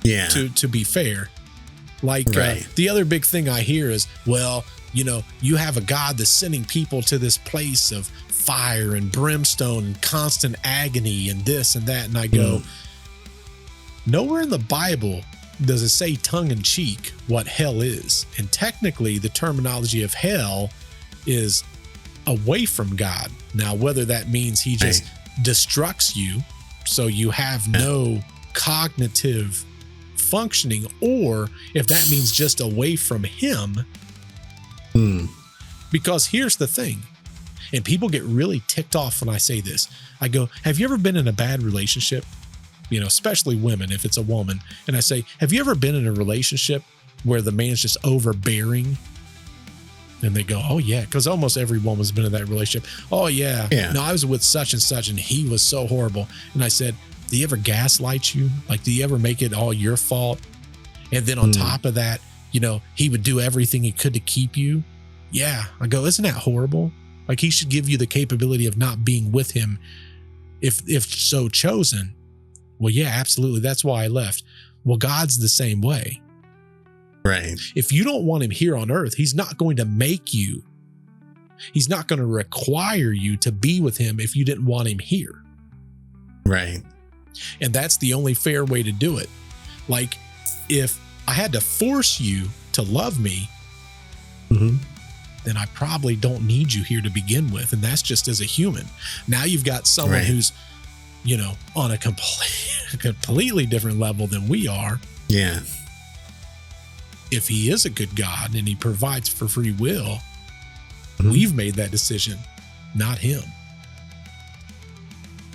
Yeah. To be fair. Like the other big thing I hear is, well, you have a God that's sending people to this place of fire and brimstone and constant agony and this and that. And I go, nowhere in the Bible does it say tongue in cheek what hell is. And technically the terminology of hell is away from God. Now, whether that means he just destructs you so you have no cognitive functioning, or if that means just away from him. Because here's the thing, and people get really ticked off when I say this. I go, have you ever been in a bad relationship? Especially women, if it's a woman. And I say, have you ever been in a relationship where the man's just overbearing? And they go, oh yeah, because almost every woman's been in that relationship. Oh yeah. No, I was with such and such and he was so horrible. And I said, do you ever gaslight you? Like, do you ever make it all your fault? And then on top of that, he would do everything he could to keep you. Yeah. I go, isn't that horrible? Like he should give you the capability of not being with him if so chosen. Well, yeah, absolutely. That's why I left. Well, God's the same way. Right. If you don't want him here on earth, he's not going to make you. He's not going to require you to be with him if you didn't want him here. Right. And that's the only fair way to do it. Like if I had to force you to love me, then I probably don't need you here to begin with. And that's just as a human. Now you've got someone who's, on a completely different level than we are. Yeah. If he is a good God and he provides for free will, we've made that decision, not him.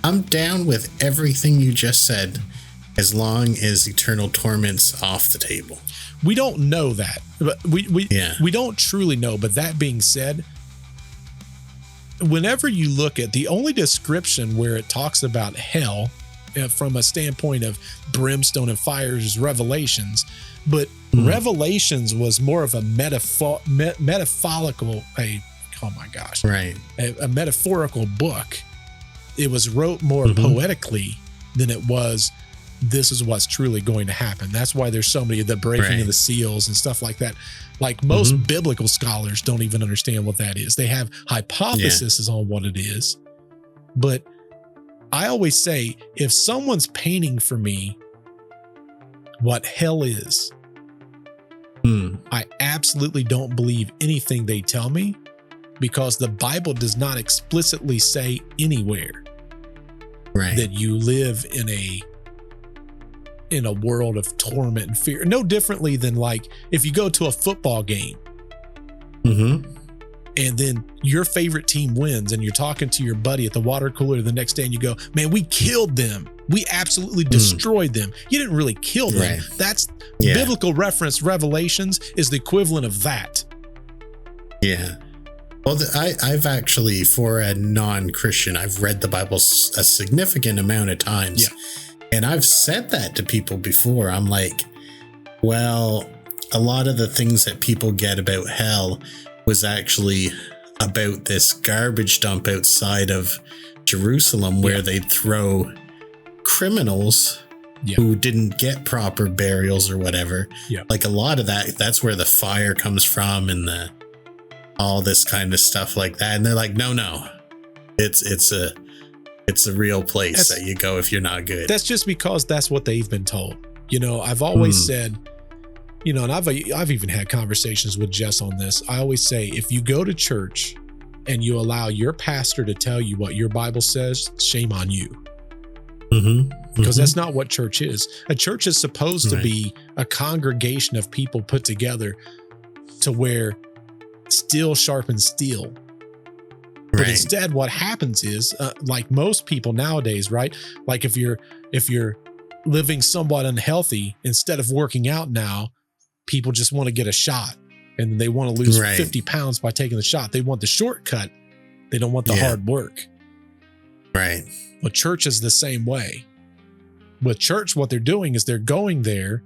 I'm down with everything you just said, as long as eternal torment's off the table. We don't know that, but we don't truly know. But that being said, whenever you look at the only description where it talks about hell from a standpoint of brimstone and fire is Revelations, but Revelations was more of a metaphorical, a metaphorical book. It was wrote more poetically than it was, this is what's truly going to happen. That's why there's so many of the breaking of the seals and stuff like that. Like most biblical scholars don't even understand what that is. They have hypotheses on what it is. But I always say, if someone's painting for me what hell is, I absolutely don't believe anything they tell me, because the Bible does not explicitly say anywhere that you live in a world of torment and fear. No differently than like if you go to a football game and then your favorite team wins and you're talking to your buddy at the water cooler the next day and you go, man, we killed them. We absolutely destroyed them. You didn't really kill them. That's biblical reference. Revelations is the equivalent of that. Yeah. Well, I've actually, for a non-Christian, I've read the Bible a significant amount of times. Yeah. And I've said that to people before. I'm like, well, a lot of the things that people get about hell was actually about this garbage dump outside of Jerusalem where they'd throw criminals who didn't get proper burials or whatever. Yeah. Like a lot of that's where the fire comes from and all this kind of stuff like that. And they're like, no, it's a real place that you go if you're not good. That's just because that's what they've been told. I've always said, and I've even had conversations with Jess on this. I always say, if you go to church and you allow your pastor to tell you what your Bible says, shame on you. Because that's not what church is. A church is supposed to be a congregation of people put together to where steel sharpens steel. But instead what happens is, like most people nowadays, right? Like if you're living somewhat unhealthy, instead of working out now, people just want to get a shot and they want to lose 50 pounds by taking the shot. They want the shortcut. They don't want the hard work. Right. Well, church is the same way. With church, what they're doing is they're going there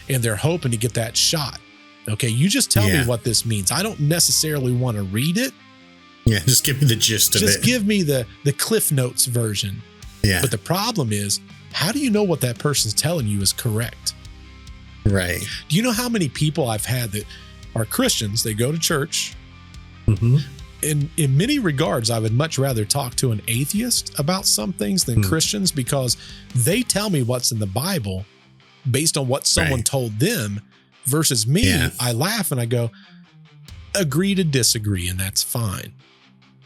and they're hoping to get that shot. Okay, you just tell me what this means. I don't necessarily want to read it. Yeah, just give me the gist of it. Just give me the Cliff Notes version. Yeah. But the problem is, how do you know what that person's telling you is correct? Right. Do you know how many people I've had that are Christians? They go to church. In many regards, I would much rather talk to an atheist about some things than Christians, because they tell me what's in the Bible based on what someone told them, versus me. I laugh and I go, agree to disagree, and that's fine.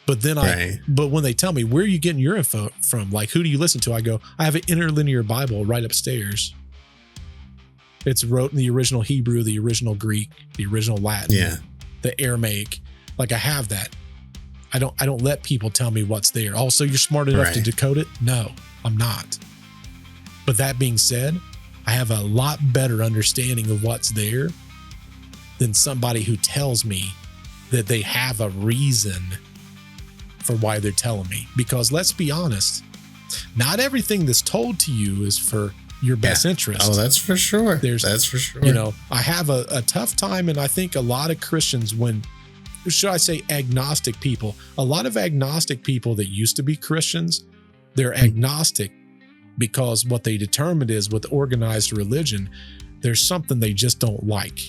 But then but when they tell me, where are you getting your info from? Like, who do you listen to? I go, I have an interlinear Bible right upstairs. It's wrote in the original Hebrew, the original Greek, the original Latin, the Aramaic. Like, I have that. I don't let people tell me what's there. Also, you're smart enough to decode it? No, I'm not. But that being said, I have a lot better understanding of what's there than somebody who tells me that they have a reason for why they're telling me. Because let's be honest, not everything that's told to you is for your best interest. Oh, that's for sure. That's for sure. I have a tough time, and I think a lot of Christians, when should I say agnostic people? A lot of agnostic people that used to be Christians, they're agnostic because what they determined is with organized religion, there's something they just don't like.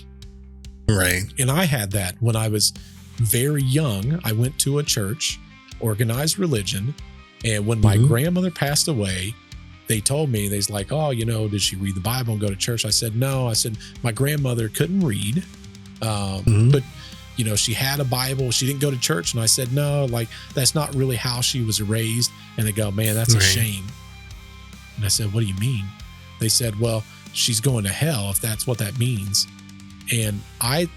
Right. And I had that when I was very young. I went to a church, organized religion. And when my grandmother passed away, they told me, they's like, oh, did she read the Bible and go to church? I said, no. I said, my grandmother couldn't read, but she had a Bible. She didn't go to church. And I said, no, like, that's not really how she was raised. And they go, man, that's a shame. And I said, what do you mean? They said, well, she's going to hell if that's what that means. And at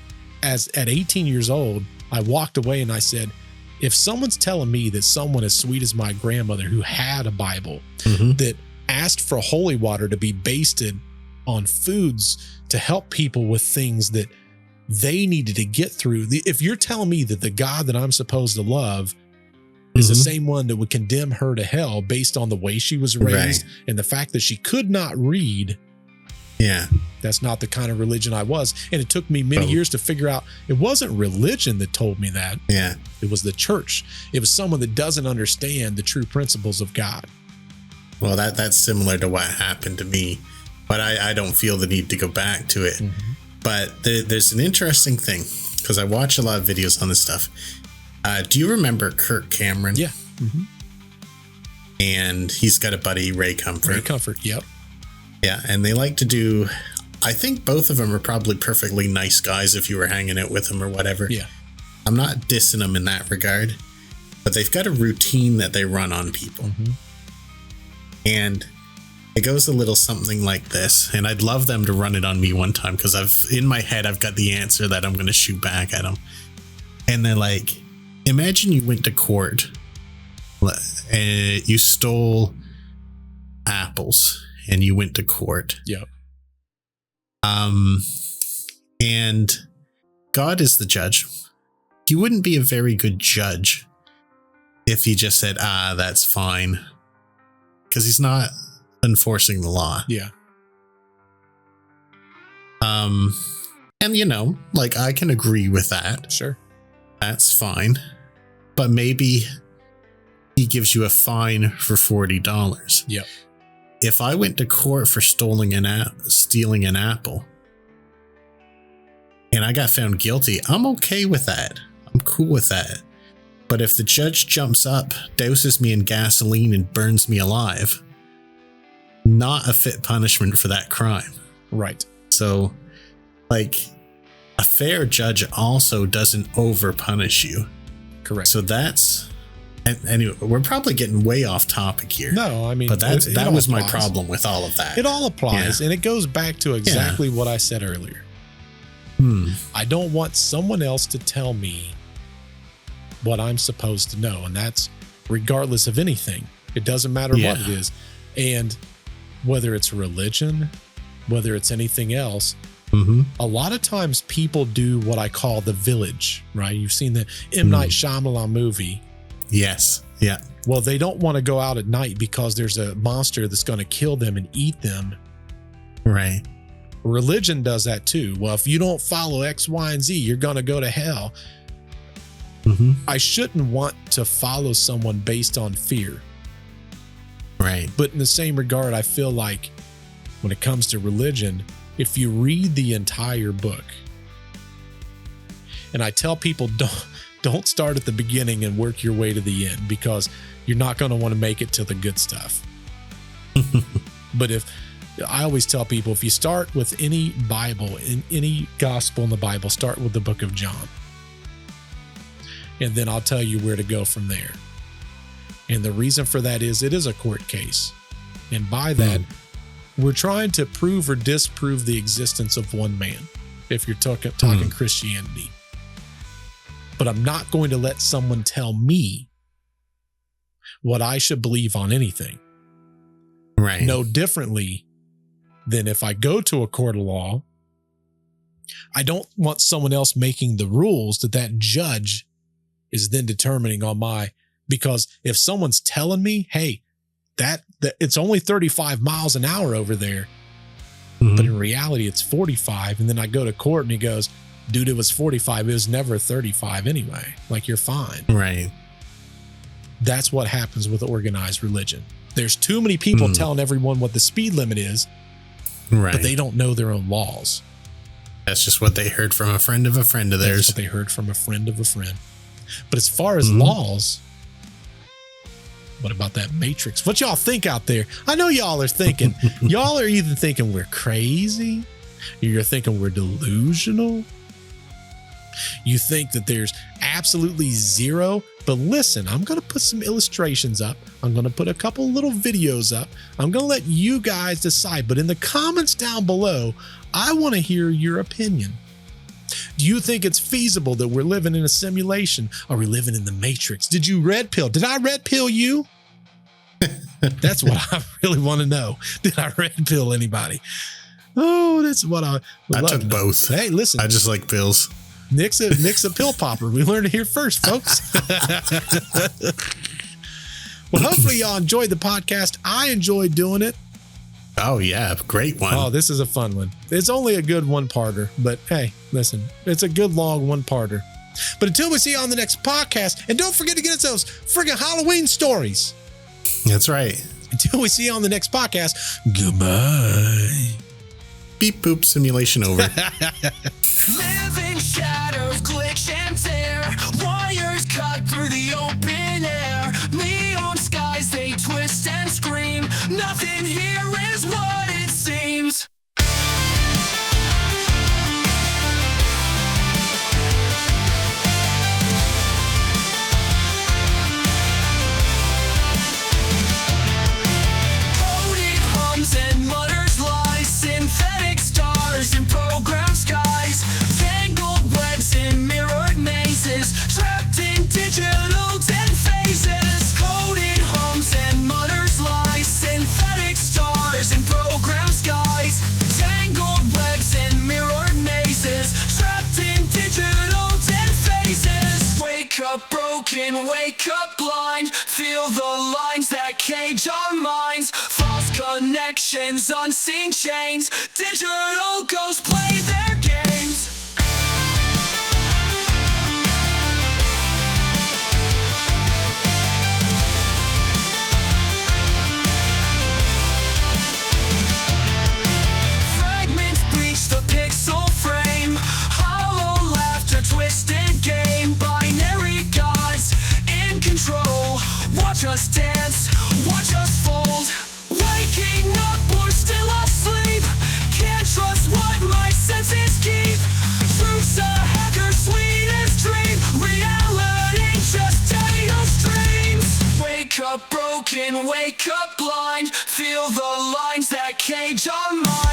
18 years old, I walked away and I said, if someone's telling me that someone as sweet as my grandmother who had a Bible that asked for holy water to be basted on foods to help people with things that they needed to get through, if you're telling me that the God that I'm supposed to love is the same one that would condemn her to hell based on the way she was raised and the fact that she could not read, that's not the kind of religion I was. And it took me many years to figure out it wasn't religion that told me that. Yeah. It was the church. It was someone that doesn't understand the true principles of God. Well, that's similar to what happened to me, but I don't feel the need to go back to it. But there's an interesting thing, because I watch a lot of videos on this stuff. Do you remember Kirk Cameron? Yeah. And he's got a buddy, Ray Comfort. Ray Comfort, yep. Yeah, and they like to do, I think both of them are probably perfectly nice guys if you were hanging out with them or whatever. Yeah. I'm not dissing them in that regard, but they've got a routine that they run on people. And it goes a little something like this. And I'd love them to run it on me one time, because in my head, I've got the answer that I'm going to shoot back at them. And they're like, imagine you went to court and you stole apples and you went to court. Yep. And God is the judge. He wouldn't be a very good judge if he just said, that's fine. Because he's not enforcing the law. Yeah. And I can agree with that. Sure. That's fine. But maybe he gives you a fine for $40. Yep. If I went to court for stealing an apple and I got found guilty, I'm okay with that. I'm cool with that. But if the judge jumps up, douses me in gasoline and burns me alive, not a fit punishment for that crime. Right. So, a fair judge also doesn't over punish you. Correct. So anyway, we're probably getting way off topic here. No, I mean, but that was my applies. problem with all of that. It all applies, and it goes back to exactly what I said earlier. I don't want someone else to tell me what I'm supposed to know, and that's regardless of anything. It doesn't matter what it is. And whether it's religion, whether it's anything else, a lot of times people do what I call the village, right? You've seen the M. Night Shyamalan movie. Yes. Yeah. Well, they don't want to go out at night because there's a monster that's going to kill them and eat them. Right. Religion does that too. Well, if you don't follow X, Y, and Z, you're going to go to hell. I shouldn't want to follow someone based on fear. Right. But in the same regard, I feel like when it comes to religion, if you read the entire book, and I tell people don't start at the beginning and work your way to the end, because you're not going to want to make it to the good stuff. But I always tell people, if you start with any Bible, in any gospel in the Bible, start with the book of John. And then I'll tell you where to go from there. And the reason for that is it is a court case. And by that, we're trying to prove or disprove the existence of one man, if you're talking Christianity. But I'm not going to let someone tell me what I should believe on anything. Right. No differently than if I go to a court of law, I don't want someone else making the rules that judge is then determining on because if someone's telling me, hey, that it's only 35 miles an hour over there, but in reality it's 45. And then I go to court and he goes, dude, it was 45. It was never 35 anyway. Like, you're fine. Right. That's what happens with organized religion. There's too many people telling everyone what the speed limit is, Right. but they don't know their own laws. That's just what they heard from a friend of That's theirs. what they heard from a friend of a friend. But as far as laws, what about that matrix? What y'all think out there? I know y'all are thinking. Y'all are either thinking we're crazy, or you're thinking we're delusional. You think that there's absolutely zero. But listen, I'm going to put some illustrations up. I'm going to put a couple little videos up. I'm going to let you guys decide. But in the comments down below, I want to hear your opinion. Do you think it's feasible that we're living in a simulation? Are we living in the Matrix? Did you red pill? Did I red pill you? That's what I really want to know. Did I red pill anybody? Oh, that's what I would love took to know. both. Hey, listen. I just like pills. Nick's a pill popper. We learned it here first, folks. Well, hopefully y'all enjoyed the podcast. I enjoyed doing it. Oh, yeah. Great one. Oh, this is a fun one. It's only a good one-parter, but hey, listen, it's a good long one-parter. But until we see you on the next podcast, and don't forget to get us those friggin' Halloween stories. That's right. Until we see you on the next podcast, goodbye. Beep boop, simulation over. Living shadows glitch and tear, wires cut through the open air, neon skies they twist and scream, nothing here is what it seems. Coded hums and mutters lies, synthetic stars and program skies, tangled webs in mirrored mazes, trapped in digital 10 phases. Coded hums and mutters lies, synthetic stars and program skies, tangled webs in mirrored mazes, trapped in digital 10 phases. Wake up broken, wake up blind, feel the lines that cage our minds, false connections, unseen chains, digital ghosts play their games. Fragments breach the pixel frame, hollow laughter, twisted game, binary gods in control. Watch us dance, watch us fold, waking up or still asleep, can't trust what my senses keep. Fruits a hacker's sweetest dream, reality just data streams. Wake up broken, wake up blind, feel the lines that cage our minds.